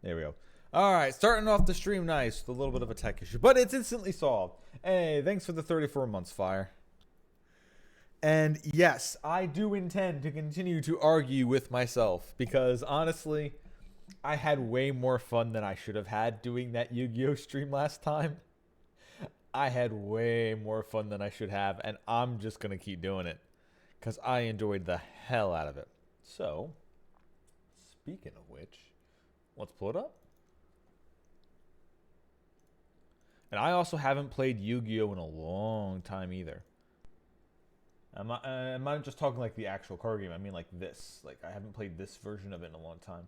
There we go. Alright, starting off the stream nice with a little bit of a tech issue, but it's instantly solved. Hey, thanks for the 34 months, Fire. And yes, I do intend to continue to argue with myself, because honestly, I had way more fun than I should have had doing that Yu-Gi-Oh! Stream last time. I had way more fun than I should have, and I'm just going to keep doing it, because I enjoyed the hell out of it. So, speaking of which, let's pull it up. And I also haven't played Yu-Gi-Oh! In a long time either. I'm not just talking like the actual card game. I mean like this. Like, I haven't played this version of it in a long time.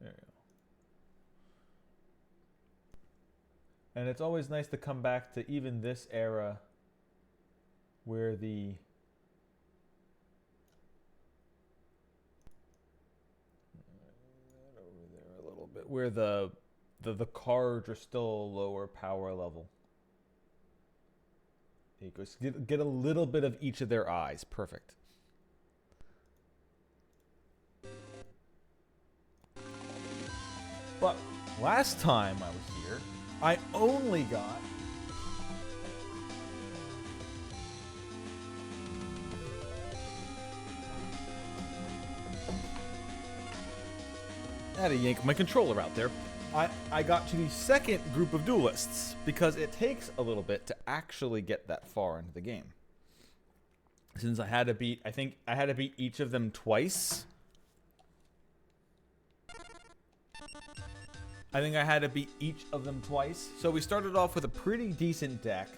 There you go. And it's always nice to come back to even this era where the... over there a little bit. Where the cards are still lower power level. There you go. Get a little bit of each of their eyes. Perfect. But last time I was here, I only got I had to yank my controller out there. I got to the second group of duelists because it takes a little bit to actually get that far into the game. Since I had to beat, I think I had to beat each of them twice. So we started off with a pretty decent deck.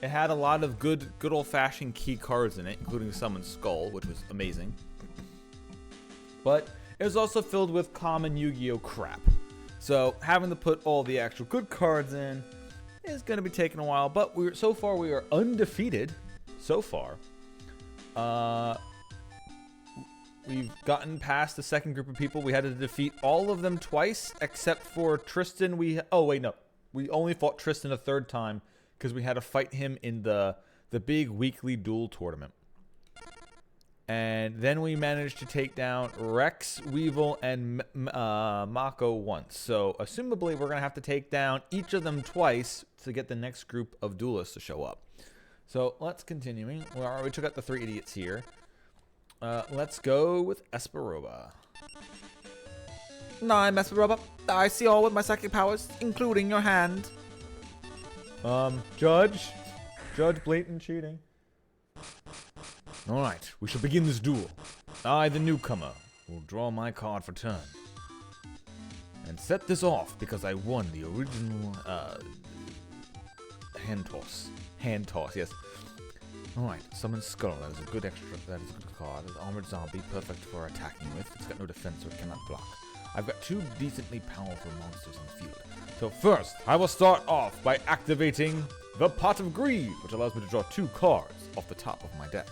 It had a lot of good old-fashioned key cards in it, including Summon Skull, which was amazing. But it was also filled with common Yu-Gi-Oh! Crap. So having to put all the actual good cards in is going to be taking a while. But so far we are undefeated. So far. We've gotten past the second group of people. We had to defeat all of them twice, except for Tristan. We only fought Tristan a third time because we had to fight him in the big weekly duel tournament. And then we managed to take down Rex, Weevil, and Mako once. So, assumably, we're going to have to take down each of them twice to get the next group of duelists to show up. So, let's continue. We took out the 3 idiots here. Let's go with Esperoba. No, I'm Esperoba. I see all with my psychic powers, including your hand. Judge blatant cheating. Alright, we shall begin this duel. I, the newcomer, will draw my card for turn. And set this off because I won the original, hand toss. Hand toss, yes. Alright, Summon Skull, that is a good card. It's Armored Zombie, perfect for attacking with. It's got no defense, so it cannot block. I've got 2 decently powerful monsters in the field. So first, I will start off by activating the Pot of Greed, which allows me to draw 2 cards off the top of my deck.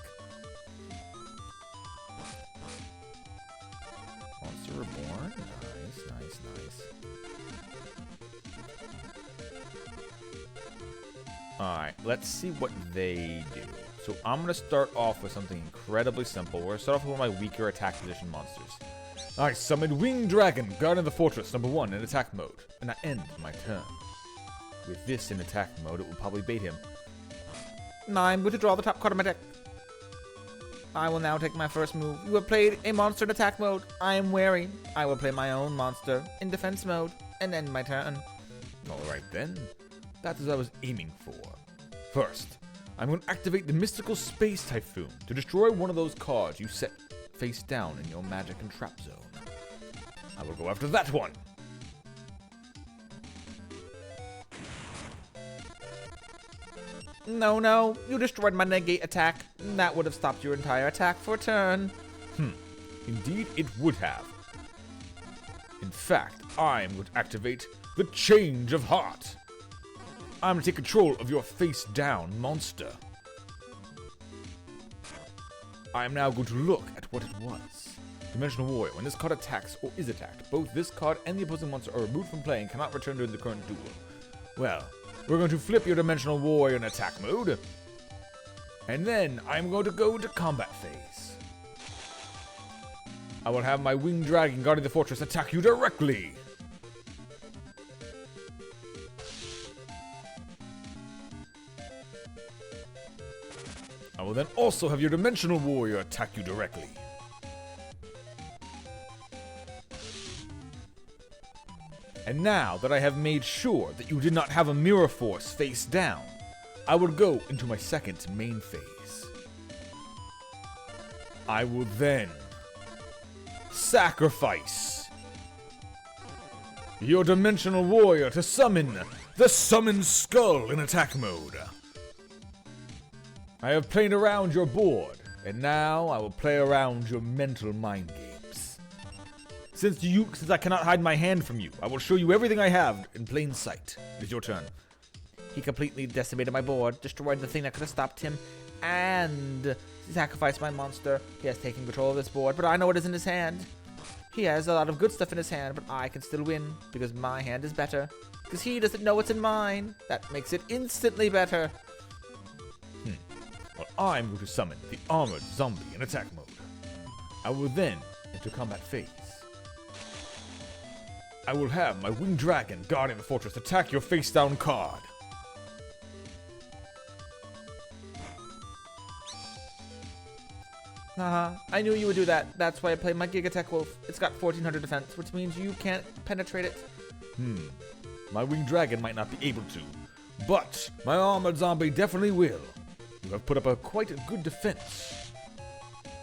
Monster Reborn. Nice. Alright, let's see what they do. So I'm going to start off with something incredibly simple. We're going to start off with one of my weaker attack position monsters. Alright, summon Winged Dragon, Guardian of the Fortress, number 1 in attack mode. And I end my turn. With this in attack mode, it will probably bait him. No, I'm going to draw the top card of my deck. I will now take my first move. You have played a monster in attack mode. I am wary. I will play my own monster in defense mode and end my turn. Alright then. That's as I was aiming for. First, I'm going to activate the Mystical Space Typhoon to destroy one of those cards you set face down in your magic and trap zone. I will go after that one. No, you destroyed my negate attack. That would have stopped your entire attack for a turn. Indeed it would have. In fact, I'm going to activate the Change of Heart. I'm going to take control of your face-down monster. I am now going to look at what it was. Dimensional Warrior. When this card attacks or is attacked, both this card and the opposing monster are removed from play and cannot return during the current duel. Well, we're going to flip your Dimensional Warrior in attack mode. And then I'm going to go into combat phase. I will have my winged dragon guarding the fortress attack you directly. I will then also have your dimensional warrior attack you directly. And now that I have made sure that you did not have a mirror force face down, I will go into my second main phase. I will then sacrifice your dimensional warrior to summon the summoned skull in attack mode. I have played around your board, and now I will play around your mental mind games. Since I cannot hide my hand from you, I will show you everything I have in plain sight. It is your turn. He completely decimated my board, destroyed the thing that could have stopped him, and sacrificed my monster. He has taken control of this board, but I know what is in his hand. He has a lot of good stuff in his hand, but I can still win because my hand is better. Because he doesn't know what's in mine. That makes it instantly better. Well, I'm going to summon the armored zombie in attack mode. I will then enter combat phase. I will have my winged dragon guarding the fortress attack your face down card. I knew you would do that. That's why I played my Gigatech Wolf. It's got 1400 defense, which means you can't penetrate it. My winged dragon might not be able to, but my armored zombie definitely will. You have put up quite a good defense.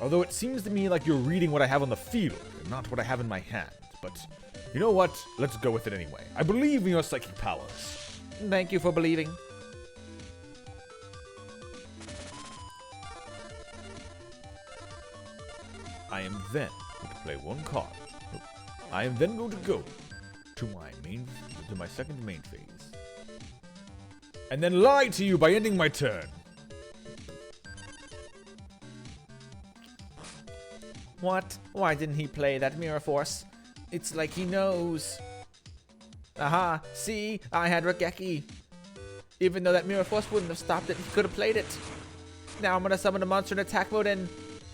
Although it seems to me like you're reading what I have on the field and not what I have in my hand. But you know what? Let's go with it anyway. I believe in your psychic powers. Thank you for believing. I am then going to play one card. I am then going to go to my second main phase. And then lie to you by ending my turn. What? Why didn't he play that Mirror Force? It's like he knows. Aha, see? I had Regeki. Even though that Mirror Force wouldn't have stopped it, he could have played it. Now I'm gonna summon a monster in attack mode and...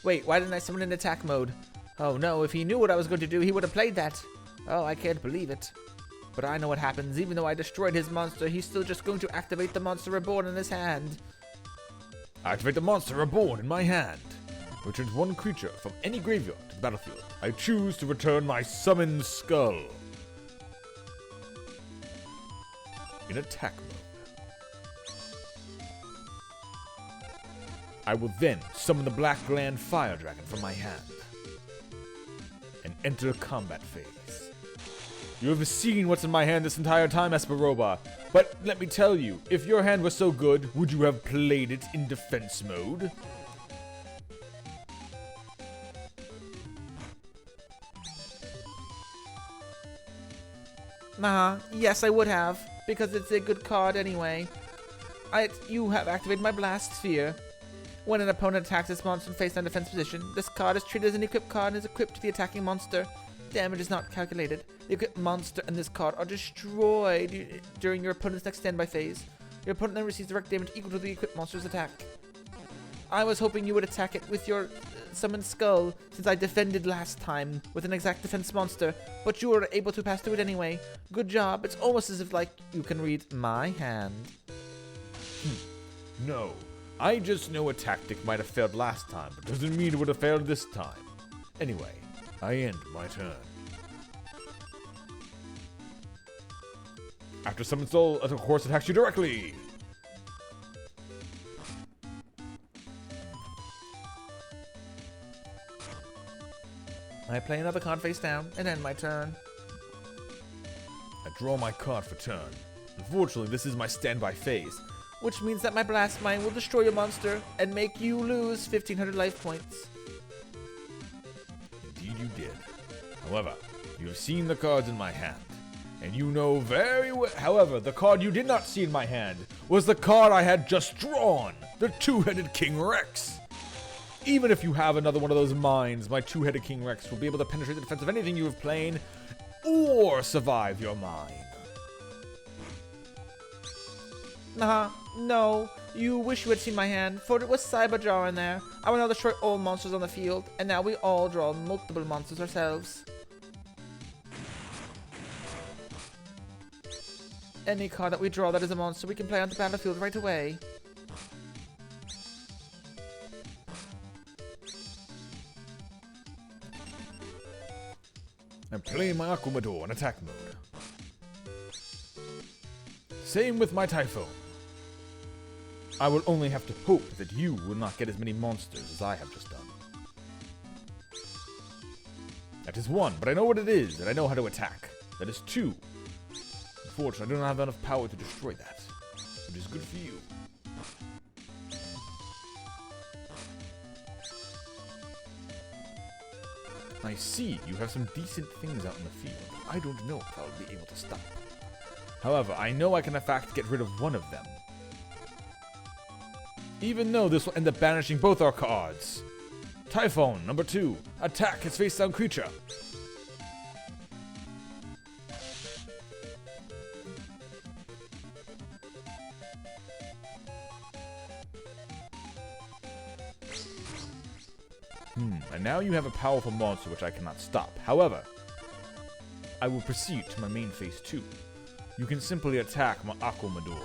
Wait, why didn't I summon in attack mode? Oh no, if he knew what I was going to do, he would have played that. Oh, I can't believe it. But I know what happens. Even though I destroyed his monster, he's still just going to activate the monster reborn in his hand. Activate the monster reborn in my hand. Returns one creature from any graveyard to the battlefield. I choose to return my summoned skull. In attack mode. I will then summon the Black Gland Fire Dragon from my hand. And enter combat phase. You have seen what's in my hand this entire time, Esperoba. But let me tell you, if your hand was so good, would you have played it in defense mode? Yes, I would have, because it's a good card anyway. You have activated my Blast Sphere. When an opponent attacks this monster in face-down defense position, this card is treated as an equipped card and is equipped to the attacking monster. Damage is not calculated. The equipped monster and this card are destroyed during your opponent's next standby phase. Your opponent then receives direct damage equal to the equipped monster's attack. I was hoping you would attack it with your summoned skull, since I defended last time with an exact defense monster, but you were able to pass through it anyway. Good job. It's almost as if, like, you can read my hand. No. I just know a tactic might have failed last time, but doesn't mean it would have failed this time. Anyway, I end my turn. After summoned soul, of course, attacks you directly. I play another card face down and end my turn. I draw my card for turn. Unfortunately, this is my standby phase, which means that my Blast Mine will destroy your monster and make you lose 1500 life points. Indeed you did. However, you have seen the cards in my hand, and you know very well. However, the card you did not see in my hand was the card I had just drawn, the two-headed King Rex. Even if you have another one of those mines, my two-headed King Rex will be able to penetrate the defense of anything you have played, or survive your mine. No. You wish you had seen my hand, for it was Cyberjar in there. I will now destroy all monsters on the field, and now we all draw multiple monsters ourselves. Any card that we draw that is a monster, we can play on the battlefield right away. I'm playing my Aquamador in attack mode. Same with my Typhoon. I will only have to hope that you will not get as many monsters as I have just done. That is one, but I know what it is, and I know how to attack. That is two. Unfortunately, I do not have enough power to destroy that, which is good for you. I see you have some decent things out in the field. I don't know if I'll be able to stop. However, I know I can in fact get rid of one of them. Even though this will end up banishing both our cards. Typhon, number 2. Attack his face-down creature. And now you have a powerful monster which I cannot stop. However, I will proceed to my main phase 2. You can simply attack my Aquamador.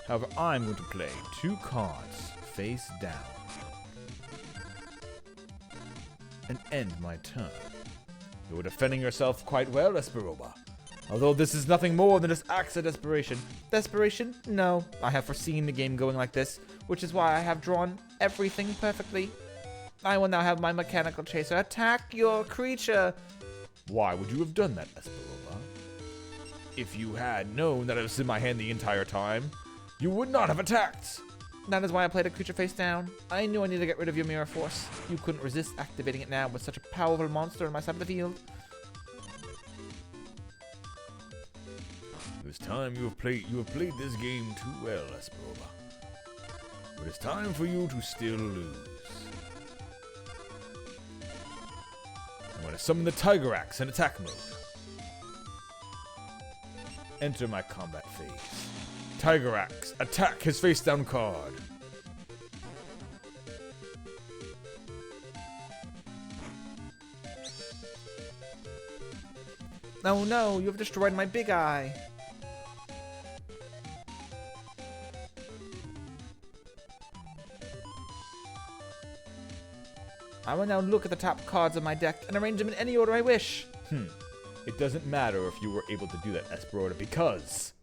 However, I'm going to play 2 cards face down and end my turn. You are defending yourself quite well, Esperoba. Although this is nothing more than just acts of desperation. Desperation? No. I have foreseen the game going like this, which is why I have drawn everything perfectly. I will now have my mechanical chaser attack your creature. Why would you have done that, Esperoba? If you had known that it was in my hand the entire time, you would not have attacked. That is why I played a creature face down. I knew I needed to get rid of your mirror force. You couldn't resist activating it now with such a powerful monster on my side of the field. It is time you have played this game too well, Esperoba. But it's time for you to still lose. I'm going to summon the Tiger Axe in attack mode. Enter my combat phase. Tiger Axe, attack his face down card. Oh no, you have destroyed my big eye. I will now look at the top cards of my deck and arrange them in any order I wish. It doesn't matter if you were able to do that, Esperoda, because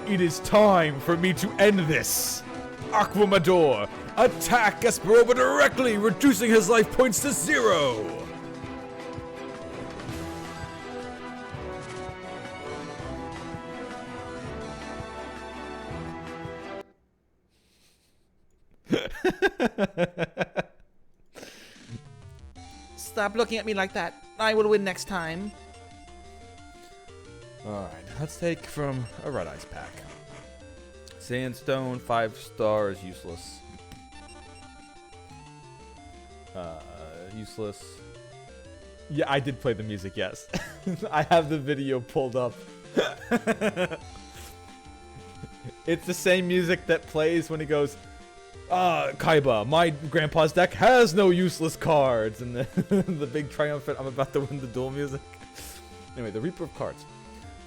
it is time for me to end this. Aquamador, attack Esperoba directly, reducing his life points to 0. Stop looking at me like that. I will win next time. Alright, let's take from a Red Ice pack. Sandstone, 5 stars, useless. Useless. Yeah, I did play the music, yes. I have the video pulled up. It's the same music that plays when he goes, Kaiba, my grandpa's deck has no useless cards. And the big triumphant, I'm about to win the duel music. Anyway, the Reaper of Cards.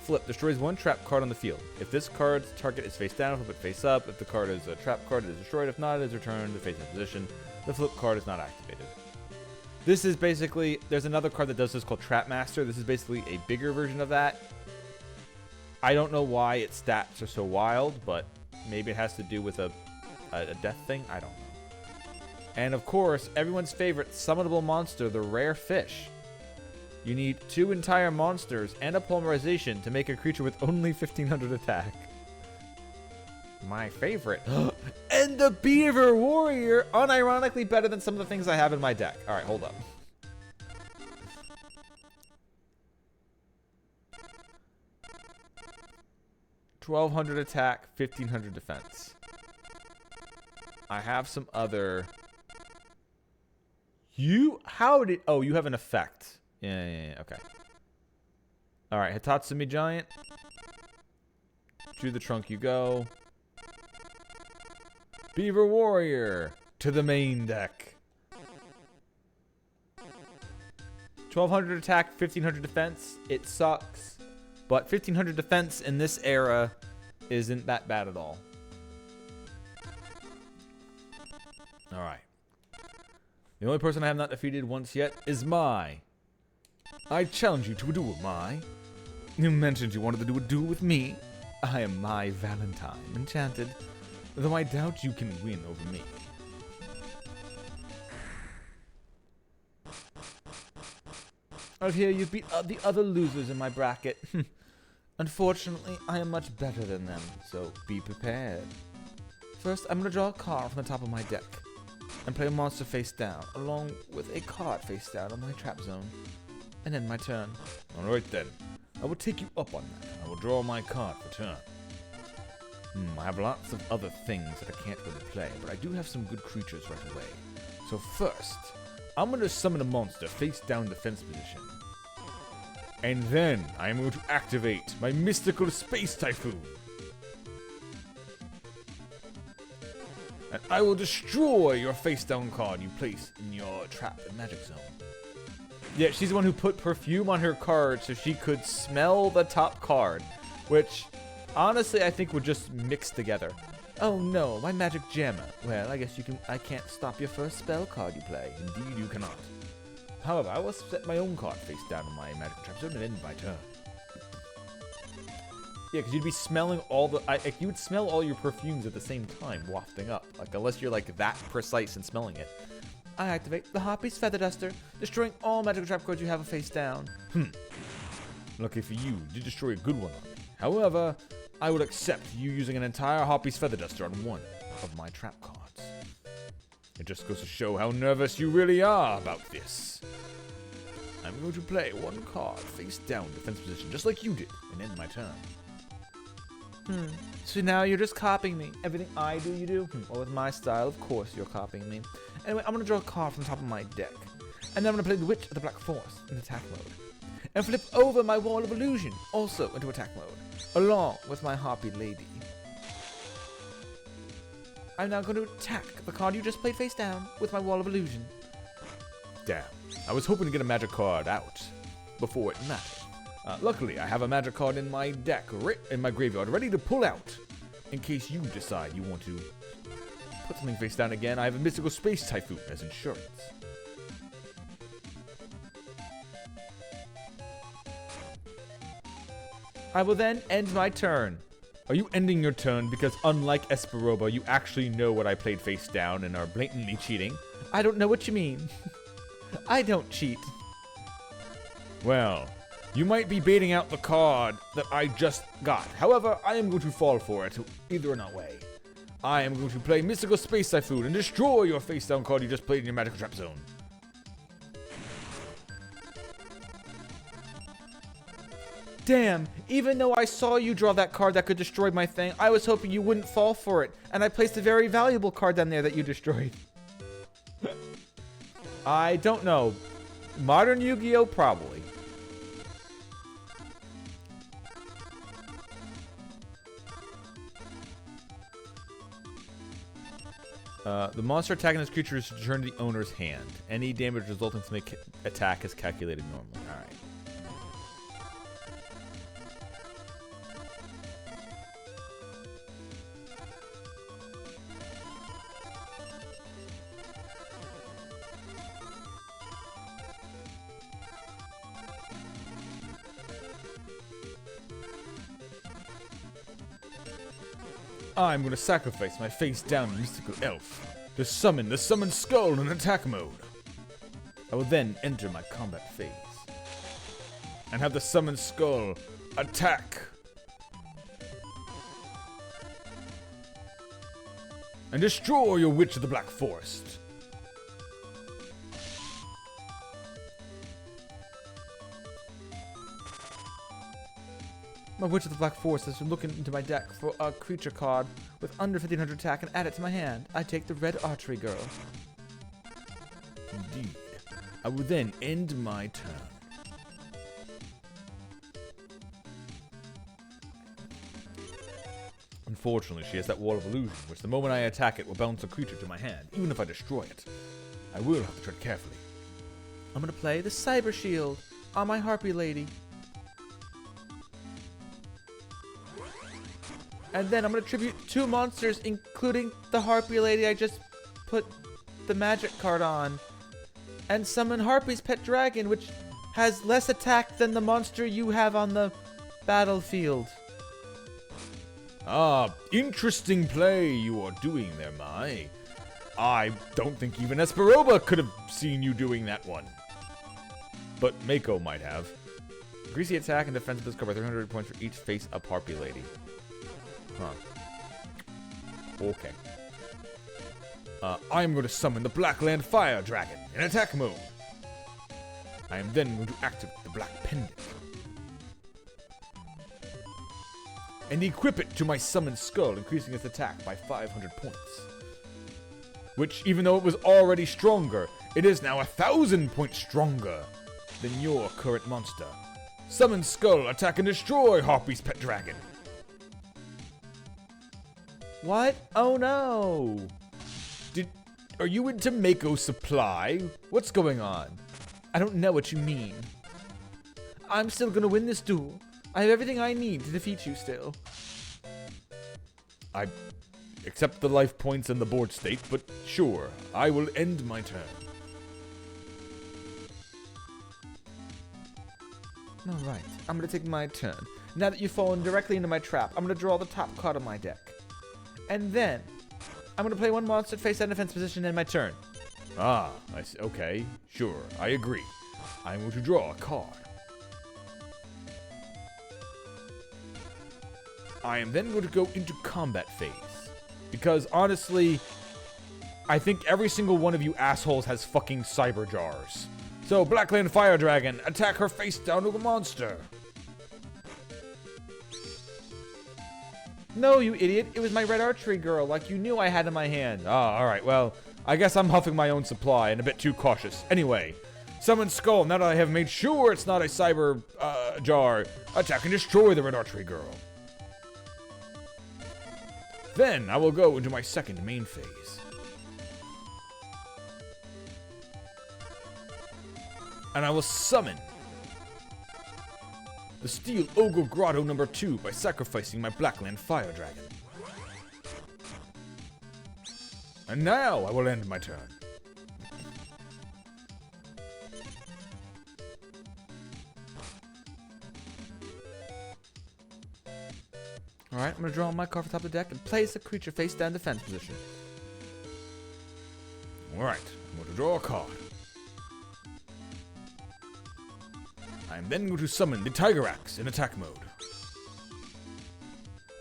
Flip, destroys 1 trap card on the field. If this card's target is face down, flip it face up. If the card is a trap card, it is destroyed. If not, it is returned to face in position. The flip card is not activated. This is basically, there's another card that does this called Trap Master. This is basically a bigger version of that. I don't know why its stats are so wild, but maybe it has to do with a death thing? I don't know. And of course, everyone's favorite summonable monster, the rare fish. You need 2 entire monsters and a polymerization to make a creature with only 1500 attack. My favorite. And the Beaver Warrior, unironically better than some of the things I have in my deck. Alright, hold up. $1,200 attack, 1,500 defense. I have some other... How did... Oh, you have an effect. Yeah, okay. Alright, Hitatsumi Giant. To the trunk you go. Beaver Warrior. To the main deck. 1200 attack, 1500 defense. It sucks. But 1500 defense in this era isn't that bad at all. Alright. The only person I have not defeated once yet is Mai. I challenge you to a duel, Mai. You mentioned you wanted to do a duel with me. I am Mai Valentine, enchanted. Though I doubt you can win over me. I hear you beat the other losers in my bracket. Unfortunately, I am much better than them, so be prepared. First, I'm going to draw a card from the top of my deck and play a monster face down, along with a card face down on my trap zone, and end my turn. Alright then, I will take you up on that. I will draw my card for turn. I have lots of other things that I can't really play, but I do have some good creatures right away. So first, I'm going to summon a monster face down defense position. And then I am going to activate my mystical space typhoon. And I will destroy your face down card you place in your trap and magic zone. Yeah, she's the one who put perfume on her card so she could smell the top card, which honestly I think would just mix together. Oh no, my magic gem. Well, I guess I can't stop your first spell card you play. Indeed you cannot. However, I will set my own card face down on my magic trap zone and end my turn. Yeah, because you'd be smelling you would smell all your perfumes at the same time, wafting up. Like, unless you're like that precise in smelling it. I activate the Harpy's Feather Duster, destroying all magical trap cards you have face down. Lucky for you destroy a good one on me. However, I would accept you using an entire Harpy's Feather Duster on one of my trap cards. It just goes to show how nervous you really are about this. I'm going to play one card face down defense position, just like you did, and end my turn. So now you're just copying me. Everything I do, you do? Well, with my style, of course you're copying me. Anyway, I'm going to draw a card from the top of my deck. And then I'm going to play the Witch of the Black Forest in attack mode. And flip over my Wall of Illusion, also into attack mode, along with my Harpy Lady. I'm now going to attack the card you just played face down with my Wall of Illusion. Damn. I was hoping to get a magic card out before it mattered. Luckily, I have a magic card in my deck, in my graveyard, ready to pull out. In case you decide you want to put something face down again, I have a mystical space typhoon as insurance. I will then end my turn. Are you ending your turn because, unlike Esperoba, you actually know what I played face down and are blatantly cheating? I don't know what you mean. I don't cheat. Well, you might be baiting out the card that I just got. However, I am going to fall for it either or not way. I am going to play Mystical Space Typhoon and destroy your face down card you just played in your Magical Trap Zone. Damn, even though I saw you draw that card that could destroy my thing, I was hoping you wouldn't fall for it. And I placed a very valuable card down there that you destroyed. I don't know. Modern Yu-Gi-Oh! Probably. The monster attacking this creature is returned to the owner's hand. Any damage resulting from the attack is calculated normally. Alright. I'm going to sacrifice my face-down mystical elf to summon the summoned skull in attack mode. I will then enter my combat phase and have the summoned skull attack and destroy your Witch of the Black Forest. My Witch of the Black Forest has been looking into my deck for a creature card with under 1500 attack and add it to my hand. I take the red archery girl. Indeed. I will then end my turn. Unfortunately, she has that wall of illusion, which the moment I attack it will bounce a creature to my hand, even if I destroy it. I will have to tread carefully. I'm gonna play the Cyber Shield on my Harpy Lady. And then I'm gonna tribute 2 monsters, including the Harpy Lady I just put the magic card on. And summon Harpy's Pet Dragon, which has less attack than the monster you have on the battlefield. Ah, interesting play you are doing there, Mai. I don't think even Esperoba could have seen you doing that one. But Mako might have. Increase the attack and defense of this card by 300 points for each face-up Harpy Lady. Huh. Okay. I am going to summon the Blackland Fire Dragon in attack mode. I am then going to activate the Black Pendant. And equip it to my summoned skull, increasing its attack by 500 points. Which, even though it was already stronger, it is now 1,000 points stronger than your current monster. Summon skull, attack and destroy Harpy's Pet Dragon. What? Oh no! Are you into Mako Supply? What's going on? I don't know what you mean. I'm still gonna win this duel. I have everything I need to defeat you still. I accept the life points and the board state, but sure, I will end my turn. Alright, I'm gonna take my turn. Now that you've fallen directly into my trap, I'm gonna draw the top card of my deck. And then, I'm gonna play 1 monster face down defense position in my turn. Ah, I see. Okay, sure, I agree. I'm going to draw a card. I am then going to go into combat phase. Because honestly, I think every single one of you assholes has fucking cyber jars. So, Blackland Fire Dragon, attack her face down to the monster. No, you idiot. It was my red archery girl, like you knew I had in my hand. Ah, alright, well, I guess I'm huffing my own supply and a bit too cautious. Anyway, summon skull, now that I have made sure it's not a cyber jar, attack and destroy the red archery girl. Then I will go into my second main phase. And I will summon the Steel Ogre Grotto number 2 by sacrificing my Blackland Fire Dragon. And now I will end my turn. Alright, I'm gonna draw my card for top of the deck and place a creature face down defense position. Alright, I'm going to draw a card. I'm then going to summon the Tiger Axe in attack mode.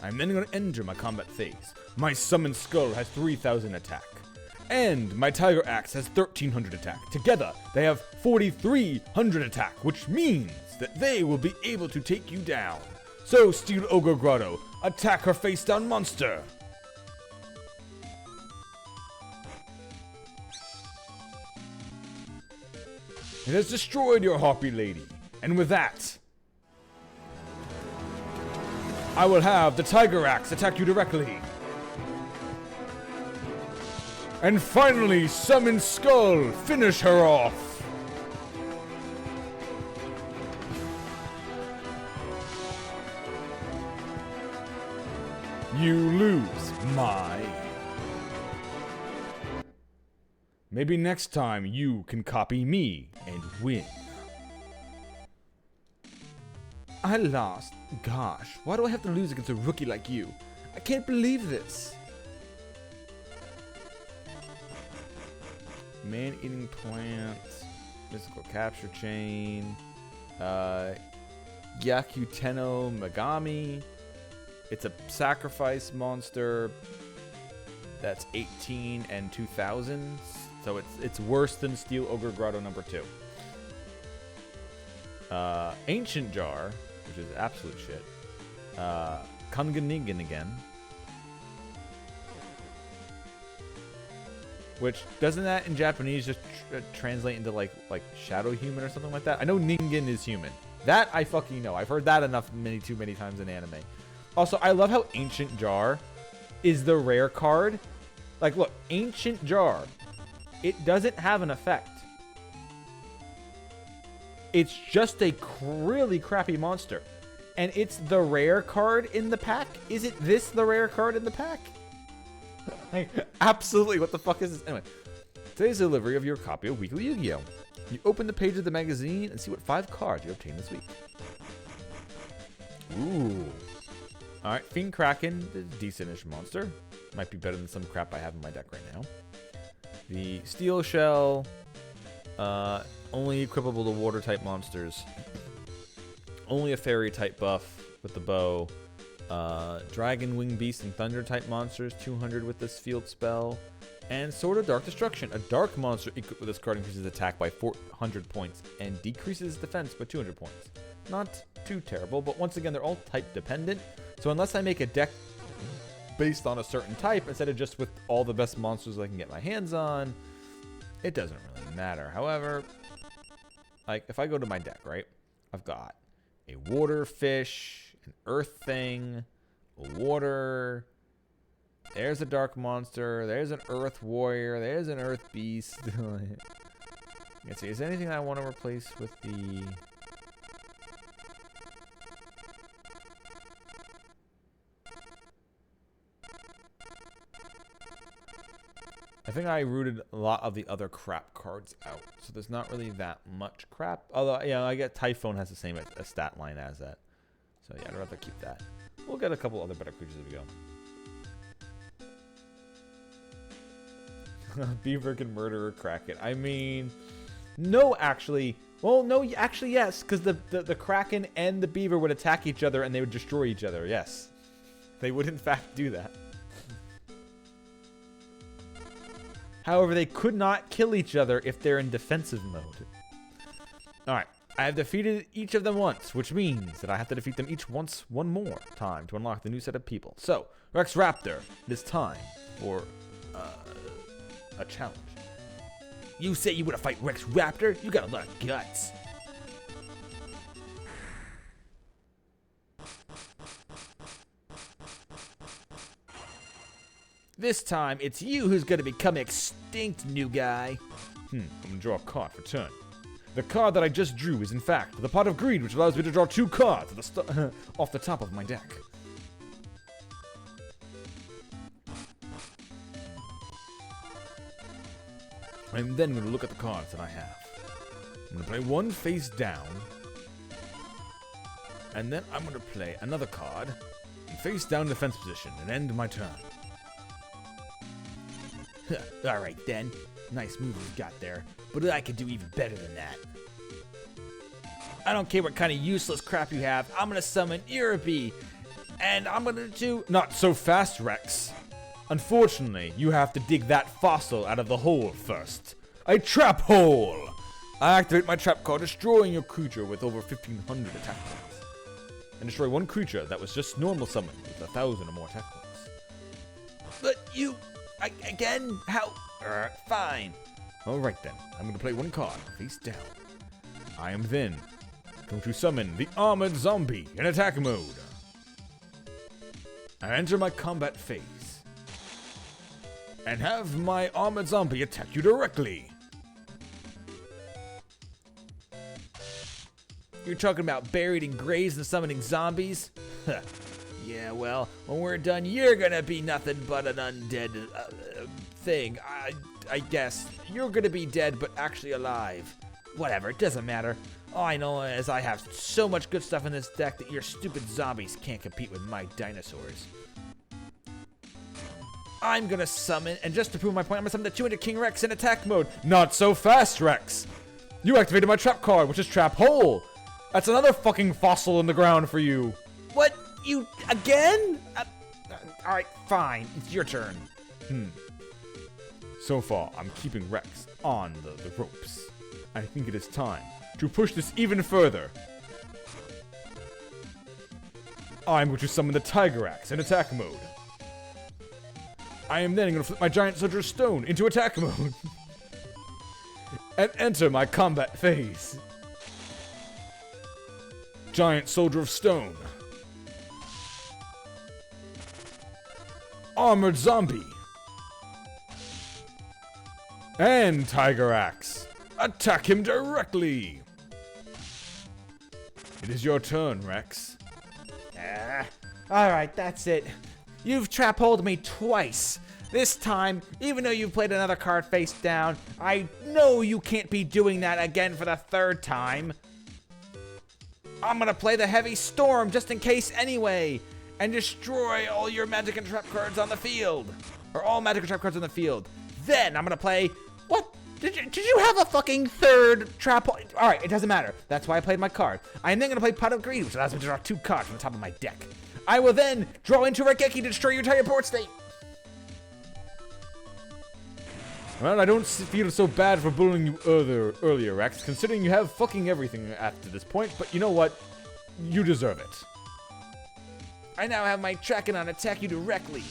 I'm then going to enter my combat phase. My summoned skull has 3,000 attack. And my Tiger Axe has 1,300 attack. Together, they have 4,300 attack, which means that they will be able to take you down. So, Steel Ogre Grotto, attack her face down monster. It has destroyed your Harpy Lady. And with that, I will have the Tiger Axe attack you directly. And finally, summon Skull, finish her off. You lose, Mai. Maybe next time you can copy me and win. I lost. Gosh, why do I have to lose against a rookie like you? I can't believe this. Man-eating plant, mystical capture chain, Gyakuteno Megami. It's a sacrifice monster that's 18 and 2000, so it's worse than Steel Ogre Grotto number 2. Ancient Jar, which is absolute shit. Kunganigan again. Which, doesn't that in Japanese just translate into like shadow human or something like that? I know Ningen is human. That I fucking know. I've heard that enough too many times in anime. Also, I love how Ancient Jar is the rare card. Like, look, Ancient Jar. It doesn't have an effect. It's just a really crappy monster. And it's the rare card in the pack? Is it this the rare card in the pack? Like, absolutely, what the fuck is this? Anyway, today's delivery of your copy of Weekly Yu-Gi-Oh! You open the page of the magazine and see what 5 cards you obtained this week. Ooh. Alright, Fiend Kraken, the decent-ish monster. Might be better than some crap I have in my deck right now. The Steel Shell, only equipable to water-type monsters. Only a fairy-type buff with the bow. Dragon, Wing Beast, and Thunder-type monsters, 200 with this field spell. And Sword of Dark Destruction, a dark monster equipped with this card increases attack by 400 points and decreases defense by 200 points. Not too terrible, but once again, they're all type dependent. So unless I make a deck based on a certain type, instead of just with all the best monsters I can get my hands on, it doesn't really matter. However, like if I go to my deck, right, I've got a water fish, an earth thing, a water, there's a dark monster, there's an earth warrior, there's an earth beast. Let's see, is there anything I want to replace with the... I think I rooted a lot of the other crap cards out, so there's not really that much crap. Although, yeah, I get Typhone has the same a stat line as that. So yeah, I'd rather keep that. We'll get a couple other better creatures as we go. Beaver can murder a Kraken. I mean, no, actually. Well, no, actually, yes, because the Kraken and the Beaver would attack each other and they would destroy each other. Yes, they would in fact do that. However, they could not kill each other if they're in defensive mode. Alright, I have defeated each of them once, which means that I have to defeat them each one more time to unlock the new set of people. So, Rex Raptor, it is time for a challenge. You say you want to fight Rex Raptor? You got a lot of guts. This time, it's you who's gonna become extinct, new guy. I'm gonna draw a card for turn. The card that I just drew is, in fact, the Pot of Greed, which allows me to draw 2 cards off the top of my deck. I'm then gonna look at the cards that I have. I'm gonna play one face down, and then I'm gonna play another card in face down defense position and end my turn. Alright then, nice move you got there, but I could do even better than that. I don't care what kind of useless crap you have, I'm gonna summon Irribi, and I'm gonna do... Not so fast, Rex. Unfortunately, you have to dig that fossil out of the hole first. A trap hole! I activate my trap card, destroying your creature with over 1,500 attack points. And destroy one creature that was just normal summon with 1,000 or more attack points. But you... again? How? Fine. Alright then, I'm going to play one card, face down. I am then going to summon the Armored Zombie in attack mode. I enter my combat phase. And have my Armored Zombie attack you directly. You're talking about buried in graves and summoning zombies? Yeah, well, when we're done, you're gonna be nothing but an undead thing. I guess. You're gonna be dead, but actually alive. Whatever, it doesn't matter. All I know is I have so much good stuff in this deck that your stupid zombies can't compete with my dinosaurs. I'm gonna summon, and just to prove my point, I'm gonna summon the 200 King Rex in attack mode. Not so fast, Rex! You activated my trap card, which is Trap Hole! That's another fucking fossil in the ground for you. What? You again? Alright, fine. It's your turn. So far, I'm keeping Rex on the ropes. I think it is time to push this even further. I'm going to summon the Tiger Axe in attack mode. I am then going to flip my Giant Soldier of Stone into attack mode. And enter my combat phase. Giant Soldier of Stone. Armored Zombie. And Tiger Axe. Attack him directly. It is your turn, Rex. Alright, that's it. You've trap-holed me twice. This time, even though you've played another card face down, I know you can't be doing that again for the third time. I'm gonna play the Heavy Storm just in case anyway, and destroy all your magic and trap cards on the field. Or all magic and trap cards on the field. Then I'm gonna play... What? Did you have a fucking third trap? Alright, it doesn't matter. That's why I played my card. I am then gonna play Pot of Greed, which allows me to draw 2 cards from the top of my deck. I will then draw into Regeki to destroy your entire board state. Well, I don't feel so bad for bullying you earlier, Rex, considering you have fucking everything after this point, but you know what? You deserve it. I now have my Trakin on attack you directly.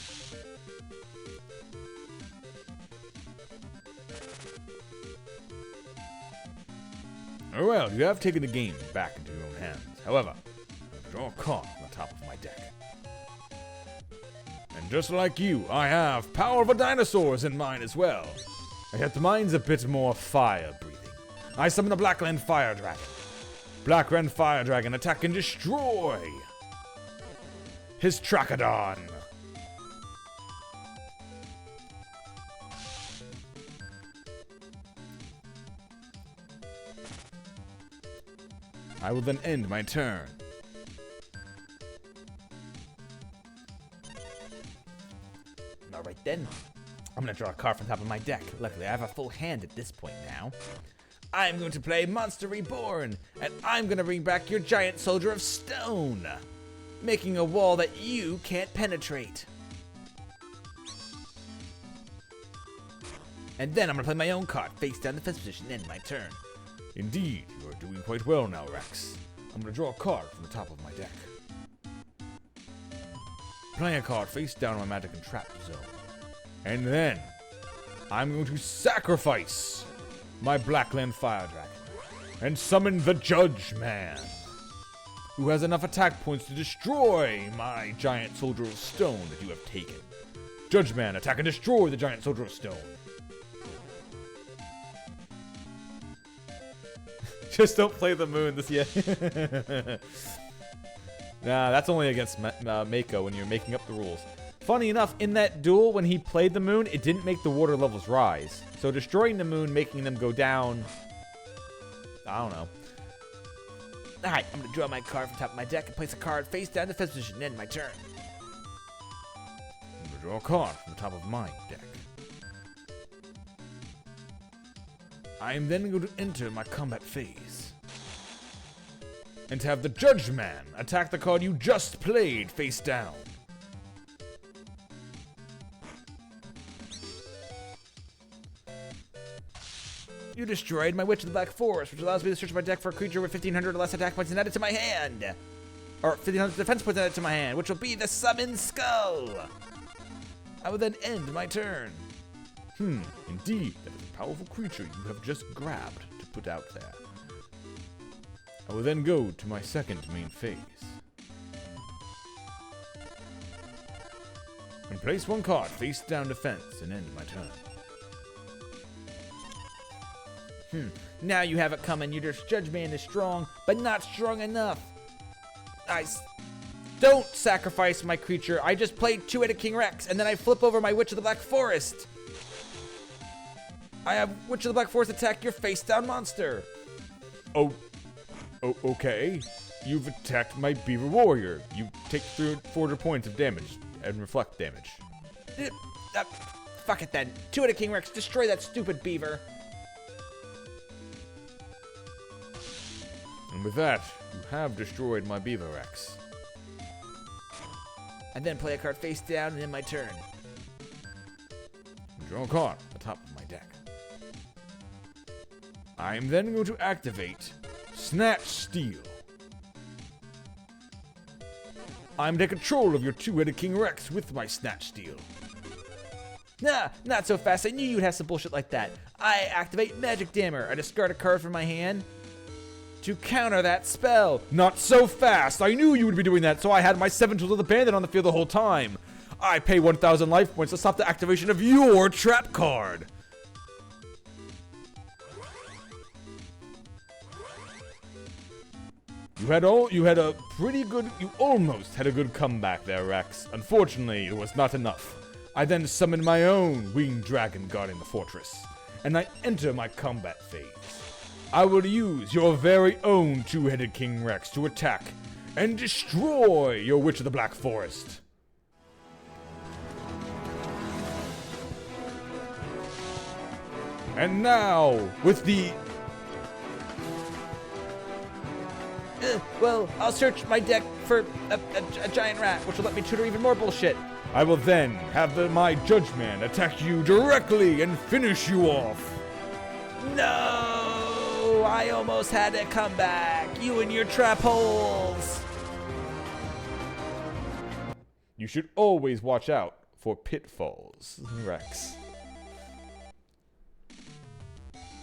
Oh well, you have taken the game back into your own hands. However, I draw a card from the top of my deck. And just like you, I have Power of a Dinosaurs in mine as well. Except mine's a bit more fire-breathing. I summon a Blackland Fire Dragon. Blackland Fire Dragon attack and destroy his Trachodon. I will then end my turn. Alright then. I'm gonna draw a card from the top of my deck. Luckily, I have a full hand at this point now. I'm going to play Monster Reborn, and I'm gonna bring back your Giant Soldier of Stone, making a wall that you can't penetrate. And then I'm gonna play my own card, face down defense position, and end my turn. Indeed, you are doing quite well now, Rex. I'm gonna draw a card from the top of my deck. Playing a card face down in my magic and trap zone. And then, I'm going to sacrifice my Blackland Fire Dragon and summon the Judge Man, who has enough attack points to destroy my Giant Soldier of Stone that you have taken. Judge Man, attack and destroy the Giant Soldier of Stone. Just don't play the moon this year. Nah, that's only against Mako when you're making up the rules. Funny enough, in that duel, when he played the moon, it didn't make the water levels rise. So destroying the moon, making them go down... I don't know. Alright, I'm gonna draw my card from the top of my deck and place a card face down defense position and end my turn. I'm gonna draw a card from the top of my deck. I am then going to enter my combat phase. And have the Judge Man attack the card you just played face down. You destroyed my Witch of the Black Forest, which allows me to search my deck for a creature with 1,500 or less attack points and add it to my hand. Or 1,500 defense points and add it to my hand, which will be the Summon Skull. I will then end my turn. Indeed, that is a powerful creature you have just grabbed to put out there. I will then go to my second main phase. And place one card face down defense and end my turn. Now you have it coming. Your Judge Man is strong, but not strong enough. Don't sacrifice my creature. I just played 2-headed King Rex, and then I flip over my Witch of the Black Forest. I have Witch of the Black Forest attack your face down monster. Oh, okay. You've attacked my Beaver Warrior. You take 400 points of damage and reflect damage. Fuck it then. 2-headed King Rex, destroy that stupid beaver. And with that, you have destroyed my Beaver Rex. And then play a card face down and end my turn. Draw a card at the top of my deck. I am then going to activate Snatch Steal. I'm taking control of your 2-headed King Rex with my Snatch Steal. Nah, not so fast. I knew you'd have some bullshit like that. I activate Magic Dammer. I discard a card from my hand to counter that spell. Not so fast. I knew you would be doing that, so I had my 7 Tools of the Bandit on the field the whole time. I pay 1,000 life points to stop the activation of your trap card. You almost had a good comeback there, Rex. Unfortunately, it was not enough. I then summoned my own winged dragon guarding the fortress, and I enter my combat phase. I will use your very own two-headed King Rex to attack and destroy your Witch of the Black Forest. And now, with the... Well, I'll search my deck for a giant rat, which will let me tutor even more bullshit. I will then have my Judgman attack you directly and finish you off. No! I almost had a comeback. You and your trap holes. You should always watch out for pitfalls, Rex.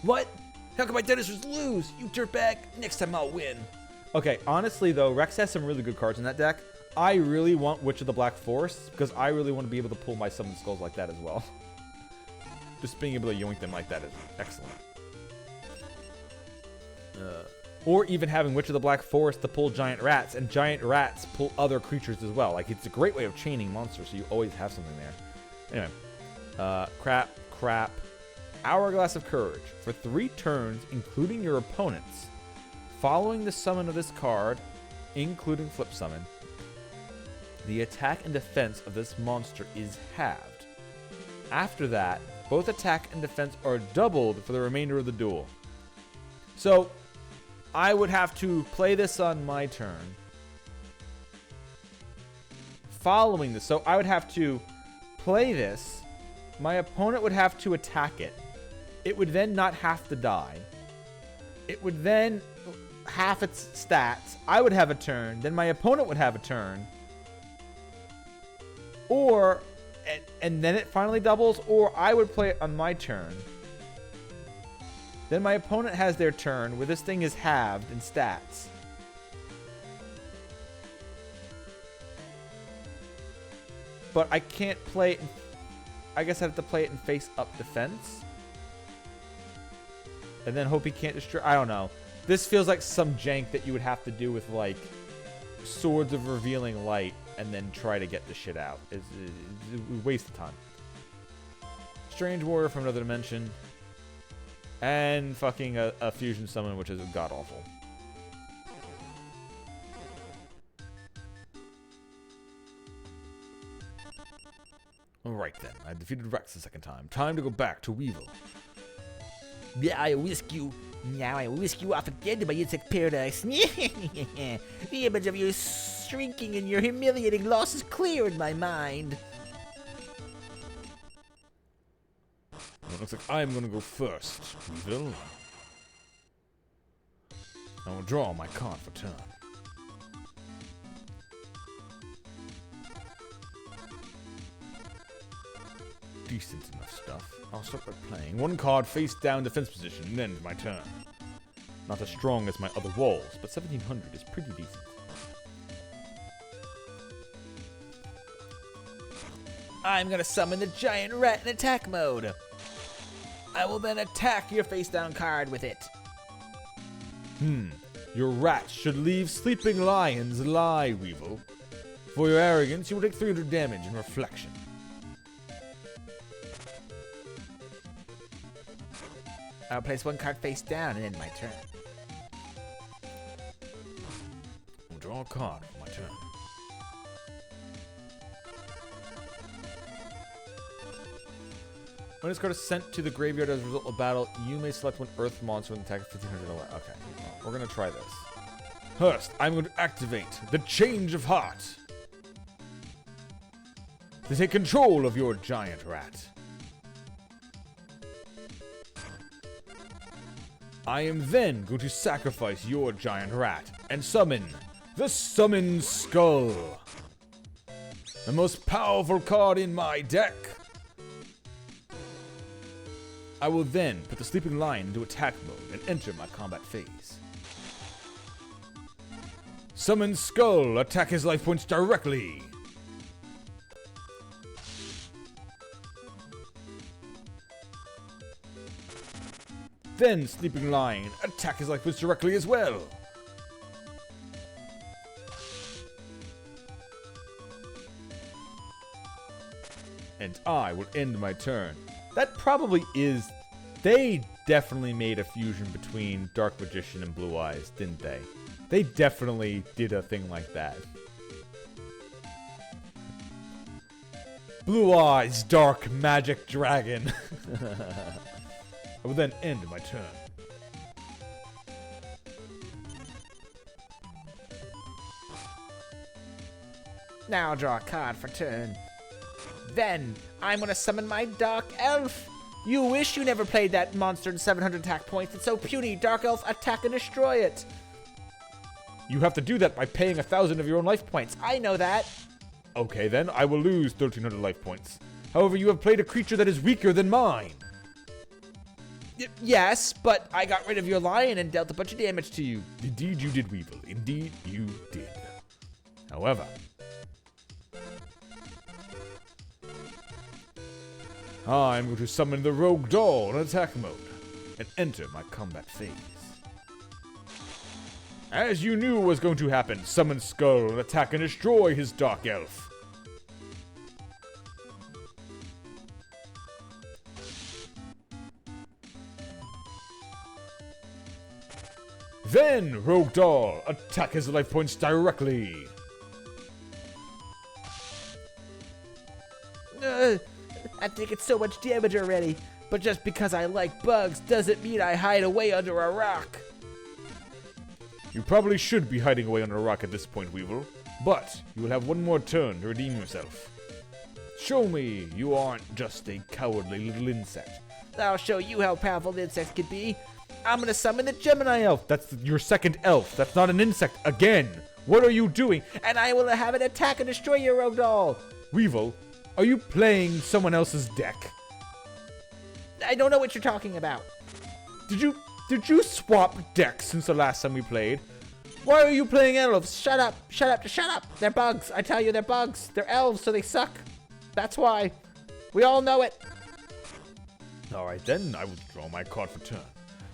What? How come my dinosaurs lose? You dirtbag. Next time I'll win. Okay, honestly though, Rex has some really good cards in that deck. I really want Witch of the Black Forest because I really want to be able to pull my Summon Skulls like that as well. Just being able to yoink them like that is excellent. Or even having Witch of the Black Forest to pull giant rats, and giant rats pull other creatures as well. Like, it's a great way of chaining monsters, so you always have something there. Anyway, crap. Hourglass of Courage. For 3 turns, including your opponent's, following the summon of this card, including Flip Summon, the attack and defense of this monster is halved. After that, both attack and defense are doubled for the remainder of the duel. So, I would have to play this on my turn. Following this, so I would have to play this. My opponent would have to attack it. It would then not have to die. It would then half its stats. I would have a turn. Then my opponent would have a turn. Or, and then it finally doubles, or I would play it on my turn. Then my opponent has their turn, where this thing is halved in stats. But I can't play it. I guess I have to play it in face-up defense. And then hope he can't destroy. I don't know. This feels like some jank that you would have to do with, like, Swords of Revealing Light and then try to get the shit out. It's a waste of time. Strange Warrior from another dimension. And fucking a fusion summon, which is god-awful. Alright then, I defeated Rex the second time. Time to go back to Weevil. Yeah, I whisk you. Now I whisk you off again to my insect paradise. The image of you shrinking and your humiliating loss is clear in my mind. Well, it looks like I'm gonna go first, Weevil. I will draw my card for turn. Decent enough stuff. I'll start by playing 1 card face down defense position and end my turn. Not as strong as my other walls, but 1700 is pretty decent. I'm gonna summon the giant rat in attack mode. I will then attack your face down card with it. Your rats should leave sleeping lions lie, Weevil. For your arrogance, you will take 300 damage in reflection. I'll place 1 card face down and end my turn. I'll draw a card for my turn. When this card is sent to the graveyard as a result of battle, you may select 1 earth monster with an attack of 1500 or less. Okay, well, we're gonna try this. First, I'm going to activate the Change of Heart to take control of your giant rat. I am then going to sacrifice your giant rat and summon the Summon Skull, the most powerful card in my deck. I will then put the Sleeping Lion into attack mode and enter my combat phase. Summon Skull, attack his life points directly. Then Sleeping Lion, attack his life points directly as well. And I will end my turn. That probably is... They definitely made a fusion between Dark Magician and Blue Eyes, didn't they? They definitely did a thing like that. Blue Eyes, Dark Magic Dragon. I will then end my turn. Now I'll draw a card for turn. Then I'm gonna summon my Dark Elf. You wish you never played that monster in 700 attack points. It's so puny. Dark Elf, attack and destroy it. You have to do that by paying 1,000 of your own life points. I know that. Okay, then I will lose 1,300 life points. However, you have played a creature that is weaker than mine. Yes, but I got rid of your lion and dealt a bunch of damage to you. Indeed you did, Weevil. Indeed you did. However, I'm going to summon the Rogue Doll in attack mode and enter my combat phase. As you knew was going to happen, summon Skull and attack and destroy his Dark Elf. Then, Rogue Doll, attack his life points directly. I think it's so much damage already. But just because I like bugs doesn't mean I hide away under a rock. You probably should be hiding away under a rock at this point, Weevil. But you will have one more turn to redeem yourself. Show me you aren't just a cowardly little insect. I'll show you how powerful the insects can be. I'm gonna summon the Gemini Elf. That's your second elf. That's not an insect again. What are you doing? And I will have it attack and destroy your Rogue Doll. Weevil, are you playing someone else's deck? I don't know what you're talking about. Did you swap decks since the last time we played? Why are you playing elves? Shut up. Shut up. Just shut up. They're bugs. I tell you, they're bugs. They're elves, so they suck. That's why. We all know it. Alright then, I will draw my card for turn.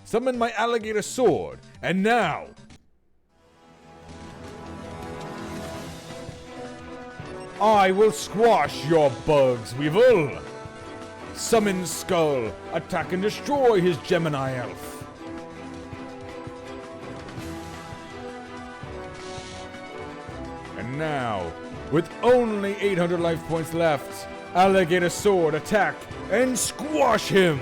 Summon my alligator sword, and now... I will squash your bugs, Weevil! Summon Skull, attack and destroy his Gemini Elf. And now, with only 800 life points left, alligator sword, attack, and squash him!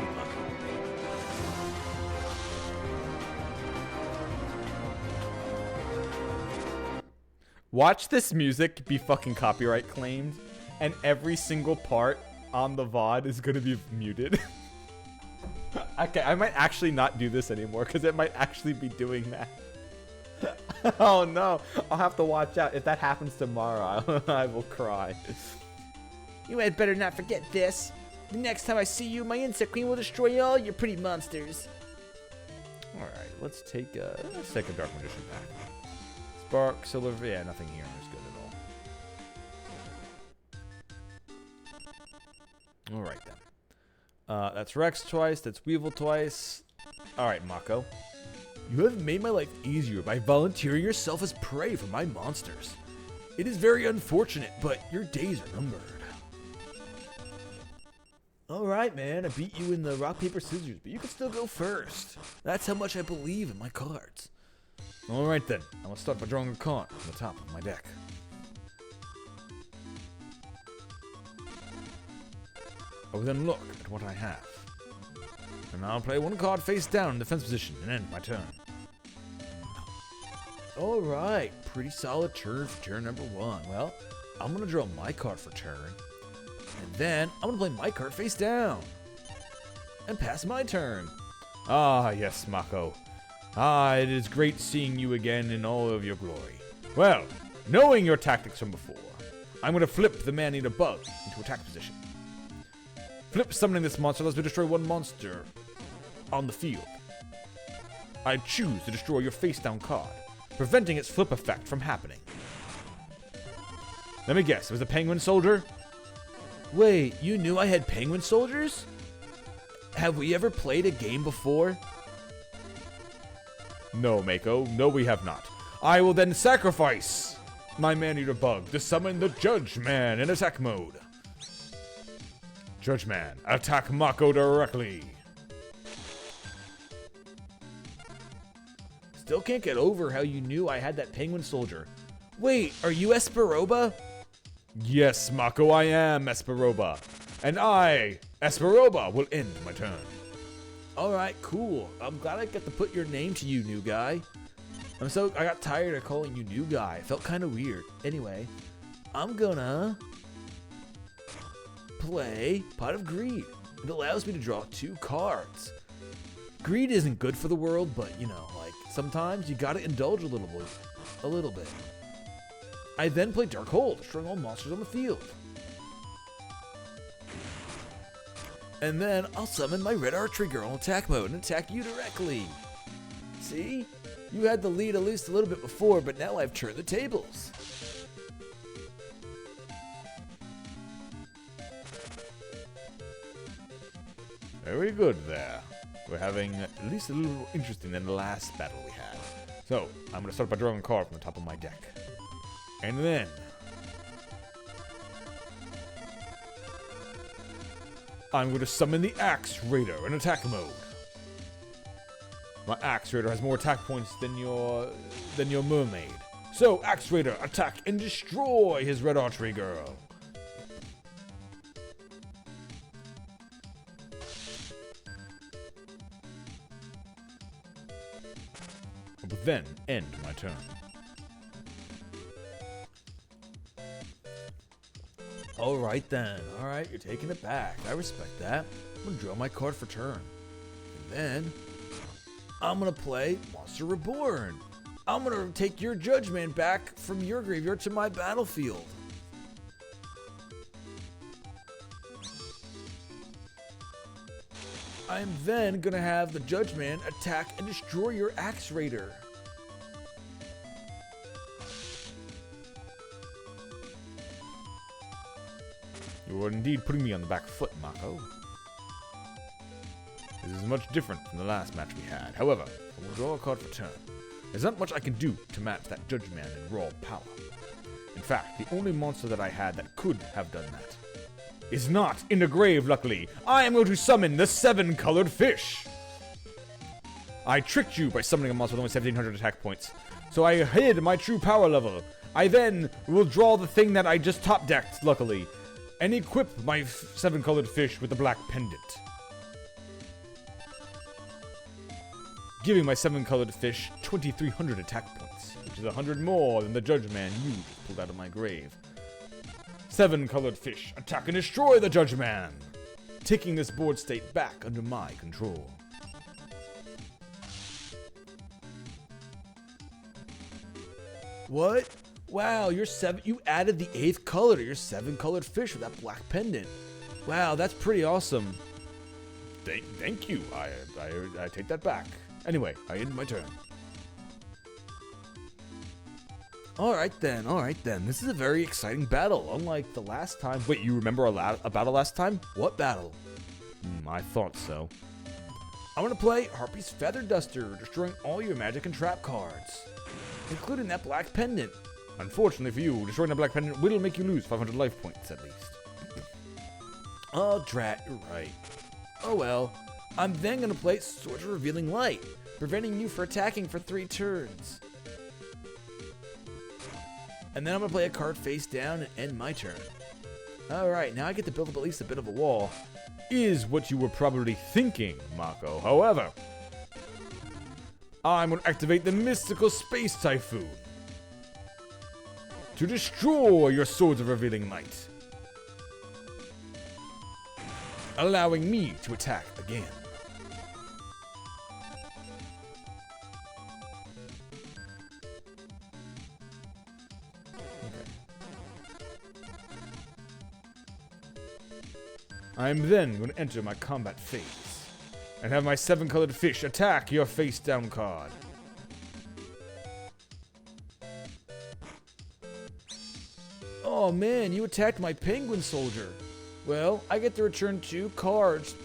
Watch this music be fucking copyright claimed, and every single part on the VOD is gonna be muted. Okay, I might actually not do this anymore, because it might actually be doing that. Oh no, I'll have to watch out. If that happens tomorrow, I will cry. You had better not forget this. The next time I see you, my insect queen will destroy all your pretty monsters. Alright, let's take a Dark Magician pack. Spark, Silver, yeah, nothing here is good at all. Alright then. That's Rex twice, that's Weevil twice. Alright, Mako. You have made my life easier by volunteering yourself as prey for my monsters. It is very unfortunate, but your days are numbered. Alright, man, I beat you in the rock, paper, scissors, but you can still go first. That's how much I believe in my cards. Alright then, I will start by drawing a card from the top of my deck. I will then look at what I have. And I'll play one card face down in defense position and end my turn. Alright, pretty solid turn for turn number 1. Well, I'm going to draw my card for turn. And then I'm going to play my card face down. And pass my turn. Ah, yes, Mako. Ah, it is great seeing you again in all of your glory. Well, knowing your tactics from before, I'm going to flip the man-eater bug into attack position. Flip summoning this monster allows me to destroy one monster on the field. I choose to destroy your face-down card, preventing its flip effect from happening. Let me guess, it was a penguin soldier? Wait, you knew I had penguin soldiers? Have we ever played a game before? No, Mako. No, we have not. I will then sacrifice my man-eater bug to summon the Judge Man in attack mode. Judge Man, attack Mako directly. Still can't get over how you knew I had that penguin soldier. Wait, are you Esperoba? Yes, Mako, I am Esperoba. And I, Esperoba, will end my turn. Alright, cool. I'm glad I got to put your name to you, new guy. I got tired of calling you new guy. It felt kind of weird. Anyway, I'm gonna play Pot of Greed. It allows me to draw 2 cards. Greed isn't good for the world, but you know, like, sometimes you gotta indulge a little bit. I then play Dark Hole, destroying all monsters on the field. And then I'll summon my Red Archery Girl in attack mode and attack you directly. See? You had the lead at least a little bit before, but now I've turned the tables. Very good there. We're having at least a little interesting than the last battle we had. So, I'm going to start by drawing a card from the top of my deck. And then I'm going to summon the Axe Raider in attack mode. My Axe Raider has more attack points than your mermaid. So, Axe Raider, attack and destroy his Red Archery Girl. I will then end my turn. Alright then. Alright, you're taking it back. I respect that. I'm gonna draw my card for turn. And then I'm gonna play Monster Reborn. I'm gonna take your Judge Man back from your graveyard to my battlefield. I'm then gonna have the Judge Man attack and destroy your Axe Raider. You are indeed putting me on the back foot, Mako. This is much different from the last match we had. However, I will draw a card for turn. There's not much I can do to match that Judge Man in raw power. In fact, the only monster that I had that could have done that is not in the grave, luckily. I am going to summon the 7-colored fish. I tricked you by summoning a monster with only 1,700 attack points. So I hid my true power level. I then will draw the thing that I just top-decked, luckily, and equip my 7-colored fish with the black pendant. Giving my 7-colored fish 2,300 attack points, which is 100 more than the Judge Man you just pulled out of my grave. 7-colored fish, attack and destroy the Judge Man, taking this board state back under my control. What? Wow, you added the 8th color to your 7-colored fish with that black pendant. Wow, that's pretty awesome. Thank you. I take that back. Anyway, I end my turn. Alright then. This is a very exciting battle, unlike the last time. Wait, you remember a battle last time? What battle? I thought so. I'm gonna play Harpy's Feather Duster, destroying all your magic and trap cards, including that black pendant. Unfortunately for you, destroying the black pendant will make you lose 500 life points at least. Oh, drat, you're right. Oh well. I'm then gonna play Sword of Revealing Light, preventing you from attacking for 3 turns. And then I'm gonna play a card face down and end my turn. Alright, now I get to build up at least a bit of a wall. Is what you were probably thinking, Mako. However, I'm gonna activate the Mystical Space Typhoon to destroy your Swords of Revealing Light, allowing me to attack again. I'm then going to enter my combat phase and have my 7-colored fish attack your face down card. Oh man, you attacked my penguin soldier. Well, I get to return 2 cards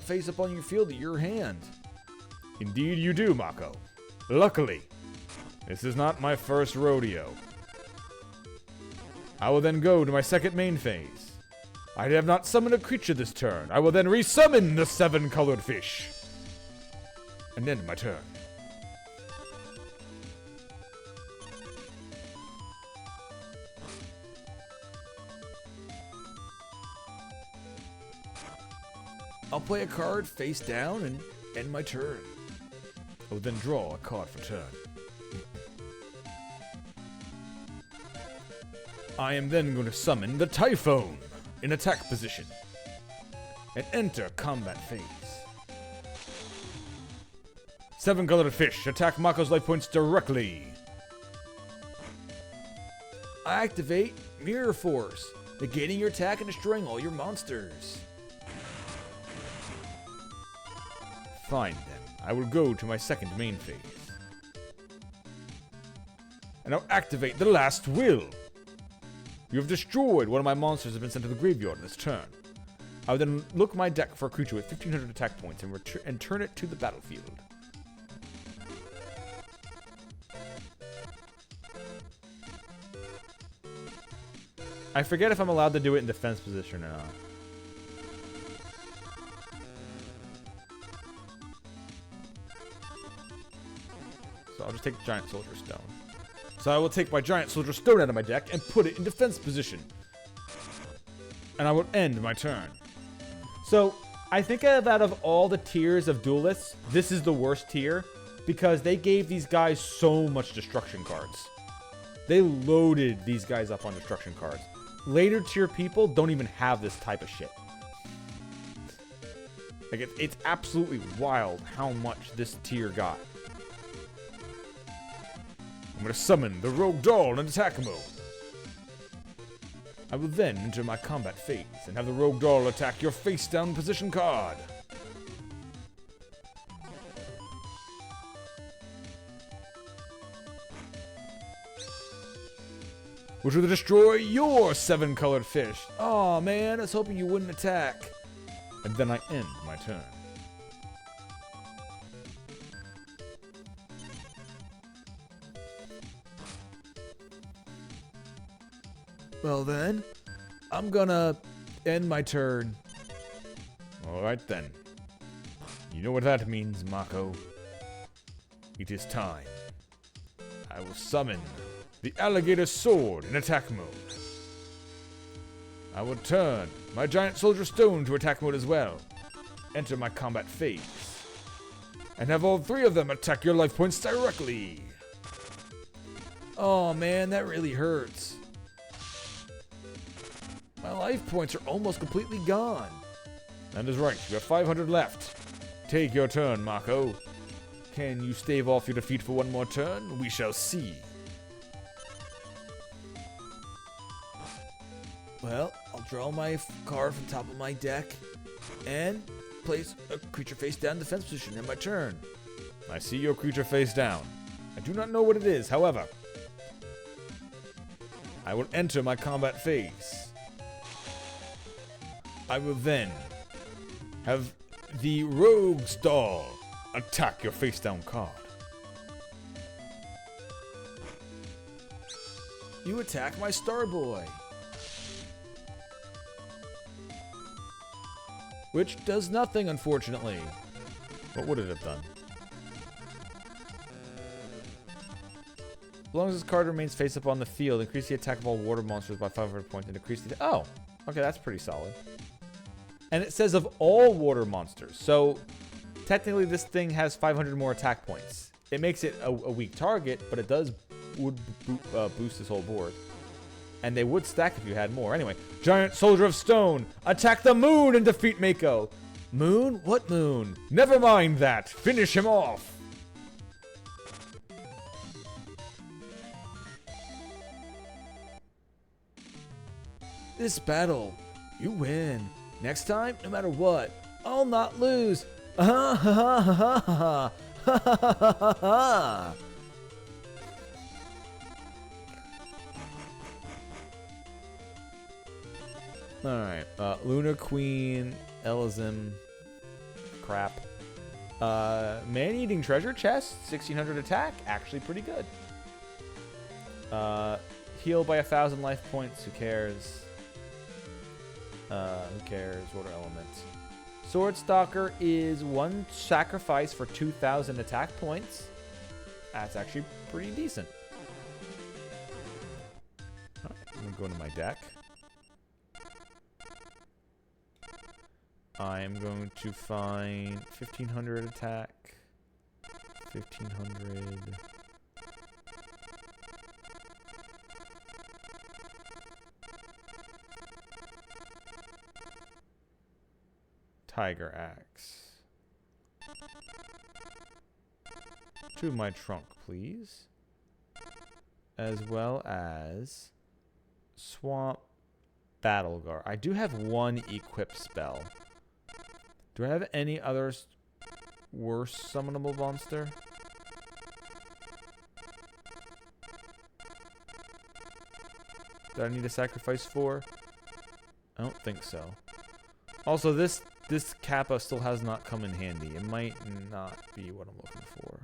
face up on your field to your hand. Indeed you do, Mako. Luckily, this is not my first rodeo. I will then go to my second main phase. I have not summoned a creature this turn. I will then resummon the 7-colored fish. And end my turn. I'll play a card face down and end my turn. I will then draw a card for turn. I am then going to summon the Typhoon in attack position and enter combat phase. 7-colored fish attack Mako's life points directly. I activate Mirror Force, negating your attack and destroying all your monsters. Fine then, I will go to my second main phase. And I'll activate the Last Will. You have destroyed one of my monsters that have been sent to the graveyard this turn. I will then look my deck for a creature with 1500 attack points and turn it to the battlefield. I forget if I'm allowed to do it in defense position or not. So I'll just take Giant Soldier Stone. So I will take my Giant Soldier Stone out of my deck and put it in defense position. And I will end my turn. So, I think out of all the tiers of duelists, this is the worst tier because they gave these guys so much destruction cards. They loaded these guys up on destruction cards. Later tier people don't even have this type of shit. Like, it's absolutely wild how much this tier got. I'm going to summon the Rogue Doll in attack mode. I will then enter my combat phase and have the Rogue Doll attack your face-down position card. Which will destroy your 7-colored fish. Aw, man, I was hoping you wouldn't attack. And then I end my turn. Well then, I'm gonna end my turn. Alright then. You know what that means, Mako. It is time. I will summon the Alligator Sword in attack mode. I will turn my Giant Soldier Stone to attack mode as well. Enter my combat phase. And have all 3 of them attack your life points directly. Oh man, that really hurts. My life points are almost completely gone. That is right, you have 500 left. Take your turn, Mako. Can you stave off your defeat for one more turn? We shall see. Well, I'll draw my card from top of my deck and place a creature face down in defense position in my turn. I see your creature face down. I do not know what it is, however. I will enter my combat phase. I will then have the Rogue's Doll attack your face down card. You attack my Starboy. Which does nothing, unfortunately. What would it have done? As long as this card remains face up on the field, increase the attack of all water monsters by 500 points and decrease the... Oh! Okay, that's pretty solid. And it says of all water monsters. So, technically this thing has 500 more attack points. It makes it a weak target, but it would boost this whole board. And they would stack if you had more. Anyway, Giant Soldier of Stone, attack the moon and defeat Mako. Moon? What moon? Never mind that. Finish him off. This battle, you win. Next time, no matter what, I'll not lose. Ha ha ha ha ha ha ha ha ha. Alright, Lunar Queen, Elizim, crap. Man-eating treasure chest, 1600 attack, actually pretty good. Heal by 1,000 life points, who cares? Who cares? Water element. Sword Stalker is 1 sacrifice for 2,000 attack points. That's actually pretty decent. All right, I'm gonna go into my deck. I'm going to find 1,500 attack. 1,500. Tiger Axe. To my trunk, please. As well as Swamp Battle Guard. I do have 1 equip spell. Do I have any others worse summonable monster? That I need a sacrifice for? I don't think so. Also, this Kappa still has not come in handy. It might not be what I'm looking for.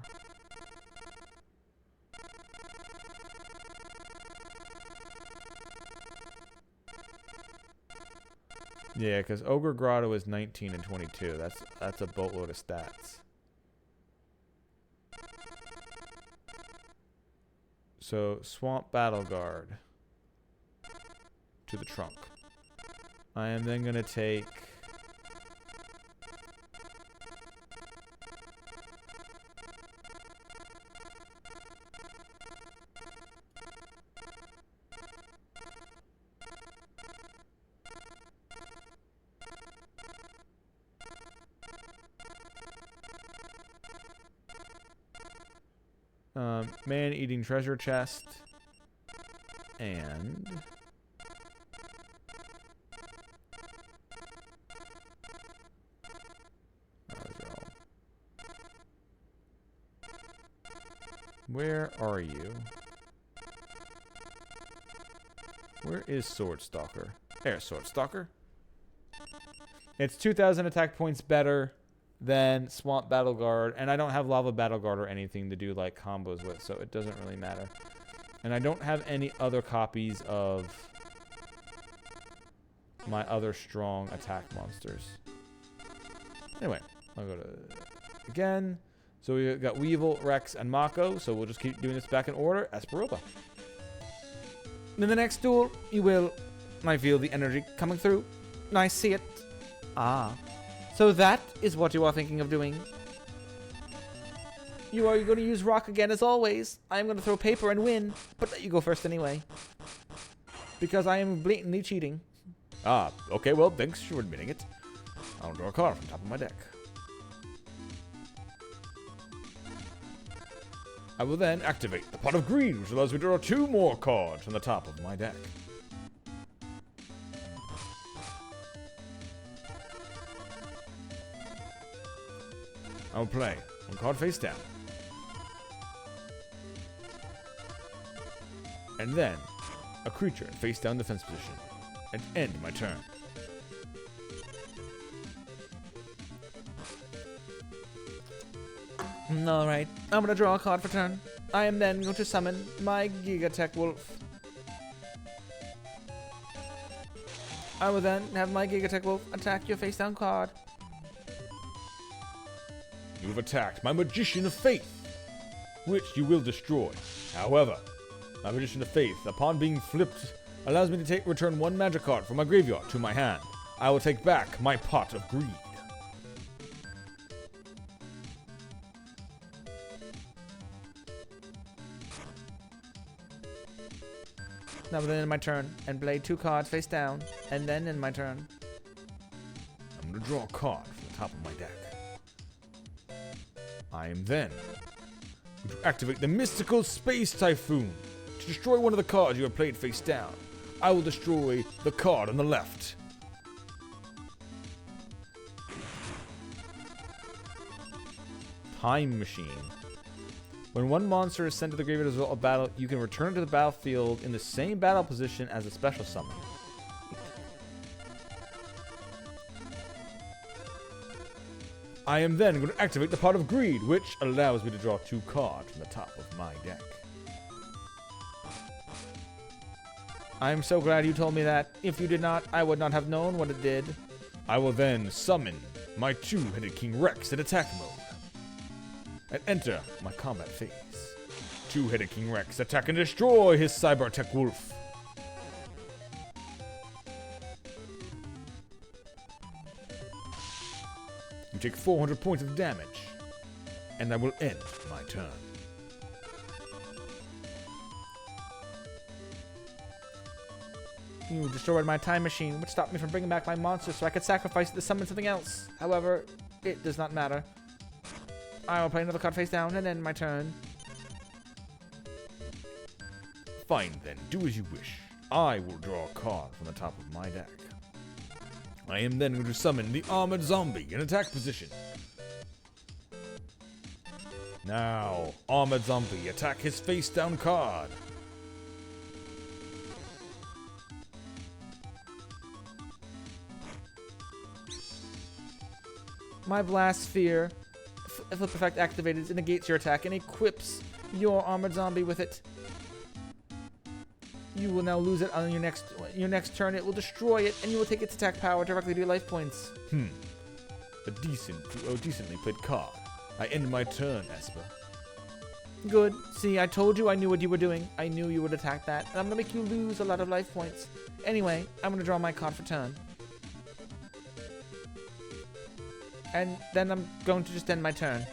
Yeah, because Ogre Grotto is 19 and 22. That's a boatload of stats. So, Swamp Battle Guard to the trunk. I am then going to take... man-eating treasure chest, and where are you? Where is Sword Stalker? There's Sword Stalker. It's 2,000 attack points better than Swamp Battle Guard, and I don't have Lava Battle Guard or anything to do like combos with, so it doesn't really matter. And I don't have any other copies of my other strong attack monsters. Anyway, I'll go to again. So we got Weevil, Rex, and Mako, so we'll just keep doing this back in order. Esperoba. In the next duel, you will... I feel the energy coming through. I see it. Ah. So that is what you are thinking of doing. You are going to use rock again as always. I am going to throw paper and win, but let you go first anyway. Because I am blatantly cheating. Ah, okay, well, thanks for admitting it. I'll draw a card from the top of my deck. I will then activate the Pot of Greed, which allows me to draw 2 more cards from the top of my deck. I will play 1 card face down. And then a creature in face down defense position. And end my turn. Alright, I'm going to draw a card for turn. I am then going to summon my Gigatech Wolf. I will then have my Gigatech Wolf attack your face down card. You have attacked my Magician of Faith, which you will destroy. However, my Magician of Faith, upon being flipped, allows me to return 1 magic card from my graveyard to my hand. I will take back my Pot of Greed. Now then in my turn, and play 2 cards face down, and then in my turn. I'm going to draw a card from the top of my deck. I am then going to activate the Mystical Space Typhoon to destroy one of the cards you have played face down. I will destroy the card on the left. Time Machine. When 1 monster is sent to the graveyard as a result of battle, you can return to the battlefield in the same battle position as a special summon. I am then going to activate the Pot of Greed, which allows me to draw 2 cards from the top of my deck. I'm so glad you told me that. If you did not, I would not have known what it did. I will then summon my 2-headed King Rex in attack mode. And enter my combat phase. 2-headed King Rex, attack and destroy his Cybertech Wolf. You take 400 points of damage, and I will end my turn. You destroyed my time machine, which stopped me from bringing back my monster so I could sacrifice it to summon something else. However, it does not matter. I will play another card face down and end my turn. Fine then, do as you wish. I will draw a card from the top of my deck. I am then going to summon the Armored Zombie in attack position. Now, Armored Zombie, attack his face down card. My Blast Sphere, if Flip Effect activated, it negates your attack and equips your Armored Zombie with it. You will now lose it on your next turn. It will destroy it, and you will take its attack power directly to your life points. A decently played card. I end my turn, Esper. Good. See, I told you I knew what you were doing. I knew you would attack that, and I'm gonna make you lose a lot of life points. Anyway, I'm gonna draw my card for turn. And then I'm going to just end my turn.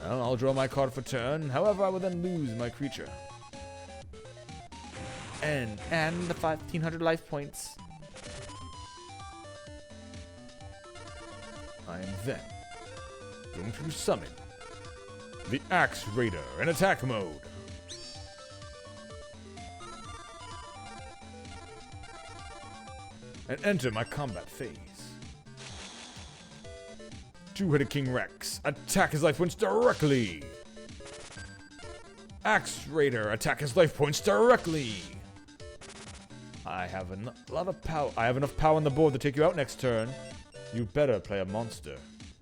Well, I'll draw my card for turn. However, I will then lose my creature. And the 1,500 life points. I am then going to summon the Axe Raider in attack mode. And enter my combat phase. 2-headed King Rex, attack his life points directly. Axe Raider, attack his life points directly. I have a lot of power. I have enough power on the board to take you out next turn. You better play a monster,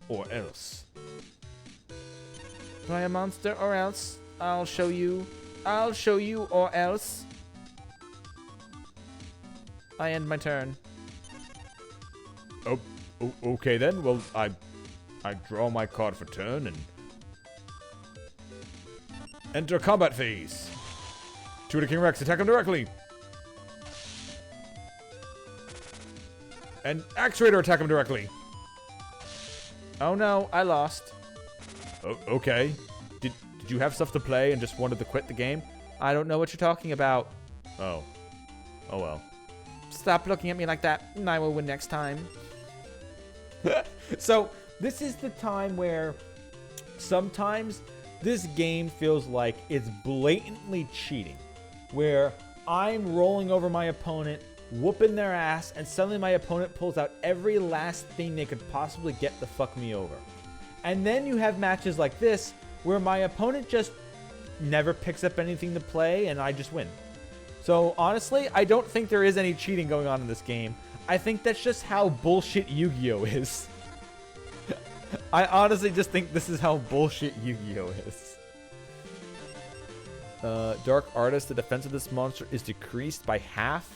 or else. Play a monster or else. I'll show you or else. I end my turn. Oh, okay then. Well, I draw my card for turn and enter combat phase. 2-headed King Rex, attack him directly. And Axe Raider, attack him directly. Oh no, I lost. Okay. Did you have stuff to play and just wanted to quit the game? I don't know what you're talking about. Oh well. Stop looking at me like that, and I will win next time. So this is the time where sometimes this game feels like it's blatantly cheating, where I'm rolling over my opponent, whooping their ass, and suddenly my opponent pulls out every last thing they could possibly get to fuck me over. And then you have matches like this where my opponent just never picks up anything to play and I just win. So honestly, I don't think there is any cheating going on in this game. I think that's just how bullshit Yu-Gi-Oh is. I honestly just think this is how bullshit Yu-Gi-Oh is. Dark Artist, the defense of this monster is decreased by half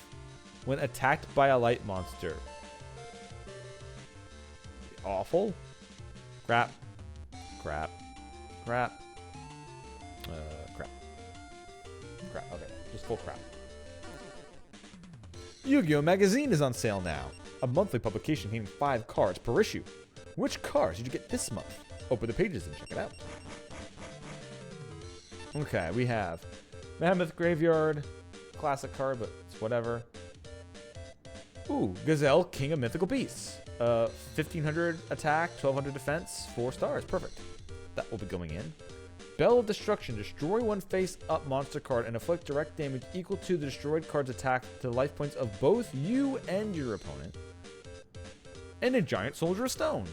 when attacked by a light monster. Awful. Crap. Crap. Crap. Crap. Crap. Okay. Just full crap. Yu-Gi-Oh! Magazine is on sale now. A monthly publication containing 5 cards per issue. Which cards did you get this month? Open the pages and check it out. Okay, we have Mammoth Graveyard. Classic card, but it's whatever. Ooh, Gazelle, King of Mythical Beasts. 1,500 attack, 1,200 defense, 4 stars. Perfect. That will be going in. Bell of Destruction. Destroy one face-up monster card and inflict direct damage equal to the destroyed card's attack to the life points of both you and your opponent. And a Giant Soldier of Stone.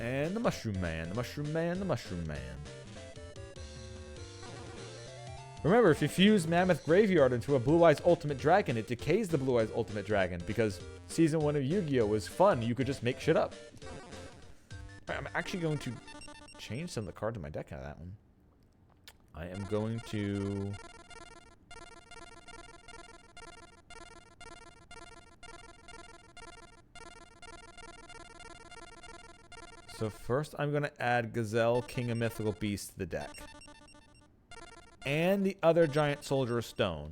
And the Mushroom Man, the Mushroom Man, the Mushroom Man. Remember, if you fuse Mammoth Graveyard into a Blue Eyes Ultimate Dragon, it decays the Blue Eyes Ultimate Dragon because Season 1 of Yu-Gi-Oh! Was fun. You could just make shit up. Alright, I'm actually going to change some of the cards in my deck out of that one. I am going to... So first, I'm going to add Gazelle, King of Mythical Beasts to the deck. And the other Giant Soldier of Stone.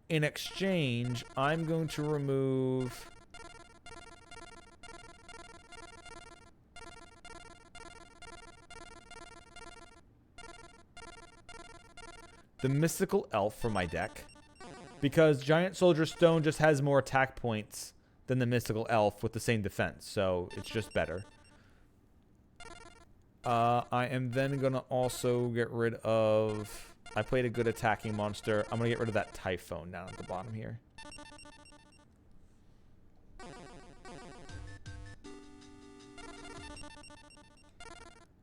In exchange, I'm going to remove... the Mystical Elf from my deck. Because Giant Soldier Stone just has more attack points than the Mystical Elf with the same defense. So it's just better. I am then going to also get rid of... I played a good attacking monster. I'm going to get rid of that Typhone down at the bottom here.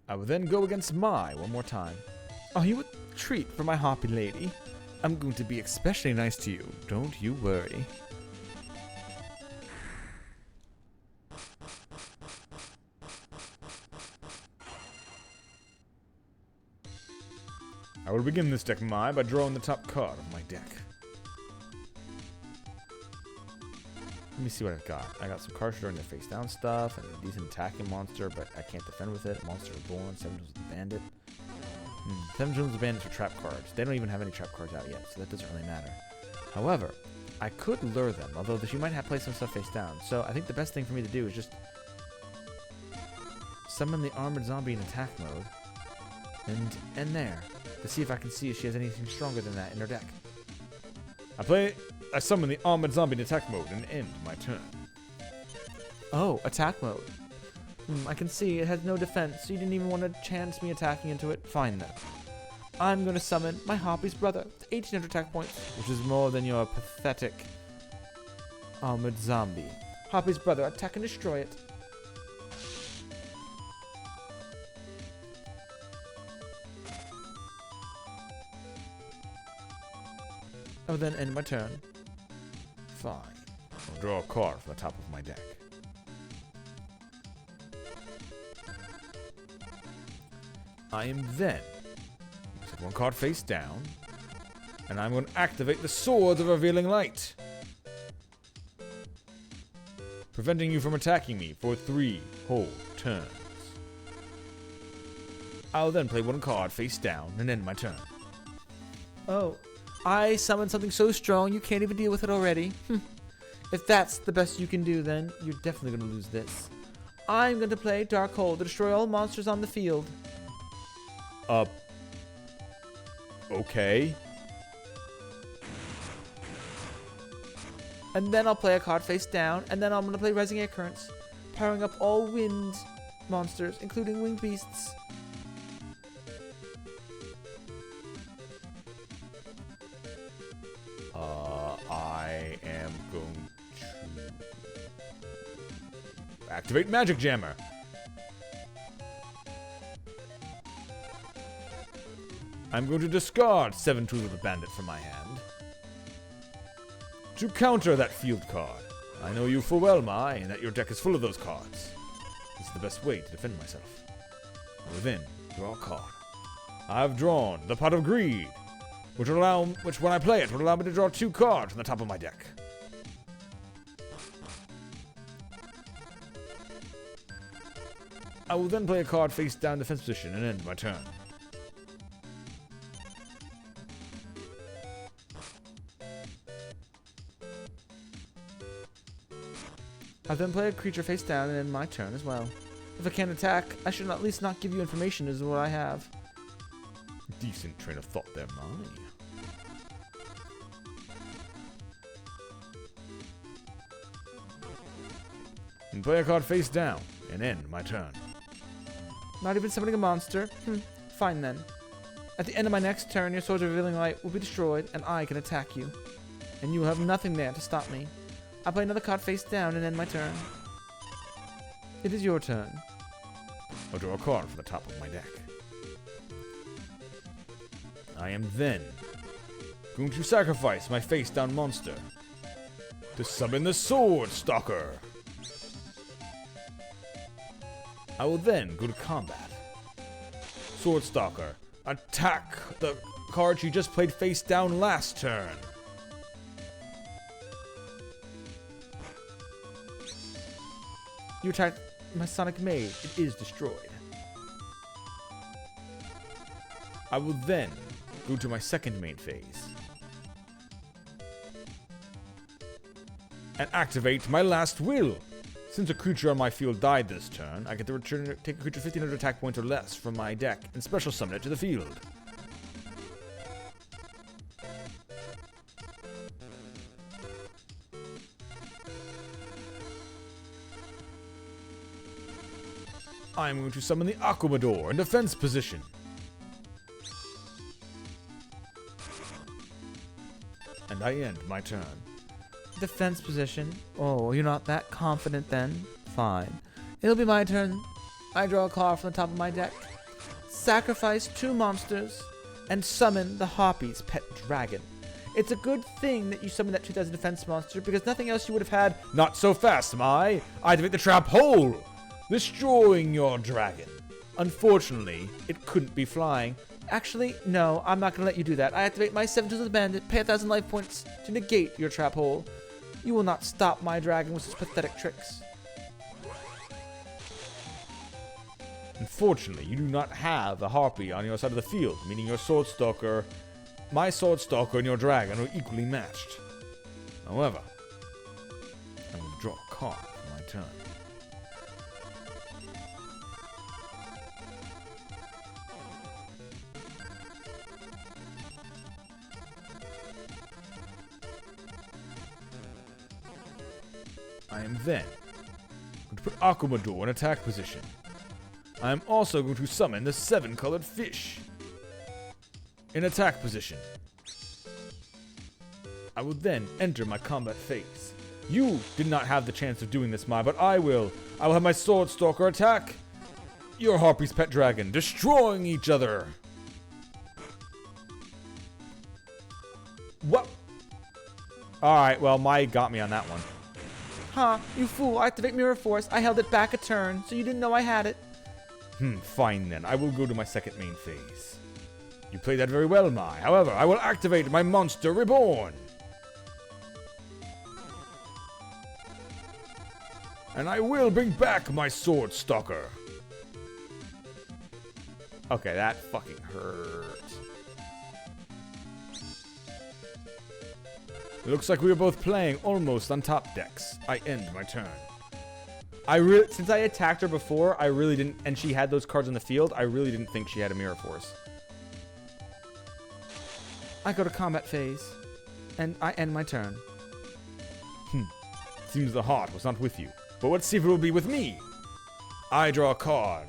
I will then go against Mai one more time. Are you a treat for my happy lady? I'm going to be especially nice to you. Don't you worry. I will begin this deck, Mai, by drawing the top card of my deck. Let me see what I've got. I got some cards drawing their face down stuff, and a decent attacking monster, but I can't defend with it. Monster Reborn, 7 Tools of the Bandit. 7 Tools of the Bandits are trap cards. They don't even have any trap cards out yet, so that doesn't really matter. However, I could lure them, although she might have played some stuff face down. So I think the best thing for me to do is just summon the Armored Zombie in attack mode, and end there. To see if I can see if she has anything stronger than that in her deck. I summon the Armored Zombie in attack mode and end my turn. Oh, attack mode. I can see it has no defense, so you didn't even want to chance me attacking into it. Fine then. I'm going to summon my Harpy's brother to 1800 attack points, which is more than your pathetic Armored Zombie. Harpy's brother, attack and destroy it. I will then end my turn. Fine. I'll draw a card from the top of my deck. I am then going to set one card face down, and I'm going to activate the Sword of Revealing Light, preventing you from attacking me for 3 whole turns. I'll then play one card face down and end my turn. Oh, I summoned something so strong you can't even deal with it already. If that's the best you can do, then you're definitely going to lose this. I'm going to play Dark Hole to destroy all monsters on the field. Okay. And then I'll play a card face down, and then I'm going to play Rising Air Currents, powering up all wind monsters, including winged beasts. I am going to activate Magic Jammer. I'm going to discard 7 Tools of the Bandit from my hand to counter that field card. I know you full well, Mai, and that your deck is full of those cards. This is the best way to defend myself. Within, draw a card. I've drawn the Pot of Greed, which when I play it would allow me to draw 2 cards from the top of my deck. I will then play a card face down defense position and end my turn. I'll then play a creature face down and end my turn as well. If I can't attack, I should at least not give you information as to what I have. Decent train of thought there, Mai. And play a card face down and end my turn. Not even summoning a monster? Fine then. At the end of my next turn, your Sword of Revealing Light will be destroyed, and I can attack you. And you will have nothing there to stop me. I'll play another card face down and end my turn. It is your turn. I'll draw a card from the top of my deck. I am then going to sacrifice my face down monster to summon the Sword Stalker. I will then go to combat. Sword Stalker, attack the card you just played face down last turn. You attacked my Sonic Maid. It is destroyed. I will then go to my second main phase and activate my last will. Since a creature on my field died this turn, I get to take a creature 1500 attack points or less from my deck and special summon it to the field. I'm going to summon the Aquamador in defense position. And I end my turn. Defense position. Oh, you're not that confident then? Fine. It'll be my turn. I draw a card from the top of my deck. Sacrifice 2 monsters and summon the Harpy's pet dragon. It's a good thing that you summoned that 2000 defense monster because nothing else you would have had. Not so fast, I activate the trap hole, destroying your dragon. Unfortunately, it couldn't be flying. Actually, no, I'm not going to let you do that. I activate my 7 Tools of the Bandit, pay 1,000 life points to negate your trap hole. You will not stop my dragon with such pathetic tricks. Unfortunately, you do not have a Harpy on your side of the field, meaning your Sword Stalker, my Sword Stalker, and your dragon are equally matched. However, I'm going to draw a card for my turn. I am then going to put Aquamador in attack position. I am also going to summon the 7-colored fish in attack position. I will then enter my combat phase. You did not have the chance of doing this, but I will. I will have my Sword Stalker attack your Harpy's pet dragon, destroying each other. What? Alright, well, Mai got me on that one. Huh, you fool, I activate Mirror Force. I held it back a turn, so you didn't know I had it. Fine then. I will go to my second main phase. You played that very well, Mai. However, I will activate my Monster Reborn. And I will bring back my Sword Stalker. Okay, that fucking hurt. It looks like we are both playing almost on top decks. I end my turn. Since I attacked her before, I really didn't, and she had those cards on the field, I really didn't think she had a Mirror Force. I go to combat phase, and I end my turn. Seems the heart was not with you. But let's see if it will be with me. I draw a card.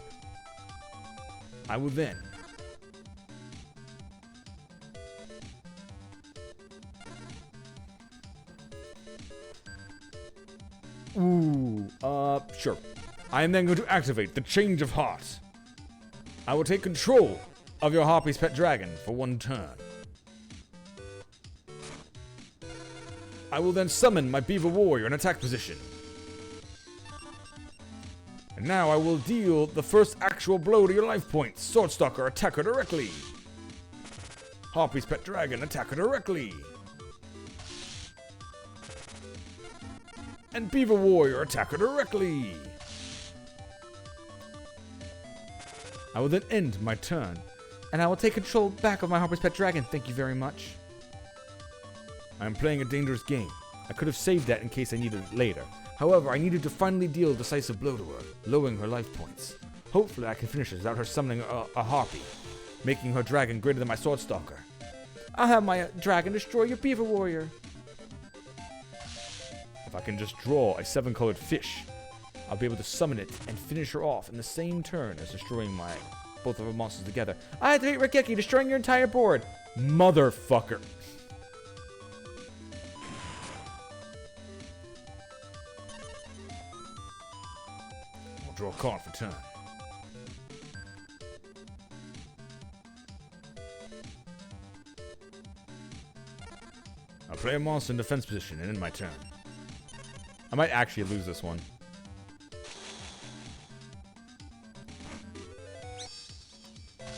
I will then sure. I am then going to activate the Change of Heart. I will take control of your Harpy's pet dragon for 1 turn. I will then summon my Beaver Warrior in attack position. And now I will deal the first actual blow to your life points. Sword Stalker, attack her directly. Harpy's pet dragon, attack her directly. And Beaver Warrior, attack her directly. I will then end my turn. And I will take control back of my Harper's Pet Dragon. Thank you very much. I am playing a dangerous game. I could have saved that in case I needed it later. However, I needed to finally deal a decisive blow to her, lowering her life points. Hopefully I can finish this without her summoning a Harpy, making her dragon greater than my Sword Stalker. I'll have my dragon destroy your Beaver Warrior. If I can just draw a 7-colored fish, I'll be able to summon it and finish her off in the same turn as destroying both of her monsters together. I activate Rikeki, destroying your entire board. Motherfucker. I'll draw a card for turn. I'll play a monster in defense position and end my turn. I might actually lose this one.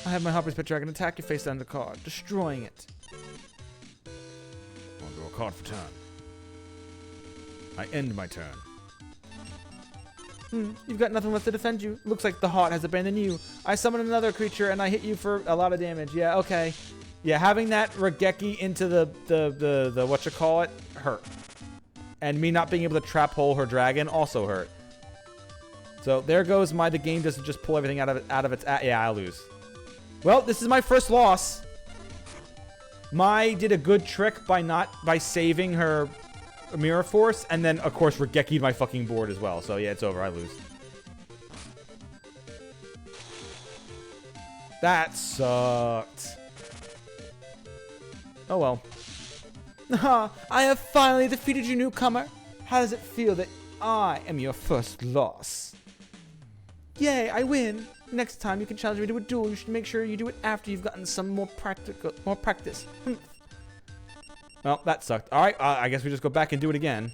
I have my Harpy's Pet Dragon attack your face down the card, destroying it. I'll draw a card for turn. I end my turn. You've got nothing left to defend you. Looks like the heart has abandoned you. I summon another creature and I hit you for a lot of damage. Yeah, okay. Yeah, having that Regeki into the whatchamacallit hurt. And me not being able to trap hole her dragon also hurt. So there goes the game doesn't just pull everything out of its yeah, I lose. Well, this is my first loss. Mai did a good trick by saving her Mirror Force, and then of course Regeki'd my fucking board as well. So yeah, it's over. I lose. That sucked. Oh well. I have finally defeated you, newcomer. How does it feel that I am your first loss? Yay, I win. Next time you can challenge me to a duel, you should make sure you do it after you've gotten some more practice. Well, that sucked. All right, I guess we just go back and do it again.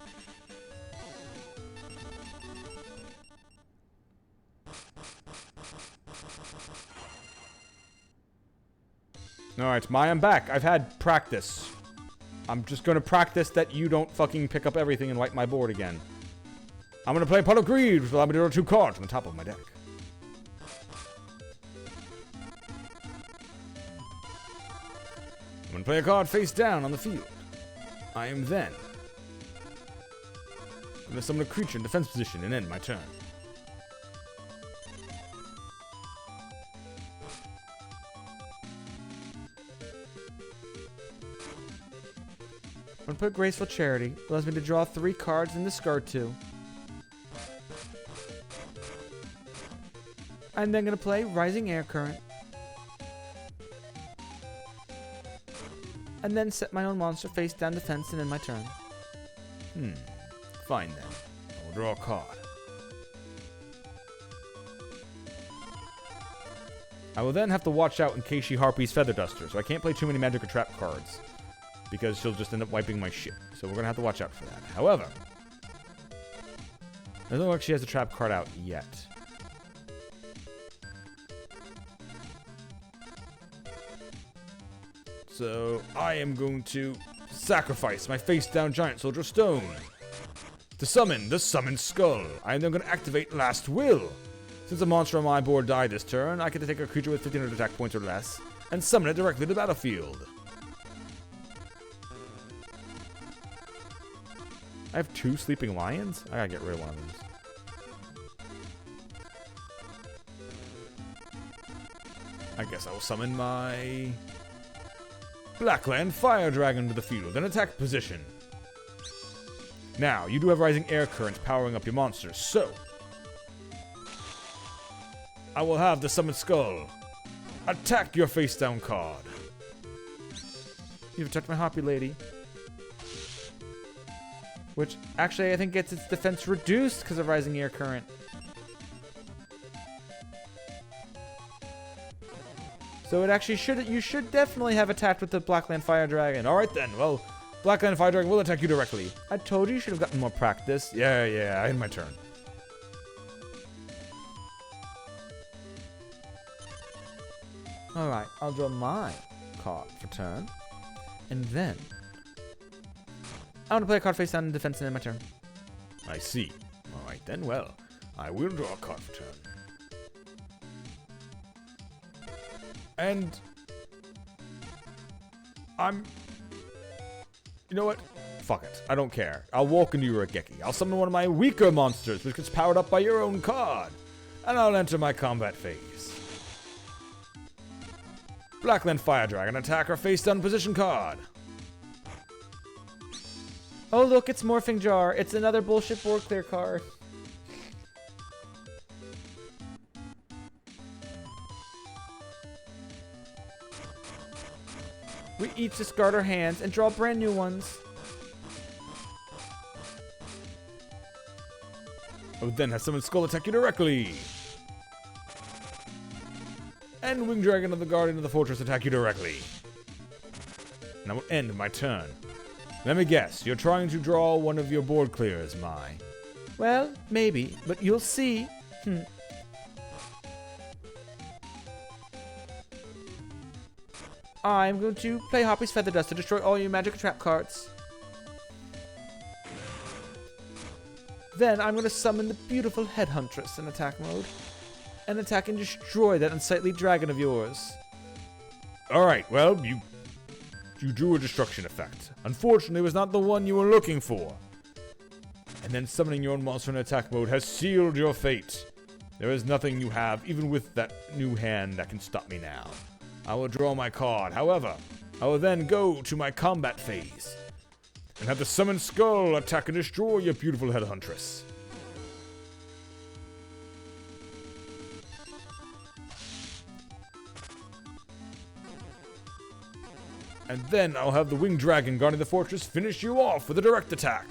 All right, Mai, I'm back. I've had practice. I'm just going to practice that you don't fucking pick up everything and wipe my board again. I'm going to play Pot of Greed, which will allow me to draw 2 cards from the top of my deck. I'm going to play a card face down on the field. I am then going to summon a creature in defense position and end my turn. I'm gonna put Graceful Charity. Allows me to draw 3 cards and discard 2. I'm then gonna play Rising Air Current. And then set my own monster face down defense and end my turn. Fine then. I will draw a card. I will then have to watch out in case she Harpies Feather Duster, so I can't play too many magic or trap cards. Because she'll just end up wiping my shit. So we're going to have to watch out for that. However, it doesn't look like she has a trap card out yet. So I am going to sacrifice my face-down Giant Soldier Stone to summon the Summoned Skull. I am then going to activate Last Will. Since a monster on my board died this turn, I get to take a creature with 1500 attack points or less and summon it directly to the battlefield. I have 2 Sleeping Lions? I gotta get rid of one of these. I guess I will summon my Blackland Fire Dragon to the field in attack position. Now, you do have Rising Air Currents powering up your monsters, so I will have the Summoned Skull attack your face-down card. You've attacked my Harpy Lady. Which, actually, I think gets its defense reduced because of Rising Air Current. So it actually you should definitely have attacked with the Blackland Fire Dragon. Alright then, well, Blackland Fire Dragon will attack you directly. I told you should have gotten more practice. Yeah, I end my turn. Alright, I'll draw my card for turn. And then I want to play a card face down in defense and end my turn. I see. Alright then, well, I will draw a card for turn. And you know what? Fuck it. I don't care. I'll walk into your Regeki. I'll summon one of my weaker monsters, which gets powered up by your own card. And I'll enter my combat phase. Blackland Fire Dragon, attack or face down position card. Oh look, it's Morphing Jar. It's another bullshit board clear card. We each discard our hands and draw brand new ones. I would then have Summoned Skull attack you directly. And Winged Dragon of the Guardian of the Fortress attack you directly. And I will end my turn. Let me guess, you're trying to draw one of your board clears, Mai. Well, maybe, but you'll see. I'm going to play Hoppy's Feather Dust to destroy all your magic trap cards. Then I'm going to summon the beautiful Headhuntress in attack mode. And attack and destroy that unsightly dragon of yours. Alright, well, you drew a destruction effect. Unfortunately, it was not the one you were looking for. And then summoning your own monster in attack mode has sealed your fate. There is nothing you have, even with that new hand, that can stop me now. I will draw my card. However, I will then go to my combat phase and have the summoned skull attack and destroy your beautiful Headhuntress. And then I'll have the winged dragon guarding the fortress finish you off with a direct attack.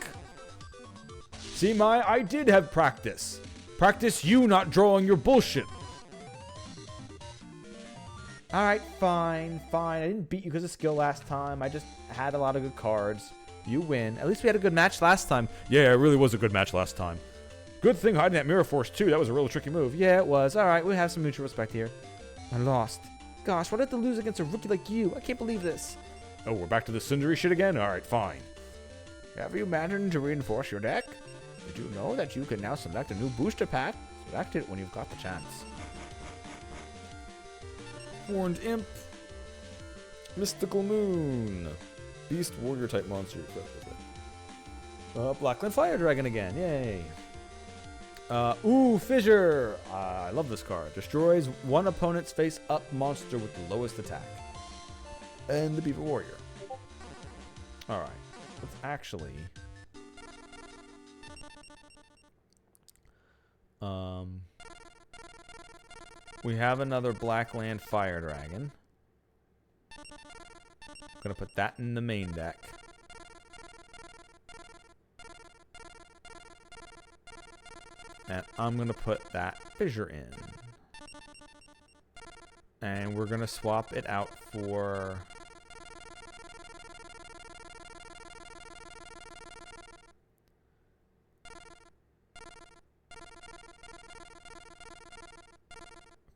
See, Mai, I did have practice. Practice you not drawing your bullshit. Alright, fine. I didn't beat you because of skill last time. I just had a lot of good cards. You win. At least we had a good match last time. Yeah, it really was a good match last time. Good thing hiding that Mirror Force, too. That was a really tricky move. Yeah, it was. Alright, we have some mutual respect here. I lost. Gosh, why did I have to lose against a rookie like you? I can't believe this. Oh, we're back to the Sundari shit again? Alright, fine. Have you imagined to reinforce your deck? Did you know that you can now select a new booster pack? Select it when you've got the chance. Horned Imp. Mystical Moon. Beast Warrior type monster. Blackland Fire Dragon again. Yay. Fissure. I love this card. Destroys one opponent's face-up monster with the lowest attack. And the Beaver Warrior. Alright. Let's actually... we have another Blackland Fire Dragon. Gonna put that in the main deck. And I'm gonna put that Fissure in. And we're gonna swap it out for...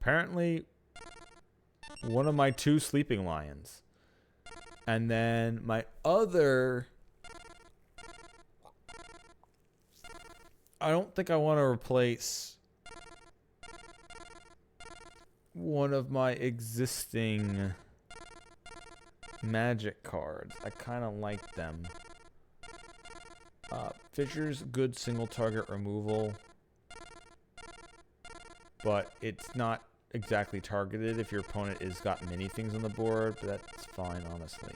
apparently one of my two Sleeping Lions. And then my other... I don't think I want to replace one of my existing magic cards. I kind of like them. Fissure's good single target removal, but it's not exactly targeted if your opponent has got many things on the board, but that's fine, honestly.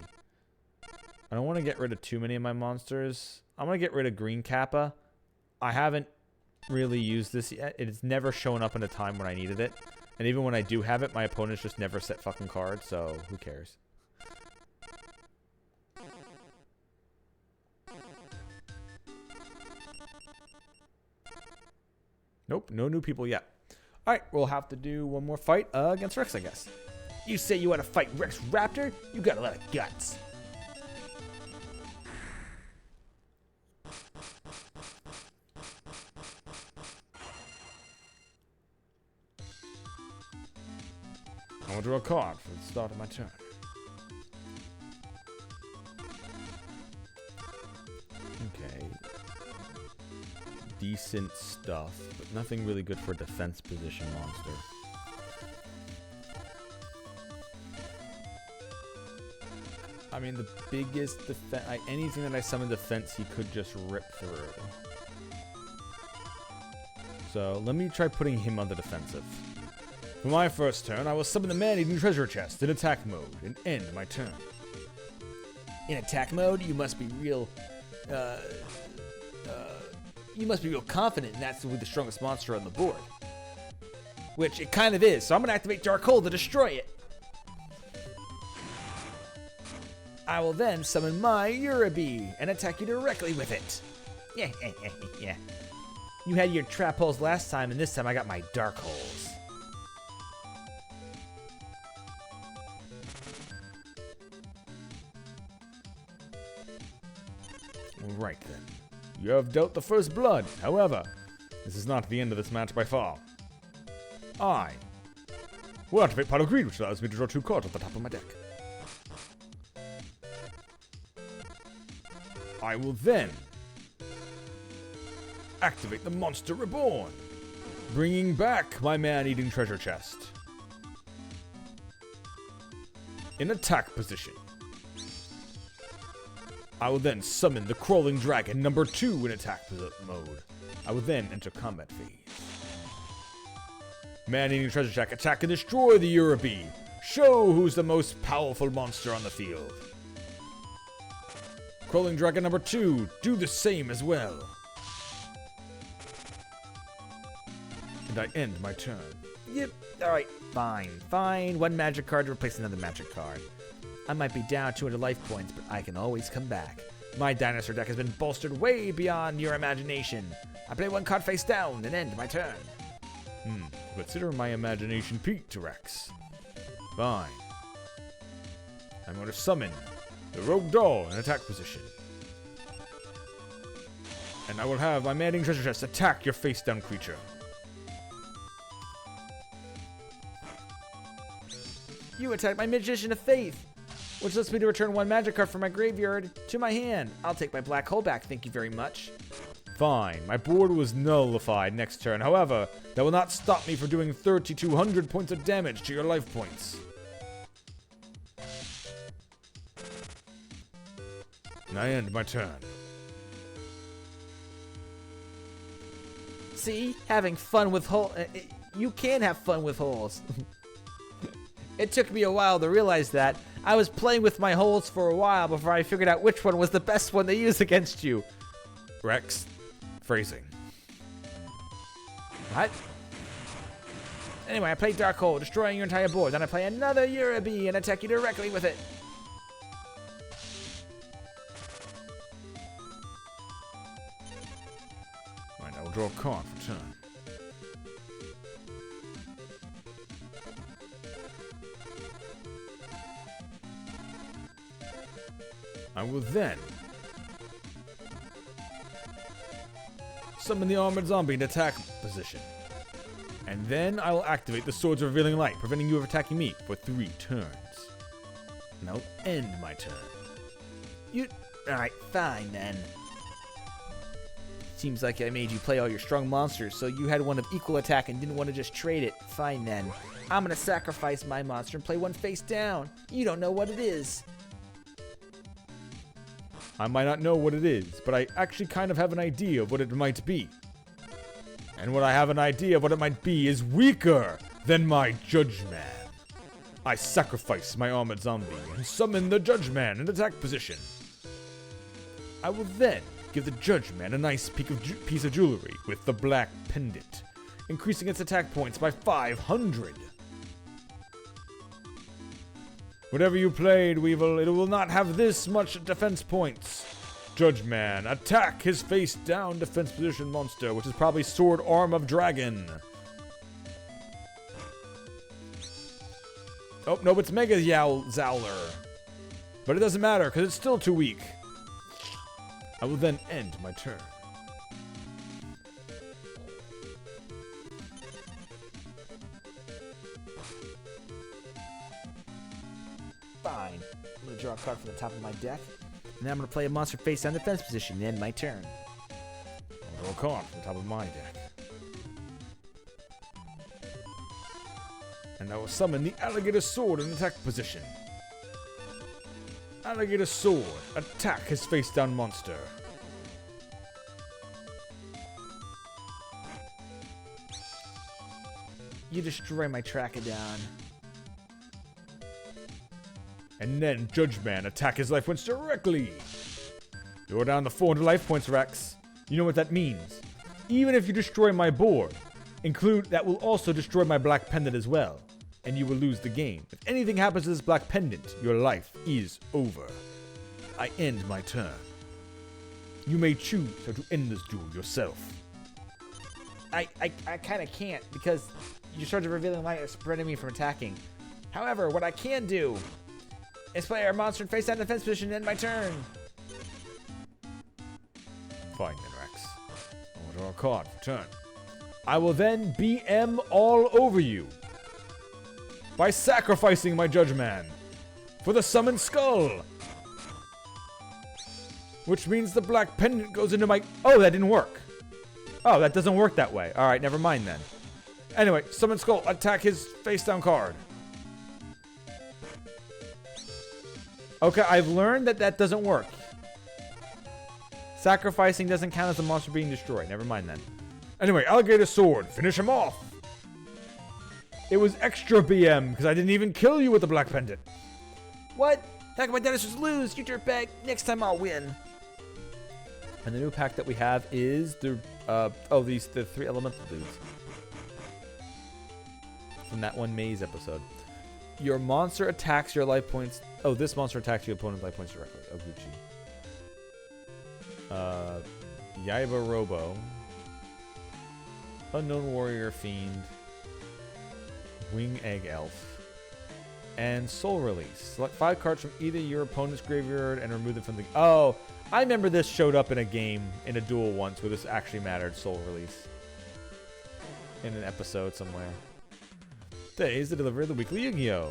I don't want to get rid of too many of my monsters. I'm going to get rid of Green Kappa. I haven't really used this yet. It's never shown up in a time when I needed it. And even when I do have it, my opponents just never set fucking cards, so who cares? Nope, no new people yet. Alright, we'll have to do one more fight against Rex, I guess. You say you want to fight Rex Raptor? You got a lot of guts. I will draw a card for the start of my turn. Okay. Decent stuff, but nothing really good for a defense position monster. I mean, the biggest defense... anything that I summon defense, he could just rip through. So, let me try putting him on the defensive. For my first turn, I will summon the man-eating treasure chest in attack mode and end my turn. In attack mode, you must be real... you must be real confident and that's with the strongest monster on the board. Which it kind of is, so I'm going to activate Dark Hole to destroy it. I will then summon my Uraby and attack you directly with it. Yeah. You had your trap holes last time, and this time I got my Dark Holes. Alright then. You have dealt the first blood. However, this is not the end of this match by far. I will activate Pile of Greed, which allows me to draw 2 cards off the top of my deck. I will then activate the Monster Reborn, bringing back my man-eating treasure chest. In attack position. I will then summon the Crawling Dragon number 2 in attack mode. I will then enter combat phase. Man-eating treasure check, attack and destroy the Uraby. Show who's the most powerful monster on the field. Crawling Dragon number 2, do the same as well. And I end my turn. Yep. Alright, fine. One magic card to replace another magic card. I might be down 200 life points, but I can always come back. My dinosaur deck has been bolstered way beyond your imagination. I play 1 card face down and end my turn. Consider my imagination peaked, Rex. Fine. I'm going to summon the Rogue Doll in attack position. And I will have my man-eating treasure chest attack your face-down creature. You attack my Magician of Faith, which lets me to return 1 magic card from my graveyard to my hand. I'll take my black hole back, thank you very much. Fine, my board was nullified next turn. However, that will not stop me from doing 3,200 points of damage to your life points. And I end my turn. See, having fun with holes. You can have fun with holes. It took me a while to realize that. I was playing with my holes for a while before I figured out which one was the best one to use against you. Rex, phrasing. What? Anyway, I play Dark Hole, destroying your entire board. Then I play another Uraby and attack you directly with it. Right, I will draw a card for turn. I will then summon the Armored Zombie in attack position. And then I will activate the Swords of Revealing Light, preventing you from attacking me for 3 turns. And I'll end my turn. Alright, fine then. Seems like I made you play all your strong monsters, so you had one of equal attack and didn't want to just trade it. Fine then. I'm gonna sacrifice my monster and play 1 face down. You don't know what it is. I might not know what it is, but I actually kind of have an idea of what it might be. And what I have an idea of what it might be is weaker than my Judge Man. I sacrifice my Armored Zombie and summon the Judge Man in attack position. I will then give the Judge Man a nice piece of jewelry with the black pendant, increasing its attack points by 500. Whatever you played, Weevil, it will not have this much defense points. Judge Man, attack his face-down defense position monster, which is probably Sword Arm of Dragon. Oh, no, it's Mega Zowler. But it doesn't matter, because it's still too weak. I will then end my turn. Fine. I'm gonna draw a card from the top of my deck. And then I'm gonna play a monster face down defense position and end my turn. I'll draw a card from the top of my deck. And I will summon the Alligator Sword in attack position. Alligator Sword, attack his face-down monster. You destroy my Trachodon. And then Judge Man, attack his life points directly. You're down to 400 life points, Rex. You know what that means. Even if you destroy my board, that will also destroy my black pendant as well. And you will lose the game. If anything happens to this black pendant, your life is over. I end my turn. You may choose how to end this duel yourself. I kind of can't because your Swords of Revealing Light is preventing me from attacking. However, what I can do is play our monster in face down defense position and end my turn. Fine then, Rex. I'll draw a card for turn. I will then BM all over you by sacrificing my Judge Man for the summoned skull. Which means the black pendant goes into my... Oh, that didn't work. Oh, that doesn't work that way. Alright, never mind then. Anyway, summon skull, attack his face down card. Okay, I've learned that that doesn't work. Sacrificing doesn't count as the monster being destroyed. Never mind then. Anyway, Alligator Sword. Finish him off. It was extra BM because I didn't even kill you with the black pendant. What? How come my dinosaurs lose? You dirtbag. Next time I'll win. And the new pack that we have is the the 3 elemental dudes from that one maze episode. Your monster attacks your life points. Oh, this monster attacks your opponent's life points directly. Oguchi. Yaiba Robo. Unknown Warrior Fiend. Wing Egg Elf. And Soul Release. Select 5 cards from either your opponent's graveyard and remove them from the... Oh, I remember this showed up in a game, in a duel once, where this actually mattered, Soul Release. In an episode somewhere. Today is the delivery of the weekly Yu-Gi-Oh!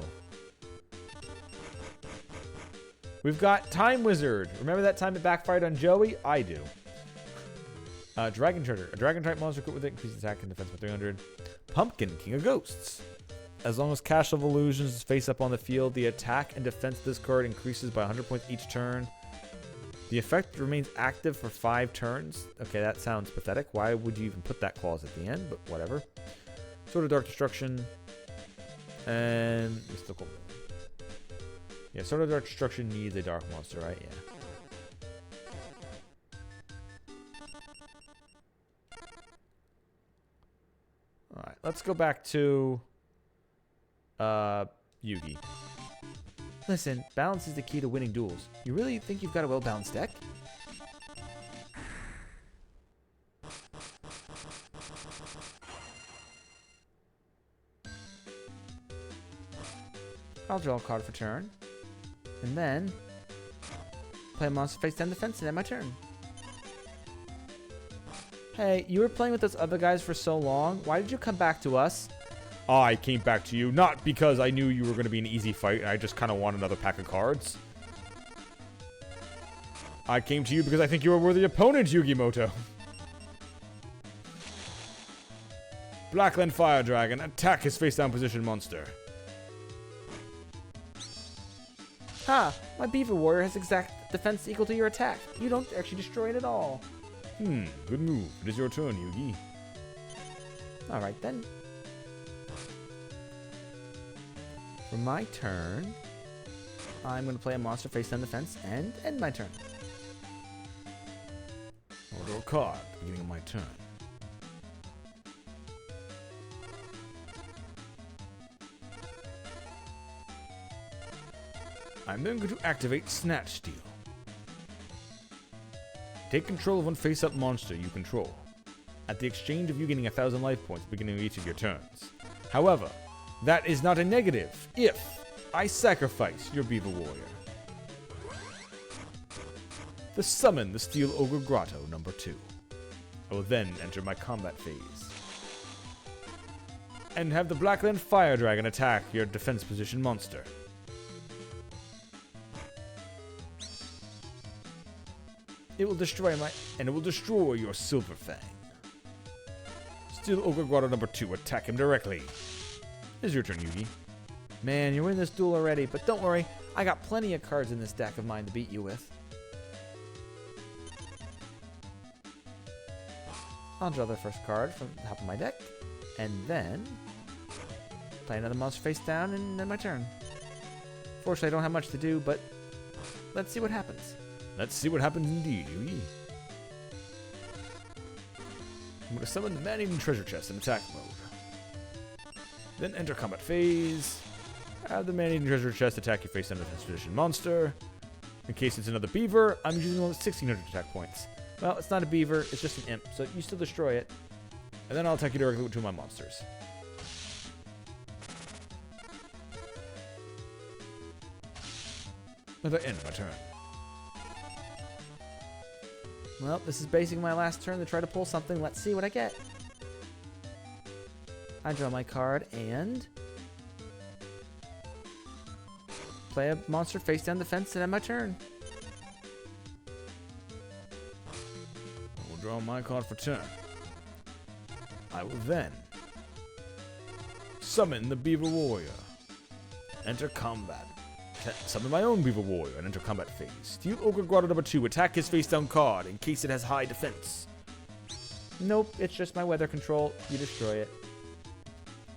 We've got Time Wizard. Remember that time it backfired on Joey? I do. Dragon Treasure. A dragon-type monster equipped with it increases attack and defense by 300. Pumpkin, King of Ghosts. As long as Cache of Illusions is face up on the field, the attack and defense of this card increases by 100 points each turn. The effect remains active for 5 turns. Okay, that sounds pathetic. Why would you even put that clause at the end? But whatever. Sword of Dark Destruction. And... Mystical. Yeah, Sword of Dark Destruction needs a dark monster, right? Yeah. Alright, let's go back to... Yugi. Listen, balance is the key to winning duels. You really think you've got a well-balanced deck? I'll draw a card for turn. And then... play a monster face down defense and end my turn. Hey, you were playing with those other guys for so long. Why did you come back to us? I came back to you, not because I knew you were going to be an easy fight, and I just kind of want another pack of cards. I came to you because I think you are a worthy opponent, Yugimoto. Blackland Fire Dragon, attack his face-down position monster. Ha! My Beaver Warrior has exact defense equal to your attack. You don't actually destroy it at all. Good move. It is your turn, Yugi. Alright then. For my turn, I'm going to play a monster face down defense and end my turn. I'll draw a card, beginning of my turn. I'm then going to activate Snatch Steal. Take control of one face-up monster you control. At the exchange of you getting 1,000 life points beginning of each of your turns. However, that is not a negative if I sacrifice your Beaver Warrior. Summon the Steel Ogre Grotto number 2. I will then enter my combat phase. And have the Blackland Fire Dragon attack your defense position monster. It will destroy your Silver Fang. Steel Ogre Grotto number 2, attack him directly. It's your turn, Yugi. Man, you're winning this duel already, but don't worry, I got plenty of cards in this deck of mine to beat you with. I'll draw the first card from the top of my deck, and then play another monster face down, and then my turn. Fortunately, I don't have much to do, but let's see what happens. Let's see what happens indeed, Yugi. I'm going to summon the Man-Eating Treasure Chest in attack mode. Then enter combat phase. Have the Man-Eating Treasure Chest attack your face under defense position monster. In case it's another beaver, I'm using one with 1,600 attack points. Well, it's not a beaver, it's just an imp, so you still destroy it. And then I'll attack you directly with 2 of my monsters. And I end my turn. Well, this is basically my last turn to try to pull something. Let's see what I get. I draw my card and play a monster face down the fence and end my turn. I will draw my card for turn. I will then summon the Beaver Warrior. Enter combat. Summon my own Beaver Warrior and enter combat phase. Steal Ogre Grotto number 2. Attack his face down card in case it has high defense. Nope, it's just my weather control. You destroy it.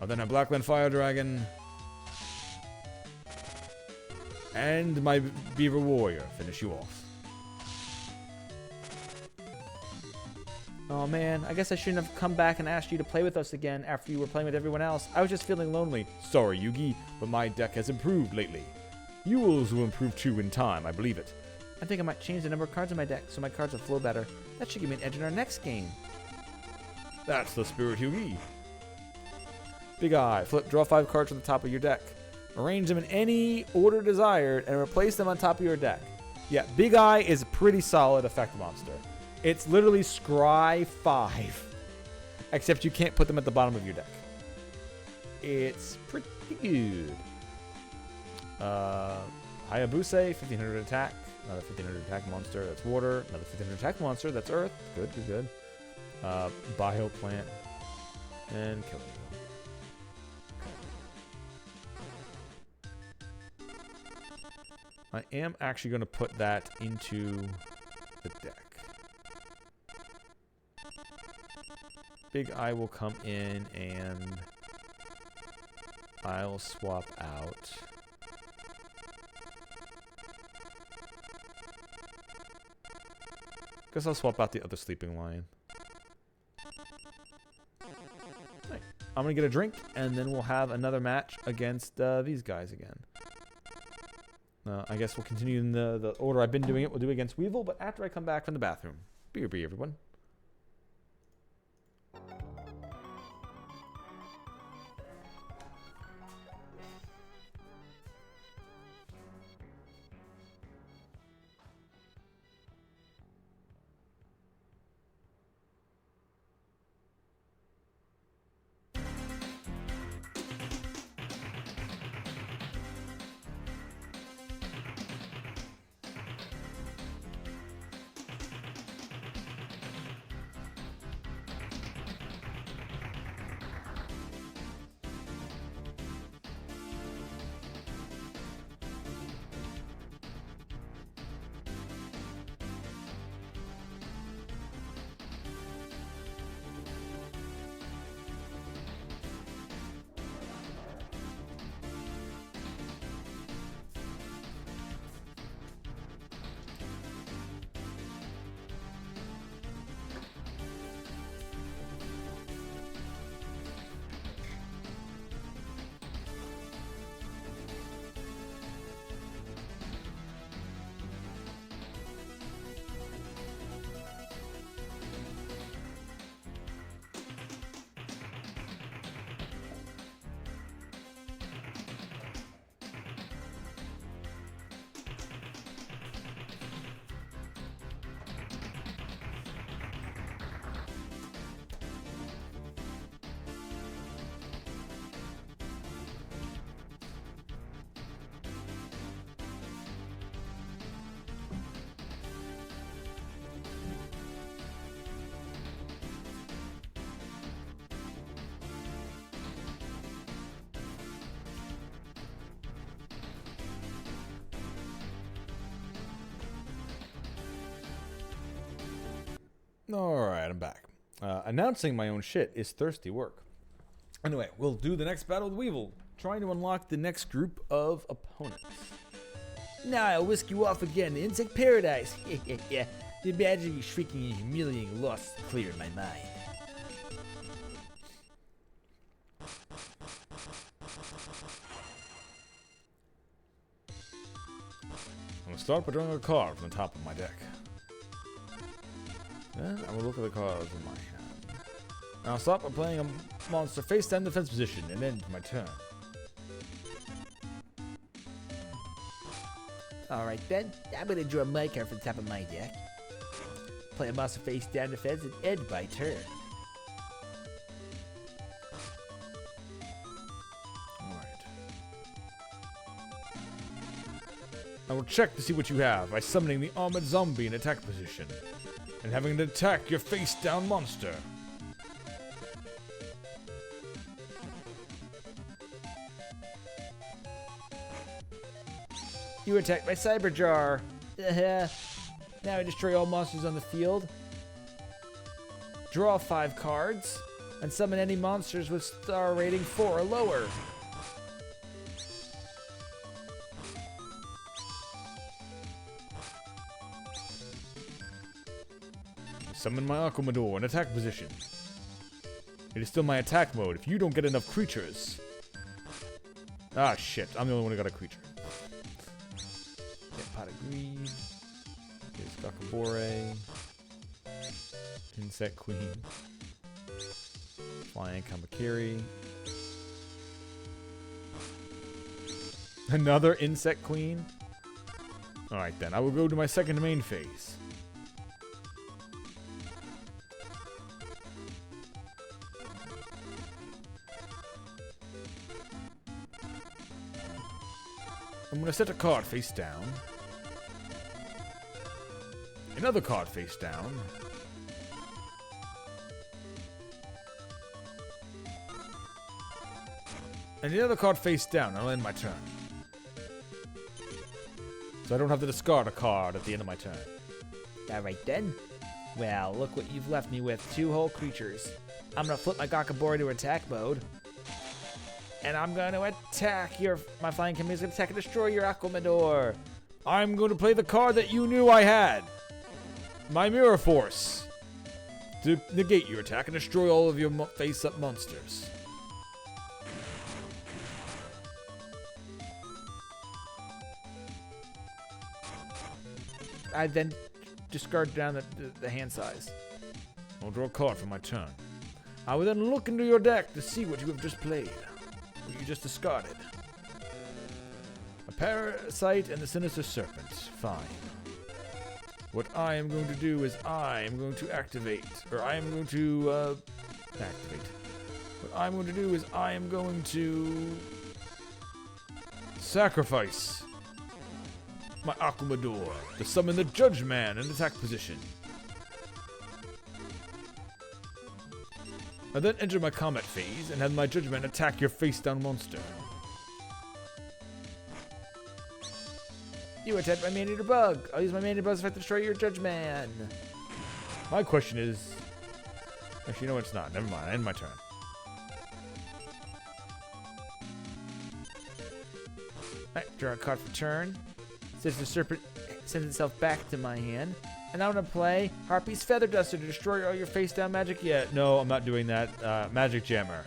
I'll then have Blackland Fire Dragon. And my Beaver Warrior. Finish you off. Oh man, I guess I shouldn't have come back and asked you to play with us again after you were playing with everyone else. I was just feeling lonely. Sorry, Yugi, but my deck has improved lately. Yours will improve too in time, I believe it. I think I might change the number of cards in my deck so my cards will flow better. That should give me an edge in our next game. That's the spirit, Yugi. Big Eye, flip, draw 5 cards from the top of your deck. Arrange them in any order desired and replace them on top of your deck. Yeah, Big Eye is a pretty solid effect monster. It's literally Scry 5. Except you can't put them at the bottom of your deck. It's pretty good. Hayabuse, 1500 attack. Another 1500 attack monster, that's water. Another 1500 attack monster, that's earth. Good, good, good. Bio plant. And kill it. I am actually going to put that into the deck. Big Eye will come in and I'll swap out. Guess I'll swap out the other sleeping lion. Right. I'm gonna get a drink and then we'll have another match against these guys again. I guess we'll continue in the order I've been doing it. We'll do it against Weevil, but after I come back from the bathroom. BRB, everyone. Alright, I'm back. Announcing my own shit is thirsty work. Anyway, we'll do the next battle with Weevil, trying to unlock the next group of opponents. Now I'll whisk you off again to insect paradise. Yeah, the magic of shrieking and humiliating loss cleared my mind. I'm going to start by drawing a card from the top of my deck. Then I will look at the cards in my hand. I'll start by playing a monster face down defense position and end my turn. Alright then, I'm gonna draw my card from the top of my deck. Play a monster face down defense and end my turn. Alright. I will check to see what you have by summoning the armored zombie in attack position and having it attack your face down monster. You attacked my Cyber Jar. Now I destroy all monsters on the field. Draw 5 cards. And summon any monsters with star rating 4 or lower. Summon my Aquamador in attack position. It is still my attack mode if you don't get enough creatures. Ah shit, I'm the only one who got a creature. Get Pot of Greed. Here's Gakabore. Insect Queen. Flying Kamakiri. Another Insect Queen? Alright then, I will go to my second main phase. I'm gonna set a card face down. Another card face down. And the other card face down. I'll end my turn. So I don't have to discard a card at the end of my turn. Alright then. Well, look what you've left me with. 2 whole creatures. I'm gonna flip my Gakabori to attack mode. And I'm gonna attack my flying Kami's gonna attack and destroy your Aquamador. I'm going to play the card that you knew I had. My Mirror Force. To negate your attack and destroy all of your face-up monsters. I then discard down the hand size. I'll draw a card for my turn. I will then look into your deck to see what you have just played. What you just discarded. A Parasite and the Sinister Serpent. Fine. What I am going to do is I am going to activate. Or I am going to activate. What I'm going to do is I am going to sacrifice my Aquamador to summon the Judge Man in attack position. I then enter my combat phase and have my Judge Man attack your face-down monster. You attacked my Man-Eater Bug. I'll use my Man-Eater Bug to destroy your Judge Man. My question is... Actually, no, it's not. Never mind. I end my turn. Alright, draw a card for turn. Since the serpent sends itself back to my hand. And I'm going to play Harpy's Feather Duster to destroy all your face-down magic. Yeah, no, I'm not doing that. Magic Jammer.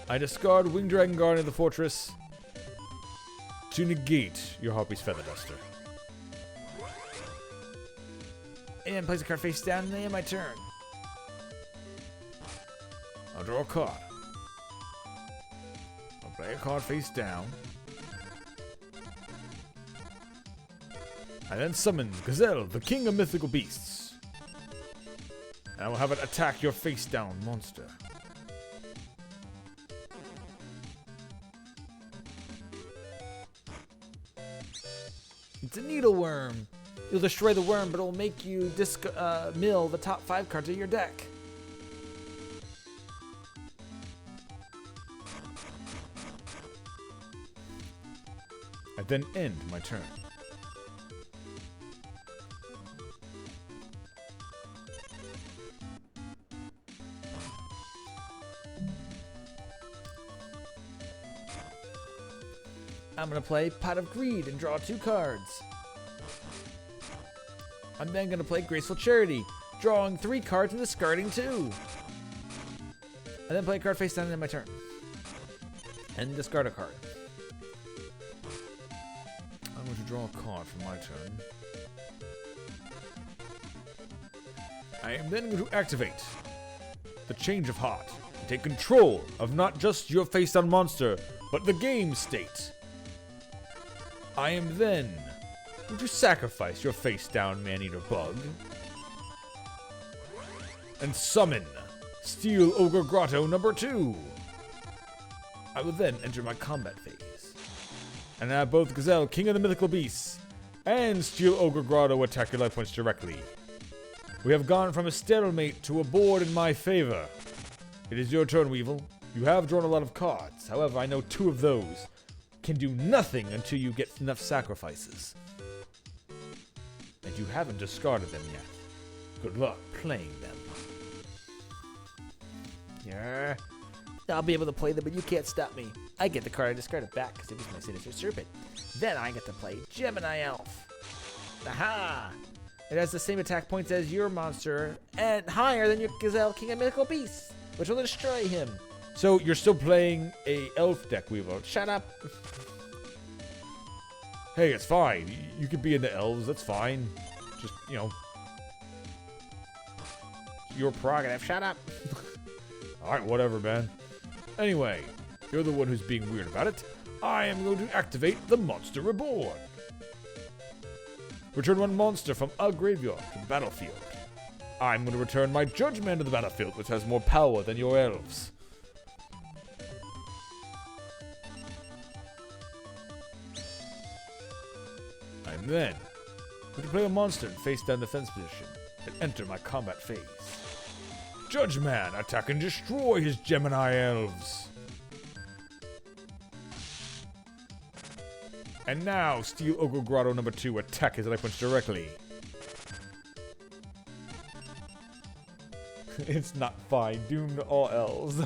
I discard Winged Dragon Guardian of the Fortress to negate your Harpy's Feather Duster. And place a card face down and end my turn. I'll draw a card. I'll play a card face down. I then summon Gazelle, the king of mythical beasts. And I will have it attack your face-down monster. It's a needleworm. You'll destroy the worm, but it'll make you mill the top 5 cards of your deck. I then end my turn. I'm going to play Pot of Greed and draw 2 cards. I'm then going to play Graceful Charity, drawing 3 cards and discarding 2. I then play a card face down and end my turn. And discard a card. I'm going to draw a card for my turn. I am then going to activate the Change of Heart and take control of not just your face-down monster, but the game state. I am then Would you sacrifice your face-down man-eater bug? And summon Steel Ogre Grotto number 2. I will then enter my combat phase. And have both Gazelle, King of the Mythical Beasts, and Steel Ogre Grotto attack your life points directly. We have gone from a stalemate to a board in my favor. It is your turn, Weevil. You have drawn a lot of cards. However, I know 2 of those can do nothing until you get enough sacrifices. And you haven't discarded them yet. Good luck playing them. Yeah. I'll be able to play them, but you can't stop me. I get the card I discarded back because it was my Sinister Serpent. Then I get to play Gemini Elf. Aha! It has the same attack points as your monster and higher than your Gazelle, King of Mythical Beasts, which will destroy him. So you're still playing a elf deck, Weevil. Shut up. Hey, it's fine. You could be into elves. That's fine. Just, Your prerogative. Shut up. Alright, whatever, man. Anyway, you're the one who's being weird about it. I am going to activate the Monster Reborn. Return 1 monster from a graveyard to the battlefield. I'm going to return my Judge Man to the battlefield, which has more power than your elves. I'm then going to play a monster in face-down defense position and enter my combat phase. Judge Man, attack and destroy his Gemini elves. And now, Steel Ogre Grotto number 2, attack his life points directly. It's not fine. Doomed to all elves.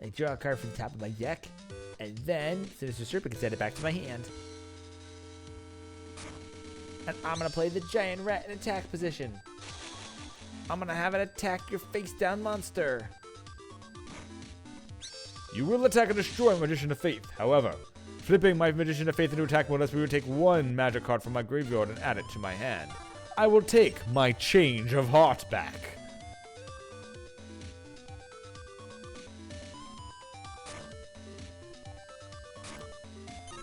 I draw a card from the top of my deck, and then Sinister Serpent can send it back to my hand. And I'm gonna play the Giant Rat in attack position. I'm gonna have it attack your face-down monster. You will attack and destroy Magician of Faith. However, flipping my Magician of Faith into attack mode lets me take 1 magic card from my graveyard and add it to my hand. I will take my Change of Heart back.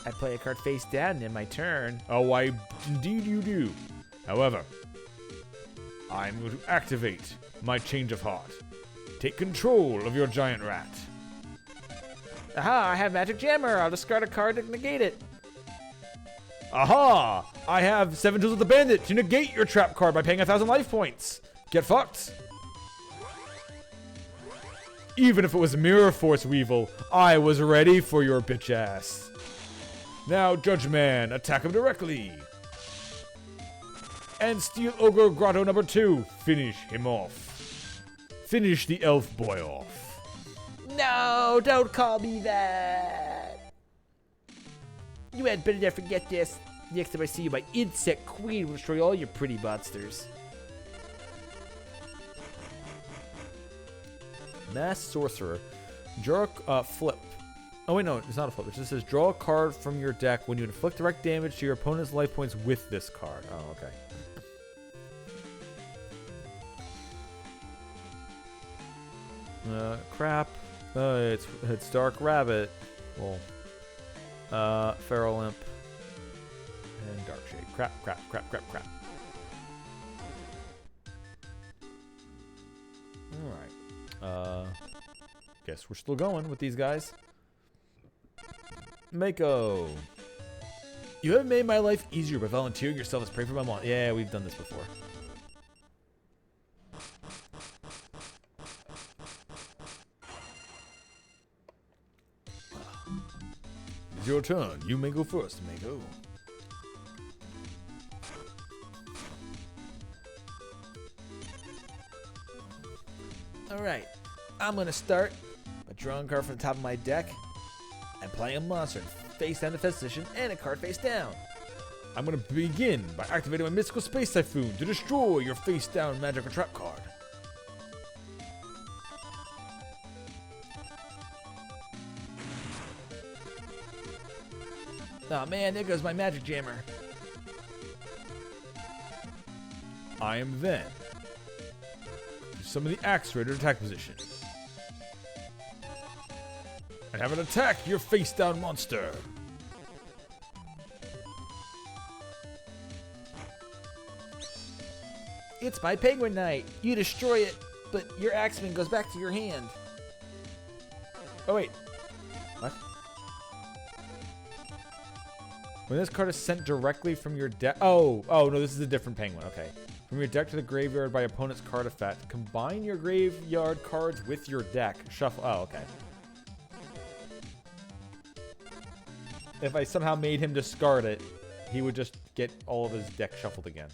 I play a card face down in my turn. Oh, indeed you do. However, I'm going to activate my Change of Heart. Take control of your Giant Rat. Aha, I have Magic Jammer. I'll discard a card to negate it. Aha! I have 7 Tools of the Bandit to negate your trap card by paying 1,000 life points. Get fucked. Even if it was Mirror Force, Weevil, I was ready for your bitch ass. Now, Judge Man, attack him directly. And Steel Ogre Grotto number 2, finish him off. Finish the elf boy off. No, don't call me that. You had better never forget this. Next time I see you, my Insect Queen will destroy all your pretty monsters. Mass Sorcerer. Draw flip. Oh wait, no, it's not a flip. It just says draw a card from your deck when you inflict direct damage to your opponent's life points with this card. Oh, okay. Crap. It's Dark Rabbit. Well, Feral Imp. And Dark Shade. Crap. Alright. Guess we're still going with these guys. Mako. You have made my life easier by volunteering yourself as prey for my mom. Yeah, we've done this before. It's your turn. You may go first, Mako. Alright, I'm gonna start by drawing a card from the top of my deck and playing a monster in face down defense position and a card face down. I'm going to begin by activating my Mystical Space Typhoon to destroy your face down magic or trap card. Oh man, there goes my Magic Jammer. I am then to summon the Axe Raider attack position. And have it attack your face down monster. It's my penguin night. You destroy it, but your axeman goes back to your hand. Oh, wait. What? When this card is sent directly from your deck... Oh, no, this is a different penguin. Okay. From your deck to the graveyard by opponent's card effect. Combine your graveyard cards with your deck. Shuffle... Oh, okay. If I somehow made him discard it, he would just get all of his deck shuffled again.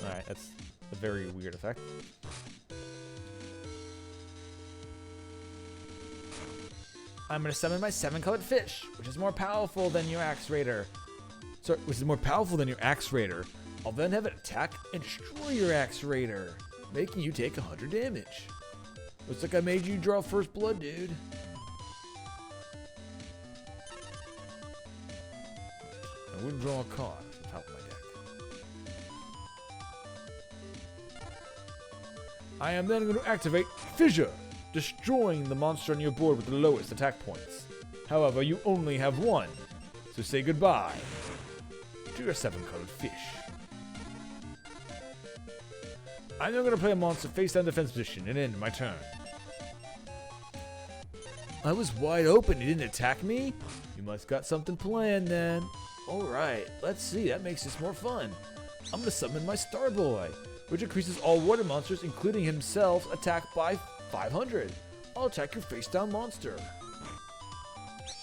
Alright, that's a very weird effect. I'm going to summon my 7-colored fish, which is more powerful than your Axe Raider. So, which is more powerful than your Axe Raider. I'll then have it attack and destroy your Axe Raider, making you take 100 damage. Looks like I made you draw first blood, dude. I wouldn't draw a card from the top of my deck. I am then going to activate Fissure, destroying the monster on your board with the lowest attack points. However, you only have one, so say goodbye to your 7-colored fish. I'm now going to play a monster face down defense position and end my turn. I was wide open, you didn't attack me? You must got something planned then. Alright, let's see, that makes this more fun. I'm going to summon my Starboy, which increases all water monsters, including himself, attack by 500. I'll attack your face down monster.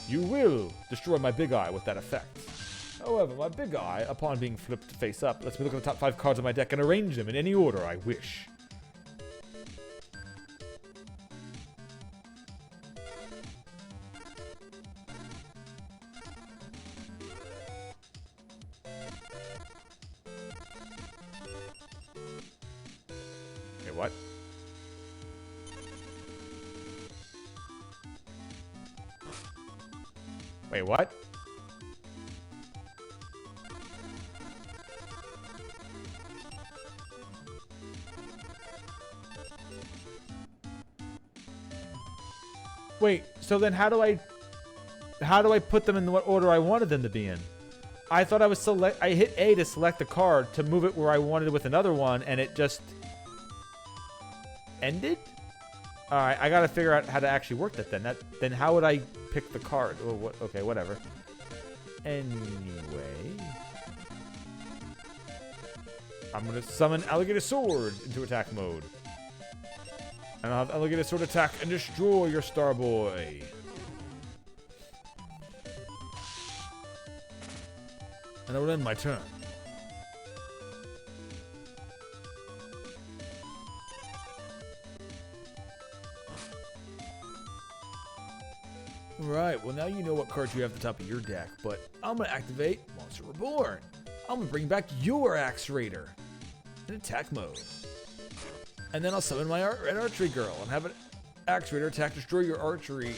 You will destroy my Big Eye with that effect. However, my Big Eye, upon being flipped face up, lets me look at the top 5 cards of my deck and arrange them in any order I wish. Okay, what? Wait, what? Wait, so then how do I put them in what order I wanted them to be in? I thought I hit A to select the card to move it where I wanted it with another one, and it just ended? Alright, I gotta figure out how to actually work that then. Then how would I pick the card? Oh, okay, whatever. Anyway. I'm gonna summon Alligator Sword into attack mode. And I'll have Alligator Sword attack and destroy your Starboy. And I will end my turn. Right, well now you know what cards you have at the top of your deck, but I'm going to activate Monster Reborn. I'm going to bring back your Axe Raider in attack mode. And then I'll summon my Red Archery Girl and have an Axe Raider attack, destroy your archery,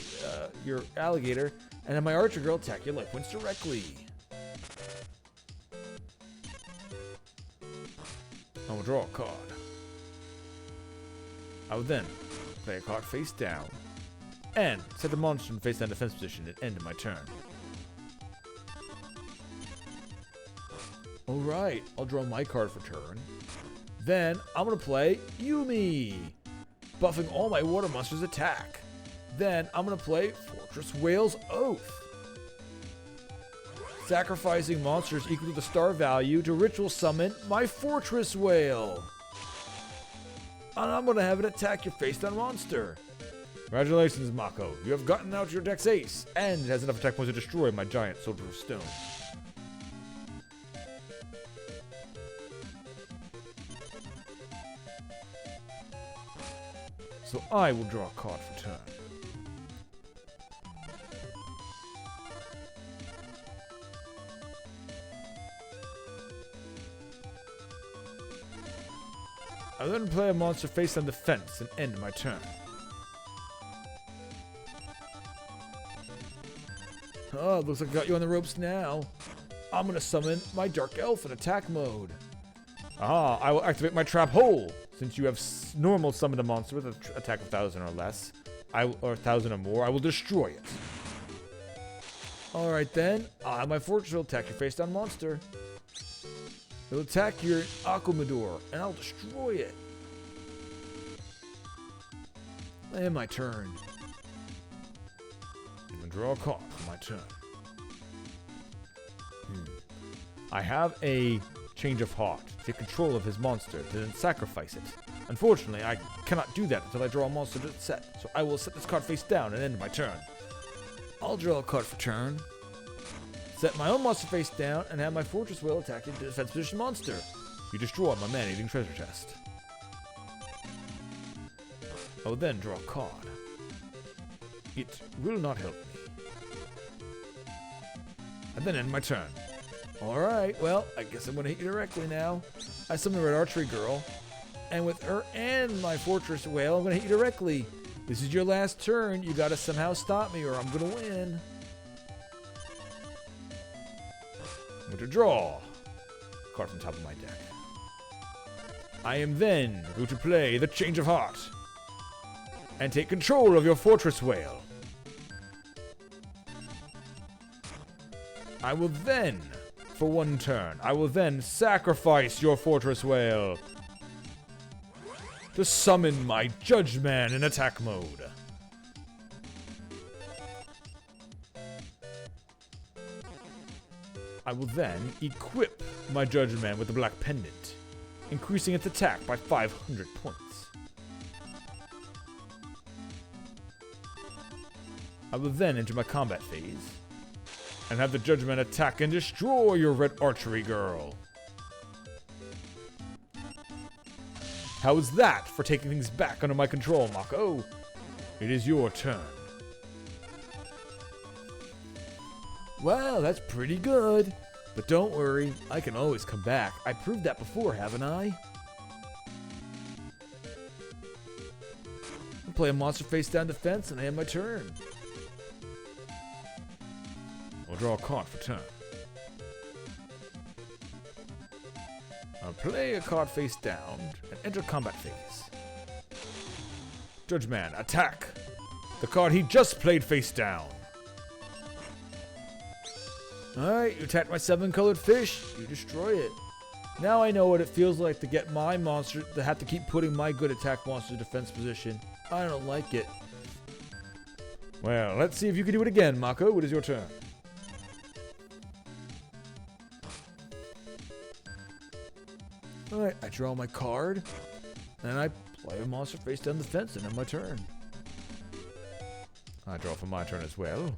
your alligator, and have my Archer Girl attack your life points directly. I'm going to draw a card. I would then play a card face down and set the monster in face down defense position at end of my turn. Alright, I'll draw my card for turn. Then I'm going to play Yumi, buffing all my water monsters' attack. Then I'm going to play Fortress Whale's Oath, sacrificing monsters equal to the star value to ritual summon my Fortress Whale. And I'm going to have it attack your face down monster. Congratulations, Mako. You have gotten out your deck's ace, and it has enough attack points to destroy my giant soldier of stone. So I will draw a card for turn. I then play a monster face on defense and end my turn. Oh, looks like I got you on the ropes now. I'm gonna summon my Dark Elf in attack mode. Ah, I will activate my Trap Hole. Since you have normal summoned a monster with an attack of 1,000 or less, or 1,000 or more, I will destroy it. Alright then, my Fortress will attack your face down monster. It'll attack your Aquamador, and I'll destroy it. And my turn. I'm gonna draw a card for my turn. I have a change of heart to take control of his monster, to then sacrifice it. Unfortunately, I cannot do that until I draw a monster to set, so I will set this card face down and end my turn. I'll draw a card for turn, set my own monster face down, and have my Fortress Whale attack your defense position monster. You destroy my man-eating treasure chest. I will then draw a card. It will not help me. And then end my turn. Alright, well, I guess I'm going to hit you directly now. I summon a Red Archery Girl, and with her and my Fortress Whale, I'm going to hit you directly. This is your last turn. You got to somehow stop me or I'm going to win. I'm going to draw a card from the top of my deck. I am then going to play the Change of Heart and take control of your Fortress Whale. I will then, for one turn, I will then sacrifice your Fortress Whale to summon my Judge Man in attack mode. I will then equip my Judge Man with the Black Pendant, increasing its attack by 500 points. I will then enter my combat phase and have the Judge Man attack and destroy your Red Archery Girl. How is that for taking things back under my control, Mako? It is your turn. Well, that's pretty good. But don't worry, I can always come back. I proved that before, haven't I? I'll play a monster face down defense and end my turn. I'll draw a card for turn. I'll play a card face down and enter combat phase. Judge Man, attack! The card he just played face down. Alright, you attacked my 7-colored fish. You destroy it. Now I know what it feels like to get my monster to have to keep putting my good attack monster defense position. I don't like it. Well, let's see if you can do it again, Mako. It is your turn. Alright, I draw my card, and I play a monster face down the fence and end my turn. I draw for my turn as well.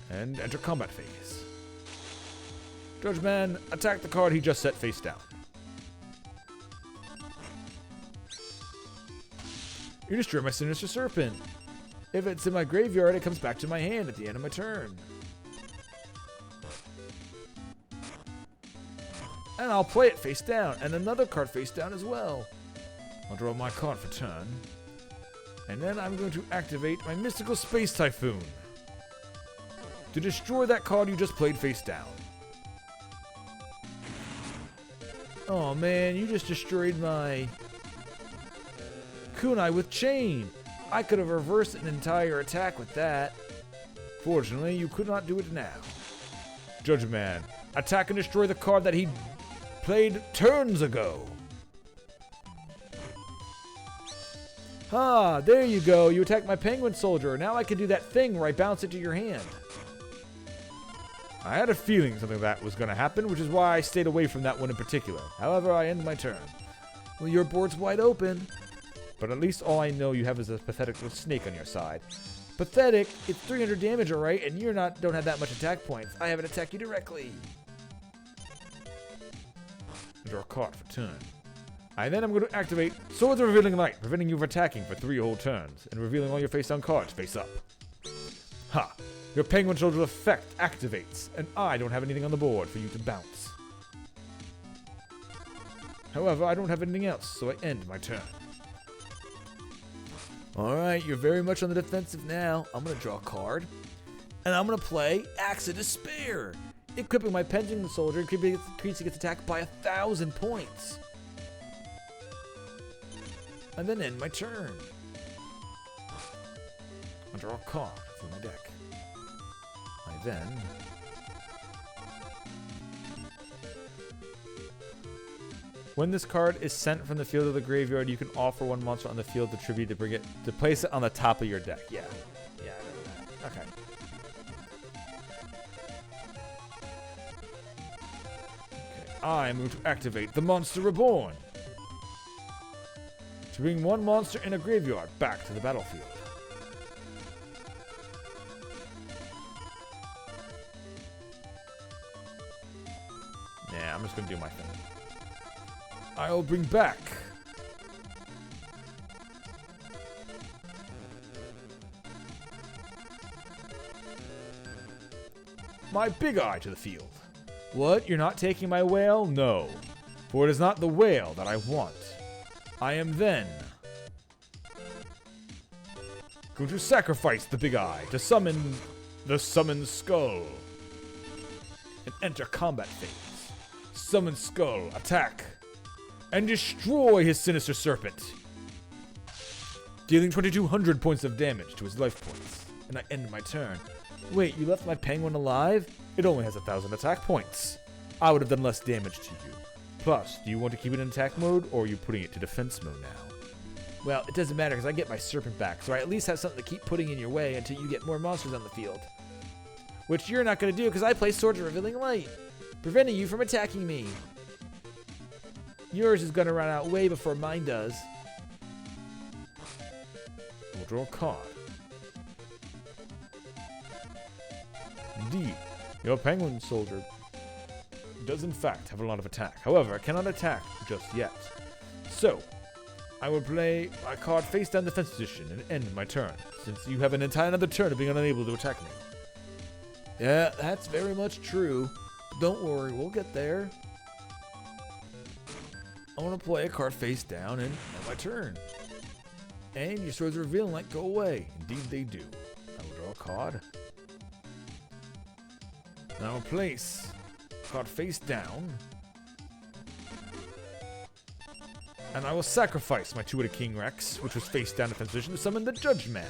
And enter combat phase. Judge Man, attack the card he just set face down. You destroy my Sinister Serpent. If it's in my graveyard, it comes back to my hand at the end of my turn. And I'll play it face down, and another card face down as well. I'll draw my card for turn. And then I'm going to activate my Mystical Space Typhoon to destroy that card you just played face down. Oh man, you just destroyed my Kunai with Chain. I could have reversed an entire attack with that. Fortunately, you could not do it now. Judge Man, attack and destroy the card that he played turns ago. Ah, there you go. You attacked my Penguin Soldier. Now I can do that thing where I bounce it to your hand. I had a feeling something like that was going to happen, which is why I stayed away from that one in particular. However, I end my turn. Well, your board's wide open. But at least all I know you have is a pathetic little snake on your side. Pathetic? It's 300 damage, alright, and you don't have that much attack points. I have it attack you directly. Draw a card for turn. Then I'm going to activate Swords of Revealing Light, preventing you from attacking for 3 whole turns, and revealing all your face-down cards face up. Ha! Your Penguin Soldier effect activates, and I don't have anything on the board for you to bounce. However, I don't have anything else, so I end my turn. Alright, you're very much on the defensive now. I'm going to draw a card, and I'm going to play Axe of Despair, equipping my Penguin Soldier, increasing its attack by 1,000 points. And then end my turn. I'll draw a card from my deck. I then When this card is sent from the field to the graveyard, you can offer one monster on the field to tribute to place it on the top of your deck. Yeah. Yeah, I know that. Okay. I move to activate the Monster Reborn. To bring one monster in a graveyard back to the battlefield. Nah, I'm just gonna do my thing. I'll bring back my Big Eye to the field. What? You're not taking my whale? No. For it is not the whale that I want. I am then going to sacrifice the Big Eye to summon the Summoned Skull. And enter combat phase. Summon Skull, attack, and destroy his Sinister Serpent. Dealing 2200 points of damage to his life points. And I end my turn. Wait, you left my penguin alive? It only has 1000 attack points. I would have done less damage to you. Plus, do you want to keep it in attack mode, or are you putting it to defense mode now? Well, it doesn't matter because I get my serpent back, so I at least have something to keep putting in your way until you get more monsters on the field. Which you're not going to do because I play Swords of Revealing Light, preventing you from attacking me. Yours is going to run out way before mine does. We'll draw a card. Indeed, your penguin soldier does in fact have a lot of attack. However, I cannot attack just yet. So, I will play my card face down defense position and end my turn, since you have an entire another turn of being unable to attack me. Yeah, that's very much true. But don't worry, we'll get there. I want to play a card face down and end my turn. And your Swords of Revealing Light go away. Indeed they do. I will draw a card. Now I'll place card face down. And I will sacrifice my two-headed King Rex, which was face down defense position, to summon the Judge Man.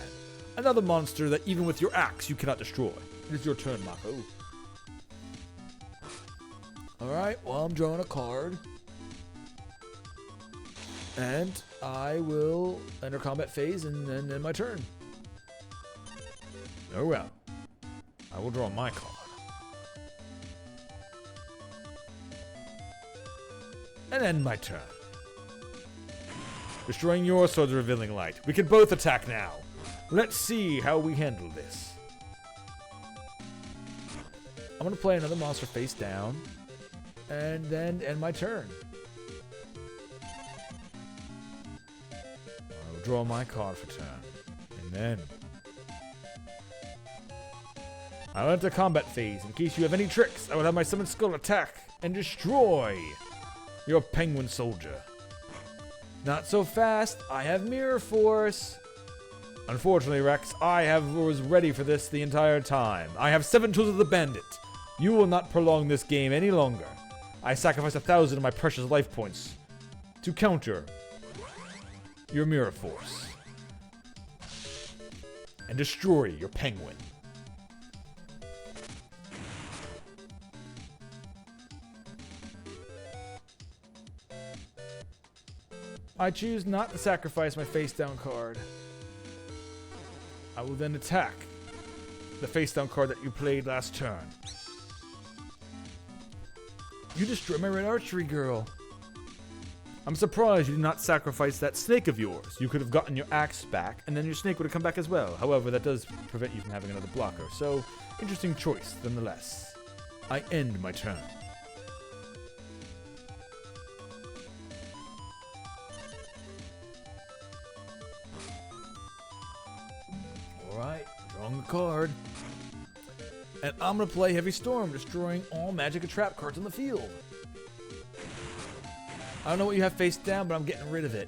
Another monster that even with your axe you cannot destroy. It is your turn, Mako. Alright, well I'm drawing a card. And I will enter combat phase and then end my turn. Oh well. I will draw my card. And end my turn. Destroying your Swords of Revealing Light. We can both attack now. Let's see how we handle this. I'm going to play another monster face down. And then end my turn. I will draw my card for turn. And then I'll enter combat phase. In case you have any tricks, I will have my Summoned Skull attack and destroy your penguin soldier. Not so fast. I have Mirror Force. Unfortunately, Rex, was ready for this the entire time. I have 7 tools of the bandit. You will not prolong this game any longer. I sacrifice 1,000 of my precious life points to counter your Mirror Force and destroy your penguin. I choose not to sacrifice my face down card. I will then attack the face down card that you played last turn. You destroyed my red archery girl. I'm surprised you did not sacrifice that snake of yours. You could have gotten your axe back, and then your snake would have come back as well. However, that does prevent you from having another blocker. So, interesting choice, nonetheless. I end my turn. Alright, drawing a card. And I'm going to play Heavy Storm, destroying all magic and trap cards on the field. I don't know what you have face down, but I'm getting rid of it.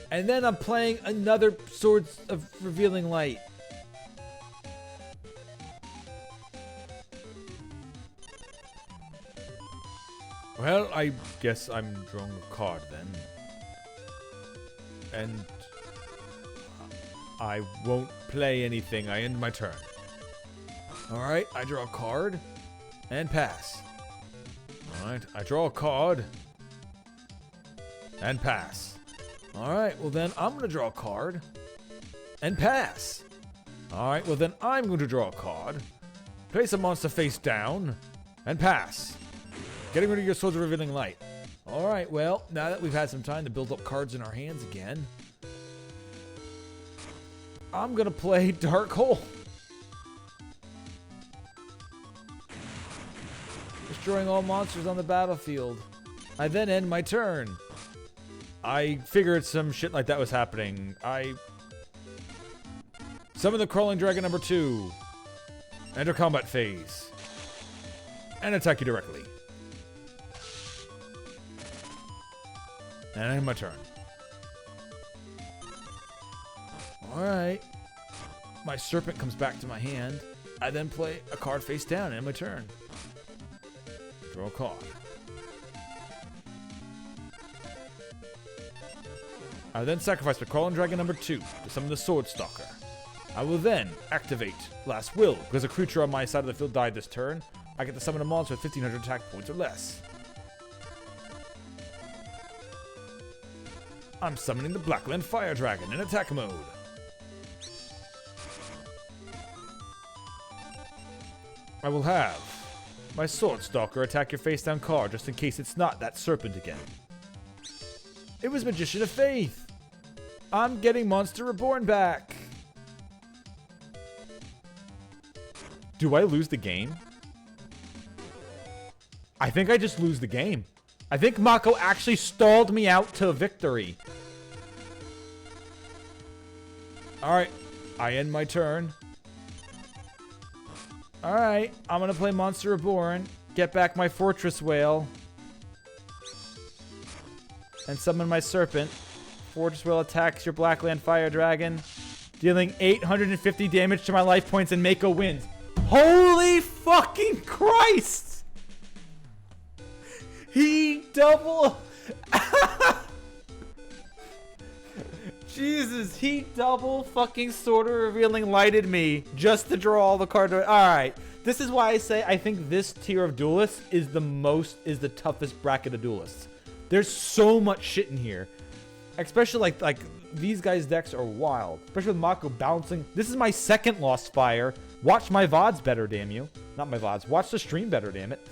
And then I'm playing another Swords of Revealing Light. Well, I guess I'm drawing a card then. And I won't play anything. I end my turn. Alright, I draw a card and pass. Alright, I draw a card And pass. Alright, well then I'm going to draw a card. And pass. Alright, well then I'm going to draw a card. Place a monster face down. And pass. Getting rid of your Swords of Revealing Light. Alright, well, now that we've had some time to build up cards in our hands again, I'm going to play Dark Hole. Destroying all monsters on the battlefield. I then end my turn. I figured some shit like that was happening. I summon the Crawling Dragon number 2. Enter combat phase. And attack you directly. And I end my turn. Alright. My Serpent comes back to my hand. I then play a card face down and end my turn. Draw a card. I then sacrifice my Crawling Dragon number 2 to summon the Sword Stalker. I will then activate Last Will. Because a creature on my side of the field died this turn, I get to summon a monster with 1500 attack points or less. I'm summoning the Blackland Fire Dragon in attack mode. I will have my Sword Stalker attack your face down card just in case it's not that serpent again. It was Magician of Faith. I'm getting Monster Reborn back. Do I lose the game? I think I just lose the game. I think Mako actually stalled me out to victory. Alright, I end my turn. Alright, I'm gonna play Monster Reborn, get back my Fortress Whale, and summon my Serpent. Fortress Whale attacks your Blackland Fire Dragon, dealing 850 damage to my life points, and Mako wins. Holy fucking Christ! He double... Jesus, he double fucking Sword of Revealing Lighted me just to draw all the cards. Alright, this is why I say I think this tier of duelists is the toughest bracket of duelists. There's so much shit in here. Especially like these guys' decks are wild. Especially with Mako bouncing. This is my second Lost Fire. Watch my VODs better, damn you. Not my VODs. Watch the stream better, damn it.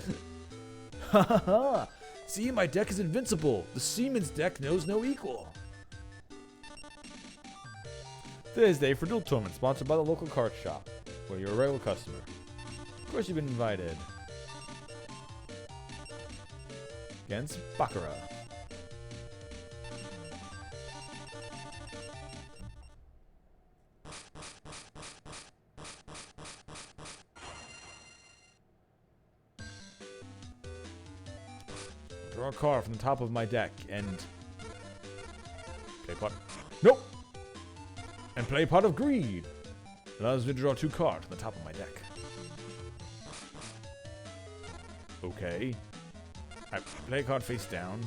Ha ha ha. See, my deck is invincible. The Seaman's deck knows no equal. Today's day for Duel Tournament, sponsored by the local card shop, where you're a regular customer. Of course you've been invited. Against Baccarat. Draw a card from the top of my deck and... play pot. Nope! And play Pot of Greed. Allows me to draw 2 cards from the top of my deck. Okay. I play a card face down.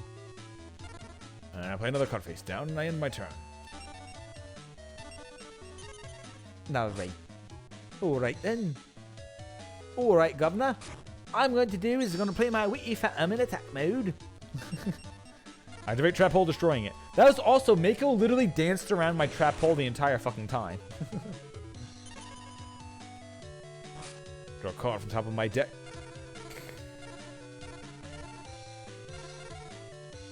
And I play another card face down, and I end my turn. Alright. Alright then. Alright, Governor. I'm going to do is I'm going to play my Witty Phantom in attack mode. Activate Trap Hole, destroying it. That was also, Mako literally danced around my Trap Hole the entire fucking time. Draw a card from top of my deck.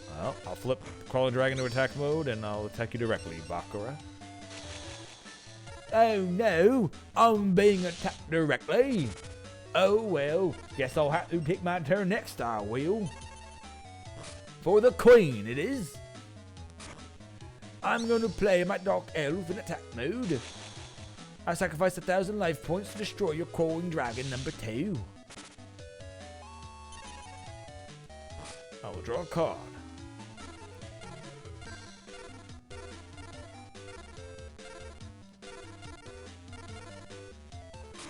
Well, I'll flip Crawling Dragon to attack mode, and I'll attack you directly, Baccarat. Oh no, I'm being attacked directly. Oh well, guess I'll have to take my turn next, I will. For the Queen, it is. I'm going to play my Dark Elf in attack mode. I sacrifice 1,000 life points to destroy your Crawling Dragon number 2. I will draw a card.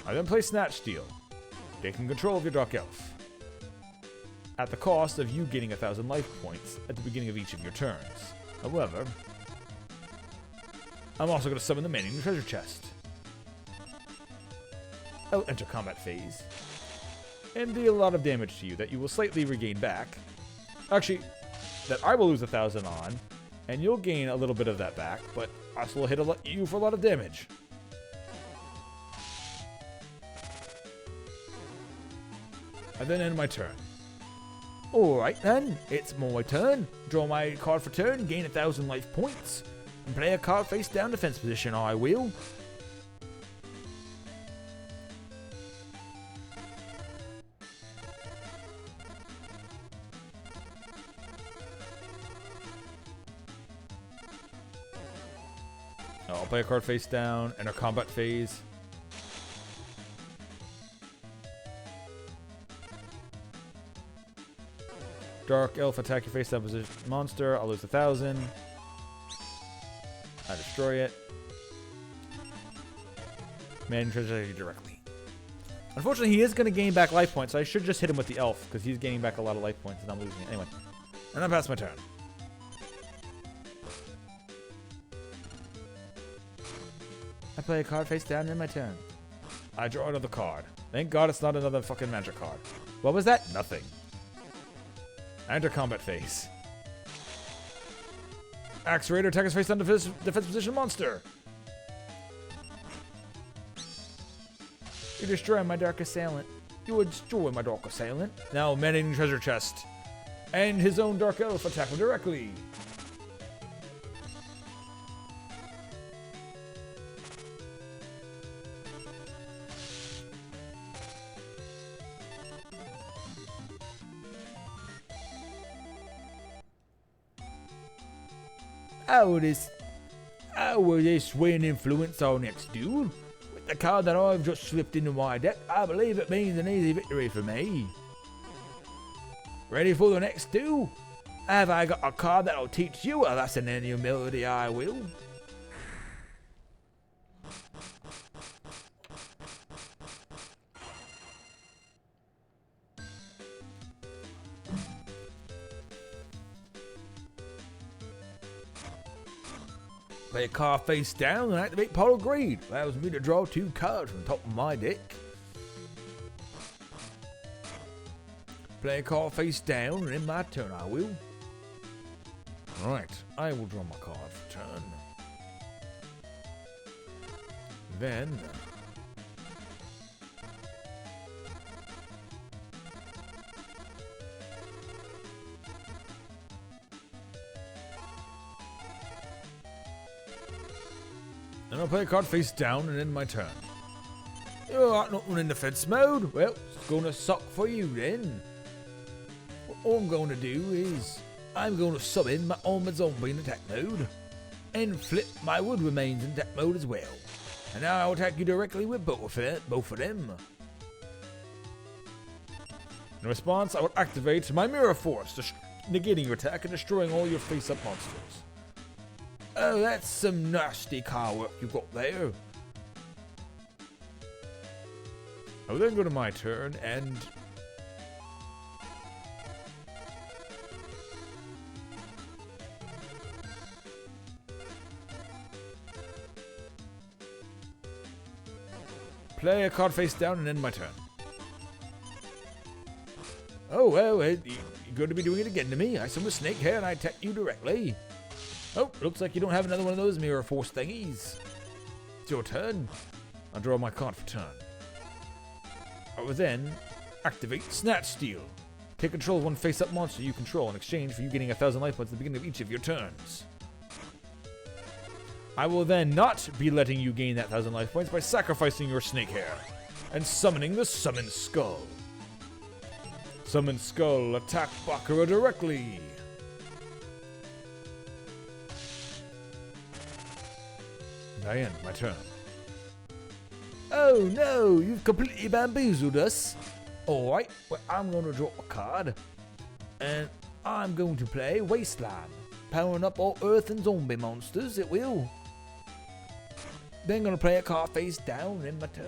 I then play Snatch Steal, taking control of your Dark Elf, at the cost of you gaining 1,000 life points at the beginning of each of your turns. However, I'm also going to summon the man in your treasure chest. I'll enter combat phase, and deal a lot of damage to you that you will slightly regain back. Actually, that I will lose 1,000 on, and you'll gain a little bit of that back, but I still hit you for a lot of damage. And then end my turn. Alright then, it's my turn. Draw my card for turn, gain 1,000 life points, and play a card face down defense position, I will. I'll play a card face down, enter combat phase. Dark Elf, attack your face down position monster. I'll lose 1,000. I destroy it. Man, treasure directly. Unfortunately, he is going to gain back life points, so I should just hit him with the elf, because he's gaining back a lot of life points and I'm losing it. Anyway, and I pass my turn. I play a card face down in my turn. I draw another card. Thank God it's not another fucking magic card. What was that? Nothing. Enter combat phase. Axe Raider, attack his face down defense position monster. You destroy my dark assailant. You would destroy my dark assailant. Now manning treasure chest. And his own dark elf attack him directly. How will this win influence our next duel? With the card that I've just slipped into my deck, I believe it means an easy victory for me. Ready for the next duel? Have I got a card that'll teach you a lesson in humility? I will. Play a card face down and activate Portal Greed. Allows me to draw 2 cards from the top of my deck. Play a card face down and in my turn I will. Right, I will draw my card for turn. Then I'll play a card face down and end my turn. You're not in defense mode? Well, it's gonna suck for you then. All I'm gonna do is I'm gonna summon my armored zombie in attack mode and flip my wood remains in attack mode as well. And now I'll attack you directly with both of them. In response, I will activate my Mirror Force, negating your attack and destroying all your face-up monsters. Oh, that's some nasty card work you got there. I will then go to my turn and play a card face down and end my turn. Oh, well, you're going to be doing it again to me. I summon a snake here and I attack you directly. Oh, looks like you don't have another one of those Mirror Force thingies. It's your turn. I'll draw my card for turn. I will then activate Snatch Steal. Take control of one face-up monster you control in exchange for you getting 1,000 life points at the beginning of each of your turns. I will then not be letting you gain that 1,000 life points by sacrificing your snake hair and summoning the Summon Skull. Summon Skull, attack Bakura directly. I end my turn. Oh no, you've completely bamboozled us. Alright, well, I'm going to draw a card. And I'm going to play Wasteland. Powering up all earth and zombie monsters, it will. Then going to play a card face down in my turn.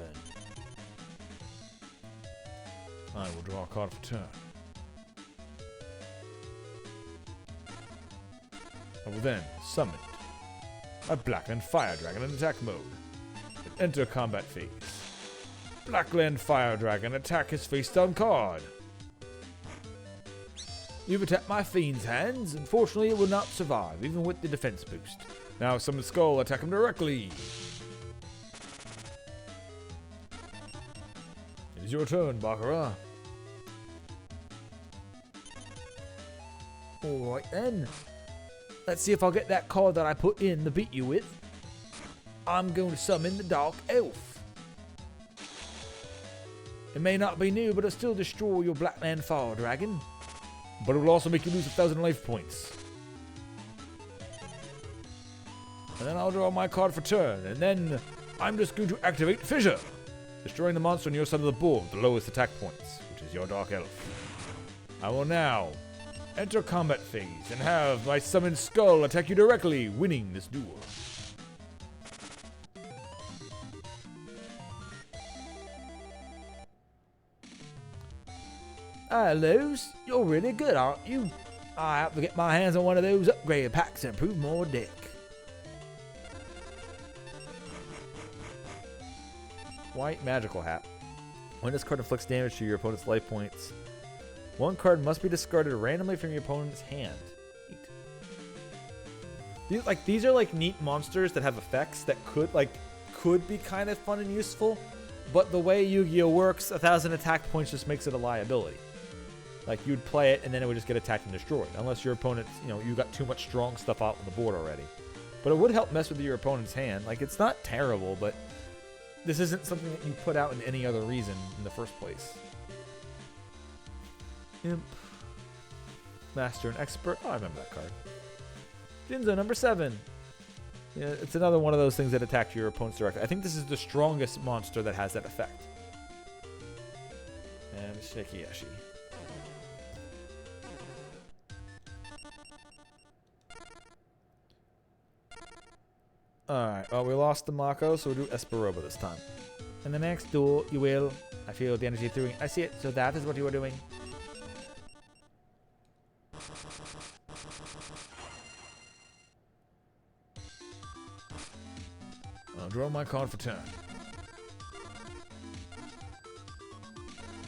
I will draw a card for turn. I will then summon a Blackland Fire Dragon in attack mode. Enter combat phase. Blackland Fire Dragon, attack his face down card. You've attacked my Fiend's hands. Unfortunately, it will not survive, even with the defense boost. Now summon Skull, attack him directly. It is your turn, Baccarat. Alright then. Let's see if I'll get that card that I put in to beat you with. I'm going to summon the Dark Elf. It may not be new, but it'll still destroy your Blackland Fire Dragon. But it will also make you lose 1,000 life points. And then I'll draw my card for turn, and then I'm just going to activate Fissure, destroying the monster on your side of the board with the lowest attack points, which is your Dark Elf. I will now enter combat phase and have my summoned Skull attack you directly, winning this duel. Hello, you're really good, aren't you? I have to get my hands on one of those upgrade packs and improve more deck. White magical hat. When this card inflicts damage to your opponent's life points, one card must be discarded randomly from your opponent's hand. These are like neat monsters that have effects that could be kind of fun and useful, but the way Yu-Gi-Oh works, 1,000 attack points just makes it a liability. Like, you'd play it and then it would just get attacked and destroyed, unless your opponent, you got too much strong stuff out on the board already. But it would help mess with your opponent's hand. Like, it's not terrible, but this isn't something that you put out in any other reason in the first place. Imp. Master and Expert. Oh, I remember that card. Jinzo number 7. Yeah, it's another one of those things that attack your opponent's directly. I think this is the strongest monster that has that effect. And Shikieshi. Alright, well, we lost the Mako, so we'll do Esperoba this time. In the next duel, you will... I feel the energy through... I see it, so that is what you are doing. I'll draw my card for turn.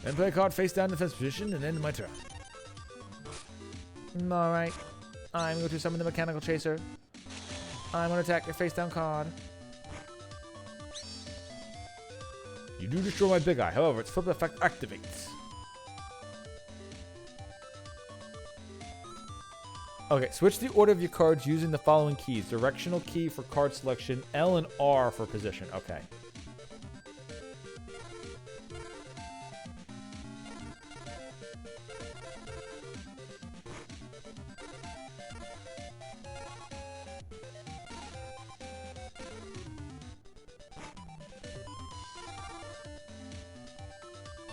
Then play a card face down in defense position and end my turn. Alright. I'm going to summon the Mechanical Chaser. I'm going to attack your face down card. You do destroy my Big Eye, however, its flip effect activates. Okay, switch the order of your cards using the following keys. Directional key for card selection, L and R for position. Okay.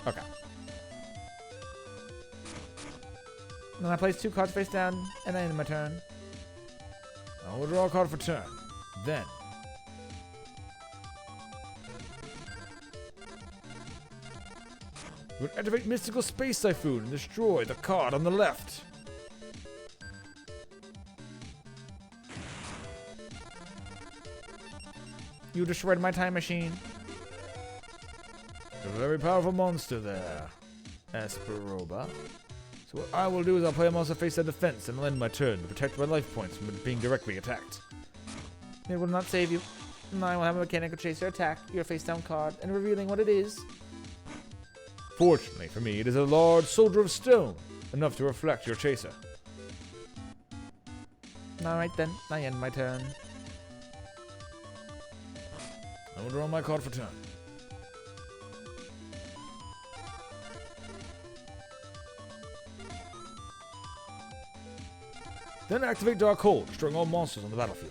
Okay. Then I place 2 cards face down, and I end my turn. I will draw a card for turn. Then, you will activate Mystical Space Typhoon and destroy the card on the left. You destroyed my time machine. A very powerful monster there, Esperoba. So what I will do is I'll play a monster face down defense and I'll end my turn to protect my life points from being directly attacked. It will not save you. I will have a Mechanical Chaser attack your face down card and revealing what it is. Fortunately for me, it is a large soldier of stone, enough to reflect your chaser. Alright then, I end my turn. I will draw my card for turn. Then activate Dark Hole, destroying all monsters on the battlefield.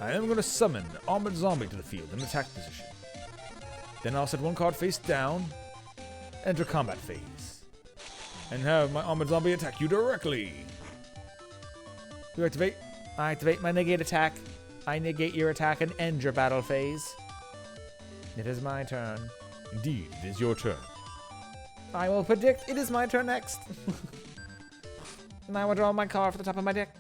I am going to summon an Armored Zombie to the field in attack position. Then I'll set 1 card face down, enter combat phase, and have my Armored Zombie attack you directly. You activate. I activate my negate attack. I negate your attack and end your battle phase. It is my turn. Indeed, it is your turn. I will predict it is my turn next. And I will draw my card for the top of my deck.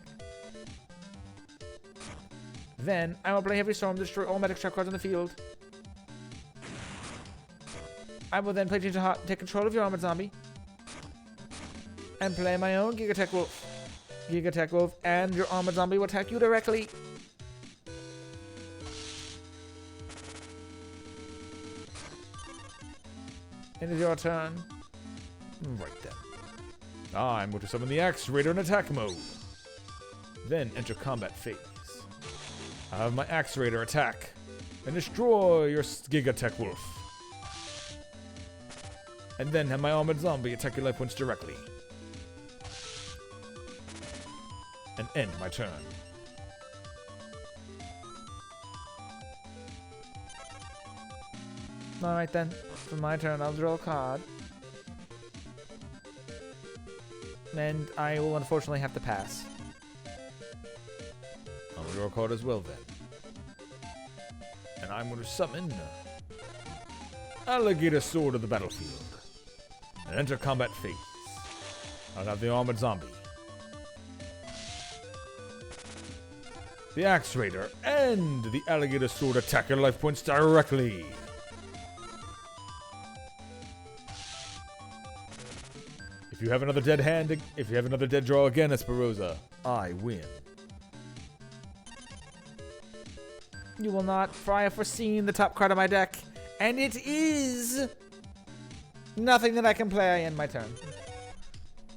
Then I will play Heavy Storm to destroy all magic trap cards on the field. I will then play Change of Heart, take control of your Armored Zombie. And play my own Gigatech Wolf. Gigatech Wolf and your Armored Zombie will attack you directly. It is your turn. Right then. I'm going to summon the Axe Raider in attack mode. Then enter combat phase. I have my Axe Raider attack and destroy your Gigatech Wolf. And then have my Armored Zombie attack your life points directly. And end my turn. Alright then. For my turn, I'll draw a card. And I will unfortunately have to pass. I'll draw a card as well then. And I'm going to summon Alligator Sword of the battlefield. And enter combat phase. I'll have the Armored Zombie, the Axe Raider, and the Alligator Sword attack your life points directly. If you have another dead hand, if you have another dead draw again, Esperosa, I win. You will not, for I have foreseen the top card of my deck. And it is nothing that I can play. I end my turn.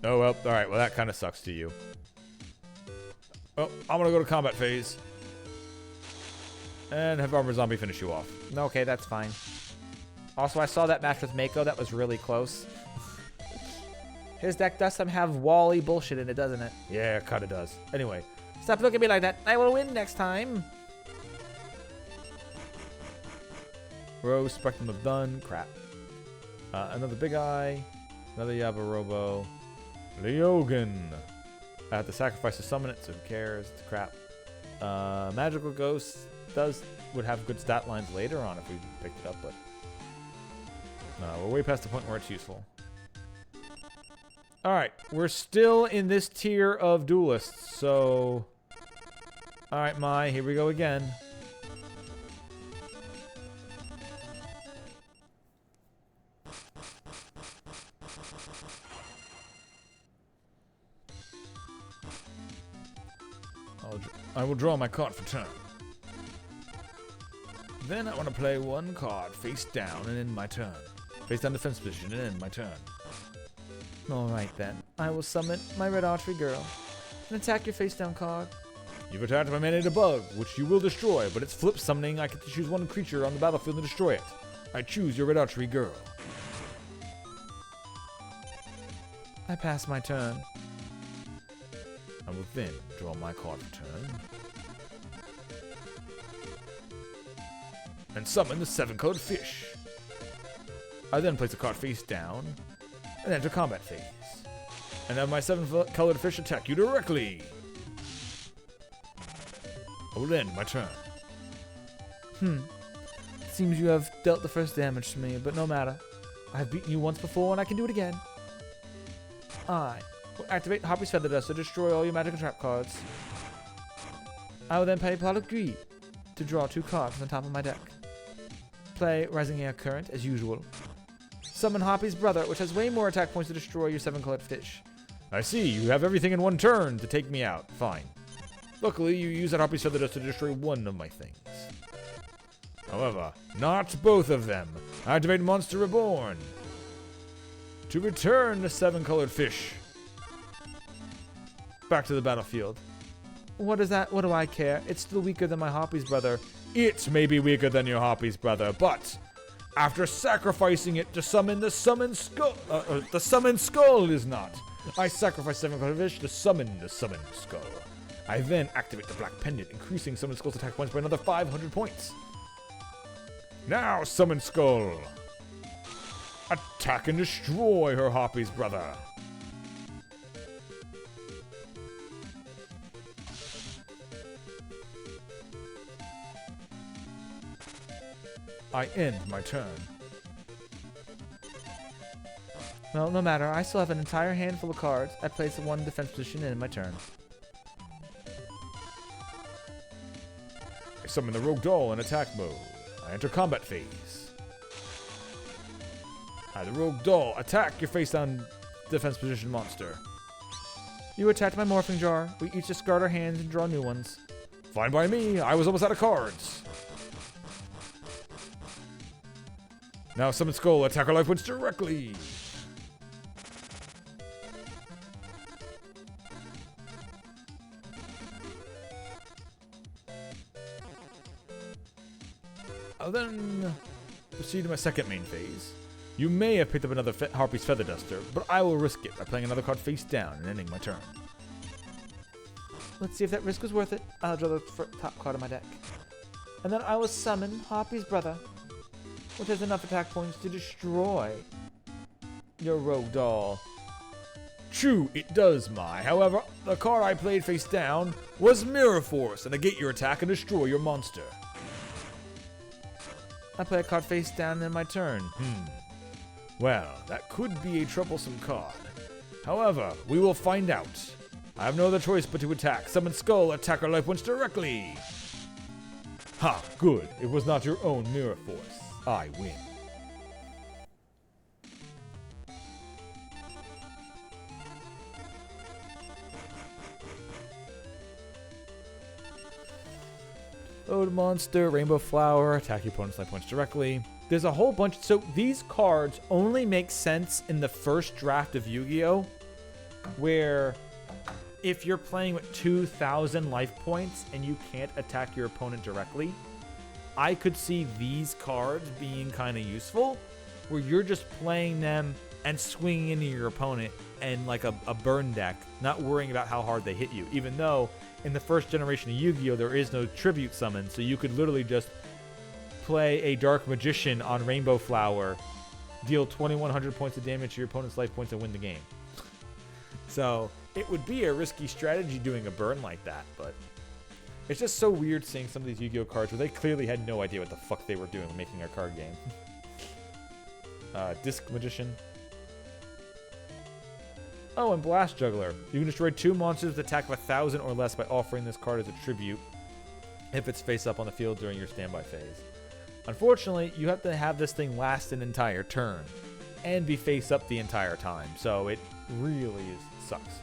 Oh, well, alright, well that kind of sucks to you. Well, I'm gonna go to combat phase. And have Armored Zombie finish you off. Okay, that's fine. Also, I saw that match with Mako. That was really close. His deck does some have Wally bullshit in it, doesn't it? Yeah, it kinda does. Anyway. Stop looking at me like that. I will win next time. Rose, Spectrum of Dun, crap. Another Big Eye, another Yabarobo, Leogan. I have to sacrifice to summon it, so who cares? It's crap. Magical Ghost would have good stat lines later on if we picked it up, but no, we're way past the point where it's useful. Alright, we're still in this tier of duelists, so alright, Mai, here we go again. I will draw my card for turn. Then I want to play one card face down and end my turn. Face down defense position and end my turn. Alright then. I will summon my Red Archery Girl and attack your face down card. You've attacked my mandated bug, which you will destroy, but it's flip summoning. I get to choose one creature on the battlefield and destroy it. I choose your Red Archery Girl. I pass my turn. I will then draw my card for turn. And summon the 7-colored fish. I then place a card face down and enter combat phase. And have my 7-colored fish attack you directly. I will end my turn. Seems you have dealt the first damage to me, but no matter. I have beaten you once before and I can do it again. I will activate Harpy's Feather Dust to destroy all your magic and trap cards. I will then play Plot of Greed to draw 2 cards from the top of my deck. Play Rising Air Current as usual. Summon Harpy's Brother, which has way more attack points to destroy your 7-colored fish. I see, you have everything in one turn to take me out. Fine. Luckily, you use that Harpy's Feather Dust to destroy one of my things. However, not both of them. Activate Monster Reborn to return the 7-colored fish back to the battlefield. What is that? What do I care? It's still weaker than my Harpy's Brother. It may be weaker than your Harpy's Brother, but after sacrificing it to summon the summoned skull, the summoned skull is not. I sacrifice 7-colored fish to summon the summoned skull. I then activate the Black Pendant, increasing Summoned Skull's attack points by another 500 points. Now, Summoned Skull! Attack and destroy her Harpy's Brother. I end my turn. Well, no matter. I still have an entire handful of cards. I place one defense position in my turn. summon the Rogue Doll in attack mode. I enter combat phase. The Rogue Doll, attack your face down defense position monster. You attacked my morphing jar. We each discard our hands and draw new ones. Fine by me, I was almost out of cards. Now summon Skull, attack our life points directly. I'll then proceed to my second main phase. You may have picked up another Harpy's Feather Duster, but I will risk it by playing another card face down and ending my turn. Let's see if that risk was worth it. I'll draw the top card of my deck. And then I will summon Harpy's Brother, which has enough attack points to destroy your Rogue Doll. True, it does, Mai. However, the card I played face down was Mirror Force, and negate your attack and destroy your monster. I play a card face down in my turn. Well, that could be a troublesome card. However, we will find out. I have no other choice but to attack. Summon Skull, attack our life points directly. Ha, good. It was not your own Mirror Force. I win. Load monster, Rainbow Flower, attack your opponent's life points directly. There's a whole bunch. So these cards only make sense in the first draft of Yu-Gi-Oh! Where if you're playing with 2,000 life points and you can't attack your opponent directly, I could see these cards being kind of useful, where you're just playing them and swinging into your opponent and like a burn deck, not worrying about how hard they hit you. Even though in the first generation of Yu-Gi-Oh! There is no tribute summon, so you could literally just play a Dark Magician on Rainbow Flower, deal 2,100 points of damage to your opponent's life points, and win the game. So it would be a risky strategy doing a burn like that, but it's just so weird seeing some of these Yu-Gi-Oh! Cards where they clearly had no idea what the fuck they were doing when making our card game. Disc Magician. Oh, and Blast Juggler. You can destroy 2 monsters with attack of 1,000 or less by offering this card as a tribute if it's face up on the field during your standby phase. Unfortunately, you have to have this thing last an entire turn and be face up the entire time, so it really sucks.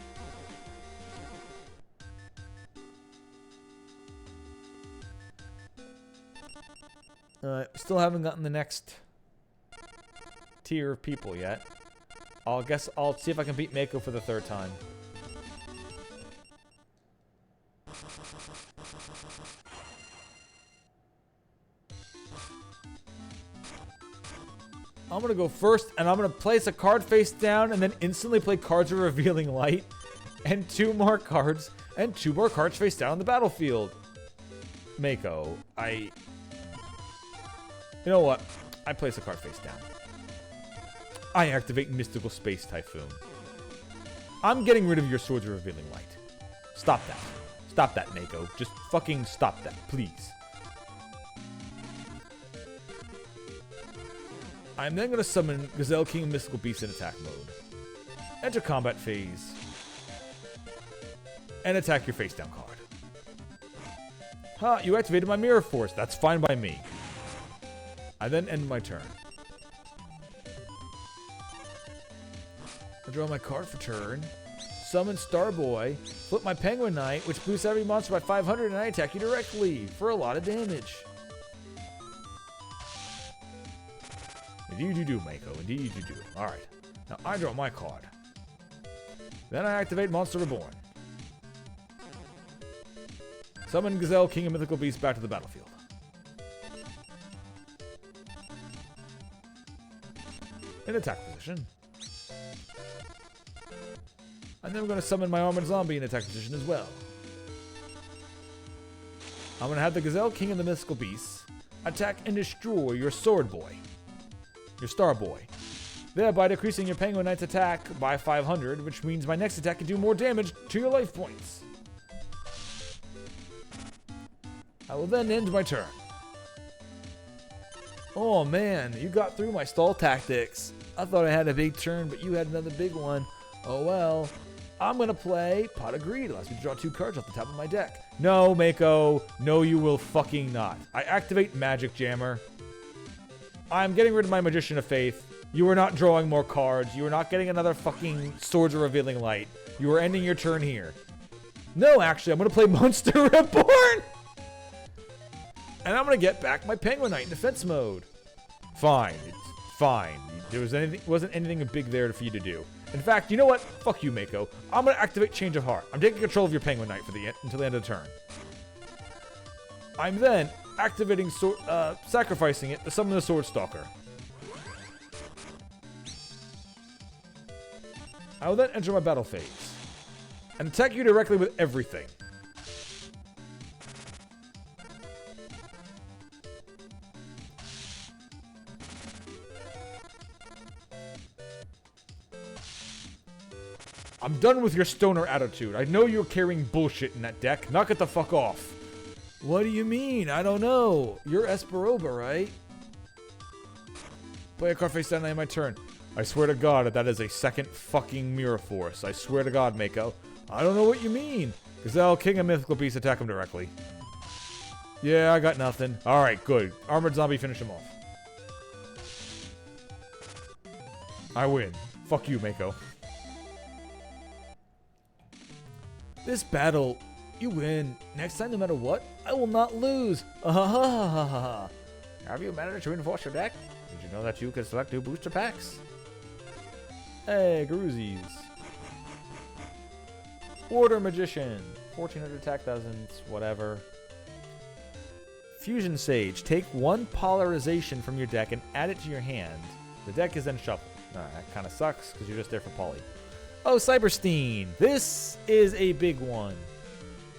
Still haven't gotten the next tier of people yet. I guess I'll see if I can beat Mako for the 3rd time. I'm gonna go first, and I'm gonna place a card face down, and then instantly play Cards of Revealing Light, and 2 more cards, and 2 more cards face down on the battlefield. Mako, you know what? I place a card face down. I activate Mystical Space Typhoon. I'm getting rid of your Swords of Revealing Light. Stop that. Stop that, Mako. Just fucking stop that, please. I'm then going to summon Gazelle King of Mystical Beast in attack mode. Enter combat phase. And attack your face down card. Ha, you activated my Mirror Force. That's fine by me. I then end my turn. I draw my card for turn. Summon Starboy. Flip my Penguin Knight, which boosts every monster by 500, and I attack you directly for a lot of damage. Indeed you do, Mako. Indeed you do. Alright. Now I draw my card. Then I activate Monster Reborn. Summon Gazelle, King of Mythical Beasts, back to the battlefield. In attack position. And then we're going to summon my Armored Zombie in attack position as well. I'm going to have the Gazelle, King of the Mythical Beasts, attack and destroy your Sword Boy. Your Star Boy. Thereby decreasing your Penguin Knight's attack by 500, which means my next attack can do more damage to your life points. I will then end my turn. Oh man, you got through my stall tactics. I thought I had a big turn, but you had another big one. Oh well. I'm going to play Pot of Greed. Allows me to draw 2 cards off the top of my deck. No, Mako. No, you will fucking not. I activate Magic Jammer. I'm getting rid of my Magician of Faith. You are not drawing more cards. You are not getting another fucking Swords of Revealing Light. You are ending your turn here. No, actually, I'm going to play Monster Reborn. And I'm going to get back my Penguin Knight in defense mode. Fine. It's fine. There wasn't anything big there for you to do. In fact, you know what? Fuck you, Mako. I'm going to activate Change of Heart. I'm taking control of your Penguin Knight until the end of the turn. I'm then activating, sacrificing it to summon the Sword Stalker. I will then enter my battle phase and attack you directly with everything. I'm done with your stoner attitude. I know you're carrying bullshit in that deck. Knock it the fuck off. What do you mean? I don't know. You're Esperoba, right? Play a card face down on my turn. I swear to God that is a second fucking Mirror Force. I swear to God, Mako. I don't know what you mean. Gazelle, King of Mythical Beasts, attack him directly. Yeah, I got nothing. Alright, good. Armored Zombie, finish him off. I win. Fuck you, Mako. This battle, you win. Next time, no matter what, I will not lose. Have you managed to reinforce your deck? Did you know that you can select new booster packs? Hey, Garuzis. Order Magician. 1400 attack, thousands, whatever. Fusion Sage. Take 1 polarization from your deck and add it to your hand. The deck is then shuffled. That kind of sucks because you're just there for poly. Oh, Cyberstein. This is a big one.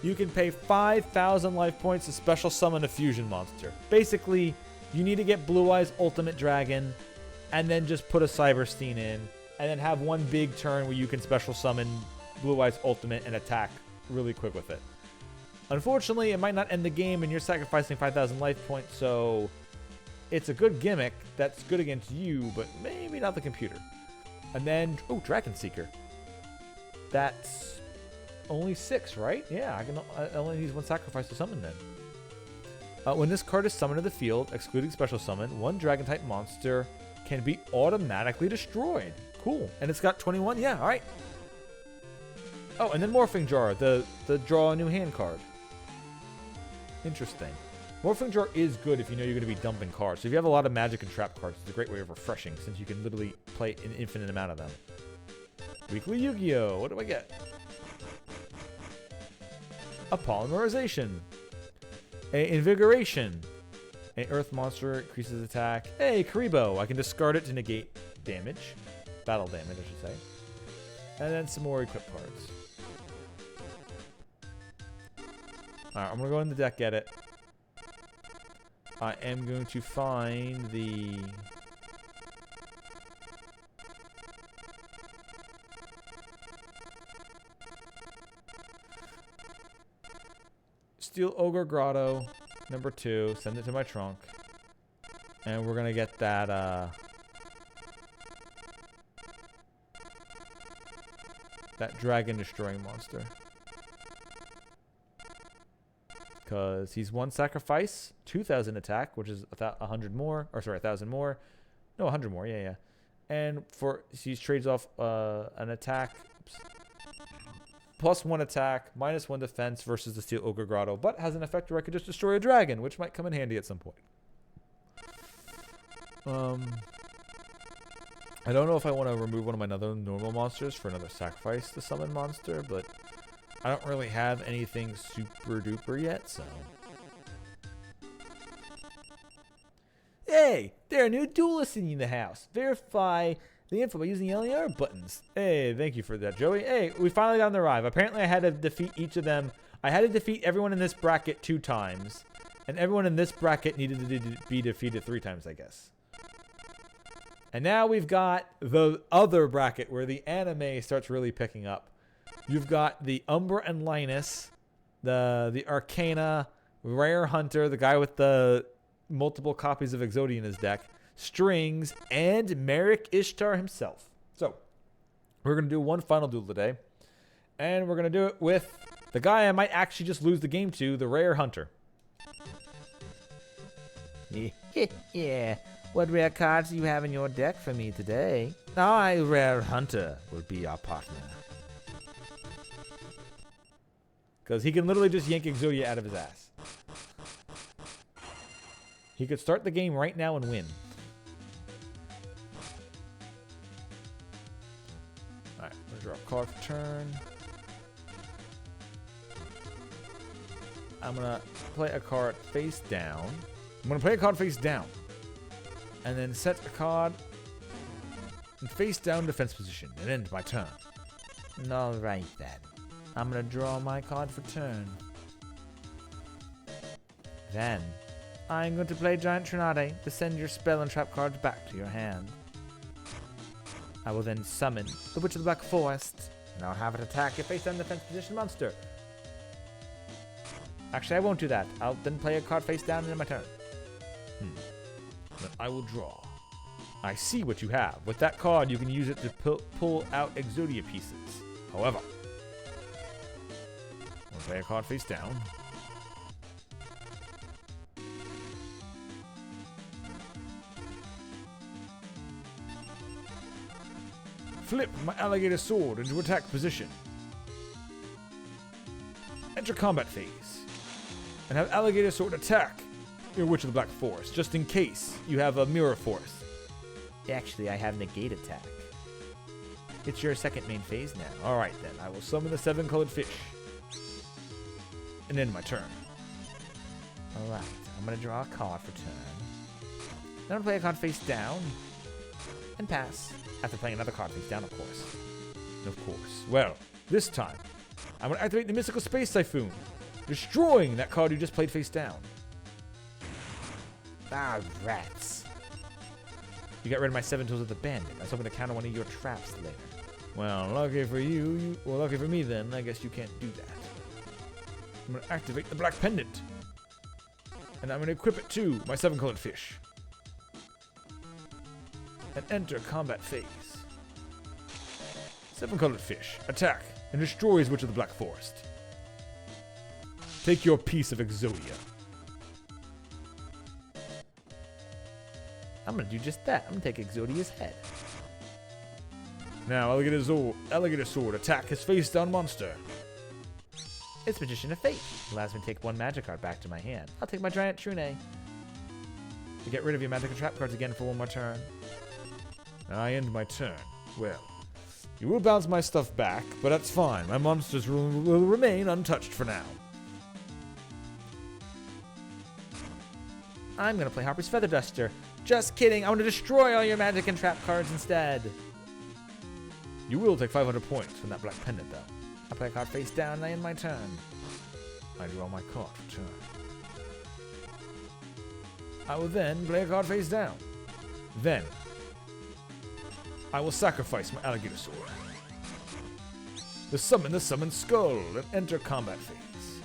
You can pay 5,000 life points to special summon a fusion monster. Basically, you need to get Blue Eyes Ultimate Dragon and then just put a Cyberstein in and then have one big turn where you can special summon Blue Eyes Ultimate and attack really quick with it. Unfortunately, it might not end the game and you're sacrificing 5,000 life points, so it's a good gimmick that's good against you, but maybe not the computer. And then, oh, Dragon Seeker. That's only 6, right? Yeah, I only need 1 sacrifice to summon then. When this card is summoned to the field, excluding special summon, 1 Dragon-type monster can be automatically destroyed. Cool. And it's got 21? Yeah, alright. Oh, and then Morphing Jar, the draw a new hand card. Interesting. Morphing Jar is good if you know you're going to be dumping cards. So if you have a lot of magic and trap cards, it's a great way of refreshing since you can literally play an infinite amount of them. Weekly Yu-Gi-Oh! What do I get? A Polymerization. A Invigoration. A Earth Monster increases attack. Hey, Karibo. I can discard it to negate damage. Battle damage, I should say. And then some more equip cards. Alright, I'm going to go in the deck, get it. I am going to find the... Steel Ogre Grotto, number 2. Send it to my trunk. And we're going to get that, that Dragon Destroying Monster. Because he's 1 sacrifice, 2,000 attack, which is 100 more. Or sorry, 1,000 more. No, 100 more, yeah. And he trades off an attack... Oops. +1 attack, -1 defense versus the Steel Ogre Grotto, but has an effect where I could just destroy a dragon, which might come in handy at some point. I don't know if I want to remove one of my other normal monsters for another sacrifice to summon monster, but I don't really have anything super duper yet, so... Hey! There are new duelists in the house! Verify the info by using the LER buttons. Hey, thank you for that, Joey. Hey, we finally got on the arrive. Apparently I had to defeat each of them. I had to defeat everyone in this bracket 2 times. And everyone in this bracket needed to be defeated 3 times, I guess. And now we've got the other bracket where the anime starts really picking up. You've got the Umbra and Linus, the Arcana, Rare Hunter, the guy with the multiple copies of Exodia in his deck, Strings, and Merrick Ishtar himself. So, we're going to do one final duel today. And we're going to do it with the guy I might actually just lose the game to, the rare hunter. Yeah. What rare cards do you have in your deck for me today? I, rare hunter, will be our partner. Because he can literally just yank Exodia out of his ass. He could start the game right now and win. Alright, I'm going to draw a card for turn. I'm going to play a card face down. I'm going to play a card face down. And then set a card in face down defense position and end my turn. Alright then. I'm gonna draw my card for turn. Then, I'm going to play Giant Trinade to send your spell and trap cards back to your hand. I will then summon the Witch of the Black Forest, and I'll have it attack your face down defense position monster. Actually, I won't do that. I'll then play a card face down in my turn. Then I will draw. I see what you have. With that card, you can use it to pull out Exodia pieces. However, I'll play a card face down. Flip my alligator sword into attack position. Enter combat phase. And have alligator sword attack your Witch of the Black Forest, just in case you have a mirror force. Actually, I have negate attack. It's your second main phase now. Alright then, I will summon the 7-colored fish. And end my turn. Alright, I'm gonna draw a card for turn. Then I'm gonna play a card face down. And pass. After playing another card face down, of course. Of course. Well, this time, I'm going to activate the Mystical Space Typhoon, destroying that card you just played face down. Ah, rats. You got rid of my 7 Tools of the Bandit. I was hoping to counter one of your traps later. Well, lucky for you. Well, lucky for me then. I guess you can't do that. I'm going to activate the Black Pendant. And I'm going to equip it to my 7-colored fish. And enter combat phase. 7-colored fish. Attack and destroys Witch of the Black Forest. Take your piece of Exodia. I'm gonna do just that. I'm gonna take Exodia's head. Now, Alligator Sword, attack his face down monster. It's Magician of Fate. Allows me to take one magic card back to my hand. I'll take my Giant Trune. To get rid of your magic and trap cards again for one more turn. I end my turn. Well, you will bounce my stuff back, but that's fine. My monsters will remain untouched for now. I'm gonna play Harper's Feather Duster. Just kidding. I want to destroy all your magic and trap cards instead. You will take 500 points from that Black Pendant, though. I play a card face down and I end my turn. I draw my card for turn. I will then play a card face down. Then, I will sacrifice my Alligator Sword. Summon the Summoned Skull and enter combat phase.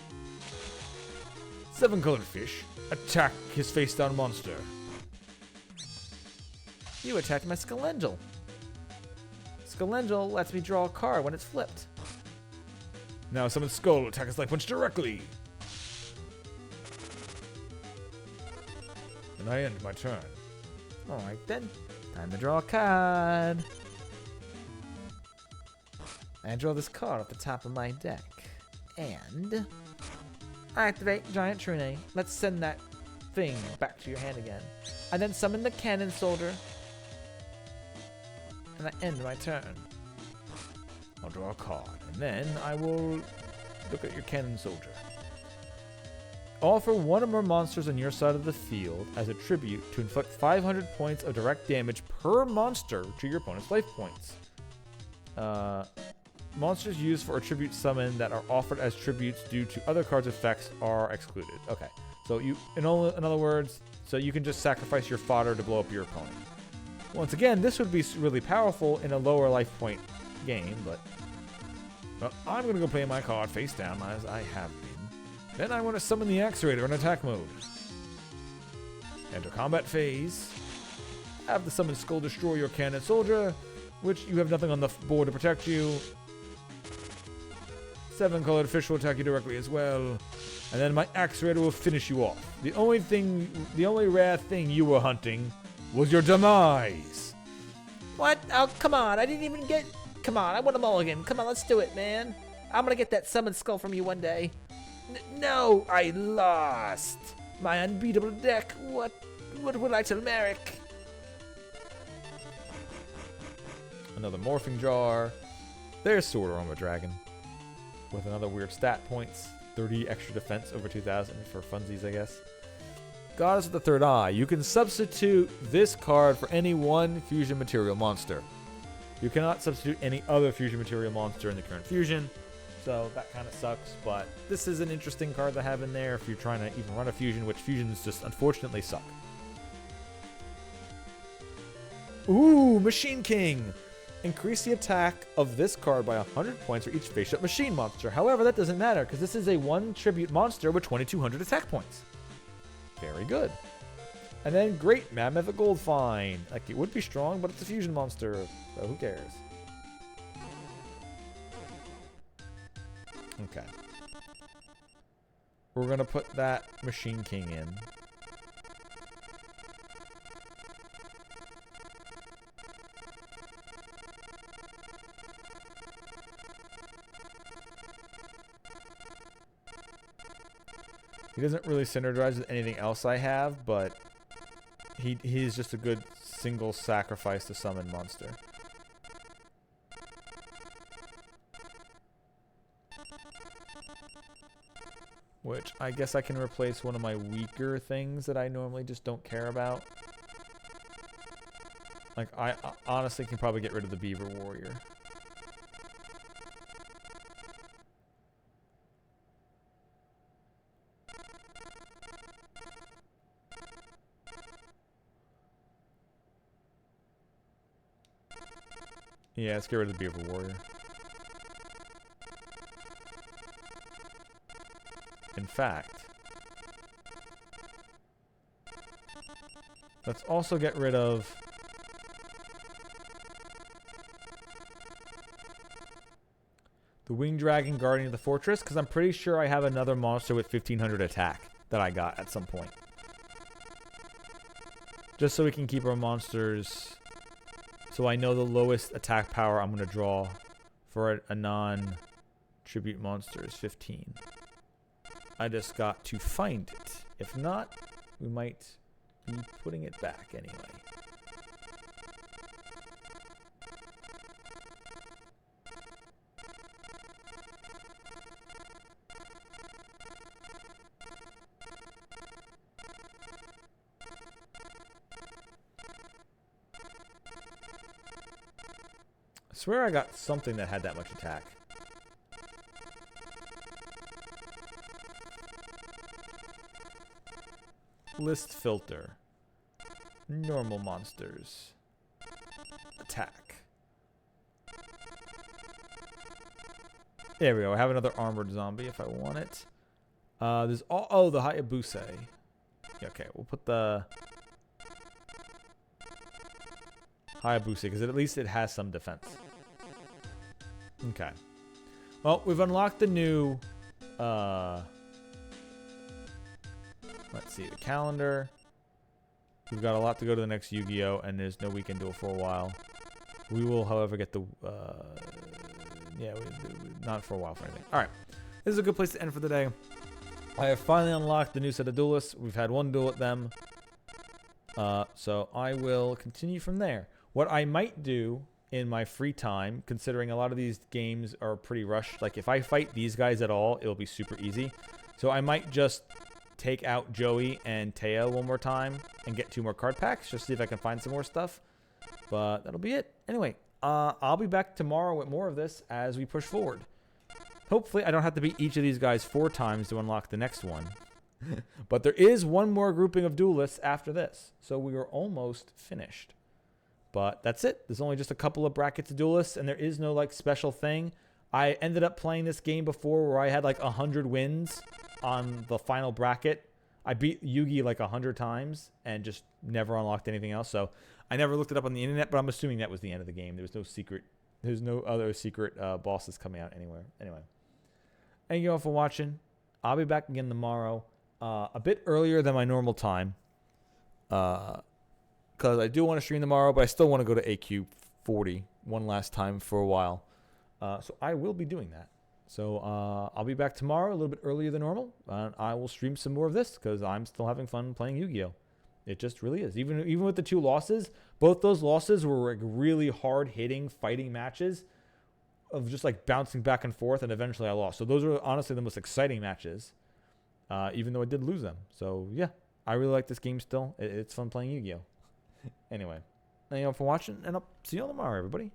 7-colored fish, attack his face down monster. You attacked my Skelengel. Skelengel lets me draw a card when it's flipped. Now Summoned Skull, attack his life punch directly. And I end my turn. Alright then. Time to draw a card. I draw this card off the top of my deck. And I activate Giant Trune. Let's send that thing back to your hand again. I then summon the Cannon Soldier. And I end my turn. I'll draw a card, and then I will look at your Cannon Soldier. Offer one or more monsters on your side of the field as a tribute to inflict 500 points of direct damage per monster to your opponent's life points. Monsters used for a tribute summon that are offered as tributes due to other cards' effects are excluded. Okay, so in other words, so you can just sacrifice your fodder to blow up your opponent. Once again, this would be really powerful in a lower life point game, but well, I'm going to go play my card face down as I have been. Then I want to summon the Accelerator in attack mode. Enter combat phase. Have the Summoned Skull destroy your Cannon Soldier, which you have nothing on the board to protect you. 7-colored fish will attack you directly as well. And then my axe raider will finish you off. The only rare thing you were hunting was your demise. What? Oh, come on. I didn't even get... Come on, I want a mulligan. Come on, let's do it, man. I'm gonna get that summoned skull from you one day. No, I lost. My unbeatable deck. What would I tell Merrick? Another morphing jar. There's Sword Armor Dragon. With another weird stat points. 30 extra defense over 2,000 for funsies, I guess. Goddess of the Third Eye. You can substitute this card for any one fusion material monster. You cannot substitute any other fusion material monster in the current fusion. So that kind of sucks, but this is an interesting card to have in there if you're trying to even run a fusion, which fusions just unfortunately suck. Ooh, Machine King! Increase the attack of this card by 100 points for each face-up machine monster. However, that doesn't matter because this is a 1 tribute monster with 2,200 attack points. Very good. And then great Mammoth of Gold Fine. Like, it would be strong, but it's a fusion monster, so who cares? Okay. We're going to put that Machine King in. He doesn't really synergize with anything else I have, but he's just a good single sacrifice to summon monster. Which I guess I can replace one of my weaker things that I normally just don't care about. Like, I honestly can probably get rid of the Beaver Warrior. Yeah, let's get rid of the Beaver Warrior. In fact, let's also get rid of the Winged Dragon Guardian of the Fortress, because I'm pretty sure I have another monster with 1,500 attack that I got at some point. Just so we can keep our monsters... So I know the lowest attack power I'm going to draw for a non-tribute monster is 15. I just got to find it. If not, we might be putting it back anyway. I swear I got something that had that much attack. List filter. Normal monsters. Attack. There we go. I have another armored zombie if I want it. There's oh, the Hayabusa. Yeah, okay, we'll put the Hayabusa because at least it has some defense. Okay. Well, we've unlocked the new let's see, the calendar. We've got a lot to go to the next Yu-Gi-Oh! And there's no weekend duel for a while. We will, however, get the... yeah, not for a while for anything. Alright, this is a good place to end for the day. I have finally unlocked the new set of duelists. We've had one duel at them. So I will continue from there. What I might do in my free time, considering a lot of these games are pretty rushed, like if I fight these guys at all, it'll be super easy. So I might just... take out Joey and Taya one more time and get 2 more card packs. Just see if I can find some more stuff. But that'll be it. Anyway, I'll be back tomorrow with more of this as we push forward. Hopefully, I don't have to beat each of these guys 4 times to unlock the next one. But there is one more grouping of duelists after this. So we are almost finished. But that's it. There's only just a couple of brackets of duelists, and there is no like special thing. I ended up playing this game before where I had like 100 wins on the final bracket. I beat Yugi like 100 times and just never unlocked anything else. So I never looked it up on the internet, but I'm assuming that was the end of the game. There was no secret. There's no other secret bosses coming out anywhere. Anyway. Thank you all for watching. I'll be back again tomorrow, a bit earlier than my normal time, because I do want to stream tomorrow, but I still want to go to AQ40 one last time for a while. So I will be doing that. So I'll be back tomorrow a little bit earlier than normal, and I will stream some more of this because I'm still having fun playing Yu-Gi-Oh! It just really is. Even with the 2 losses, both those losses were like really hard-hitting fighting matches of just like bouncing back and forth, and eventually I lost. So those are honestly the most exciting matches, even though I did lose them. So yeah, I really like this game still. It's fun playing Yu-Gi-Oh! Anyway, thank you all for watching, and I'll see you all tomorrow, everybody.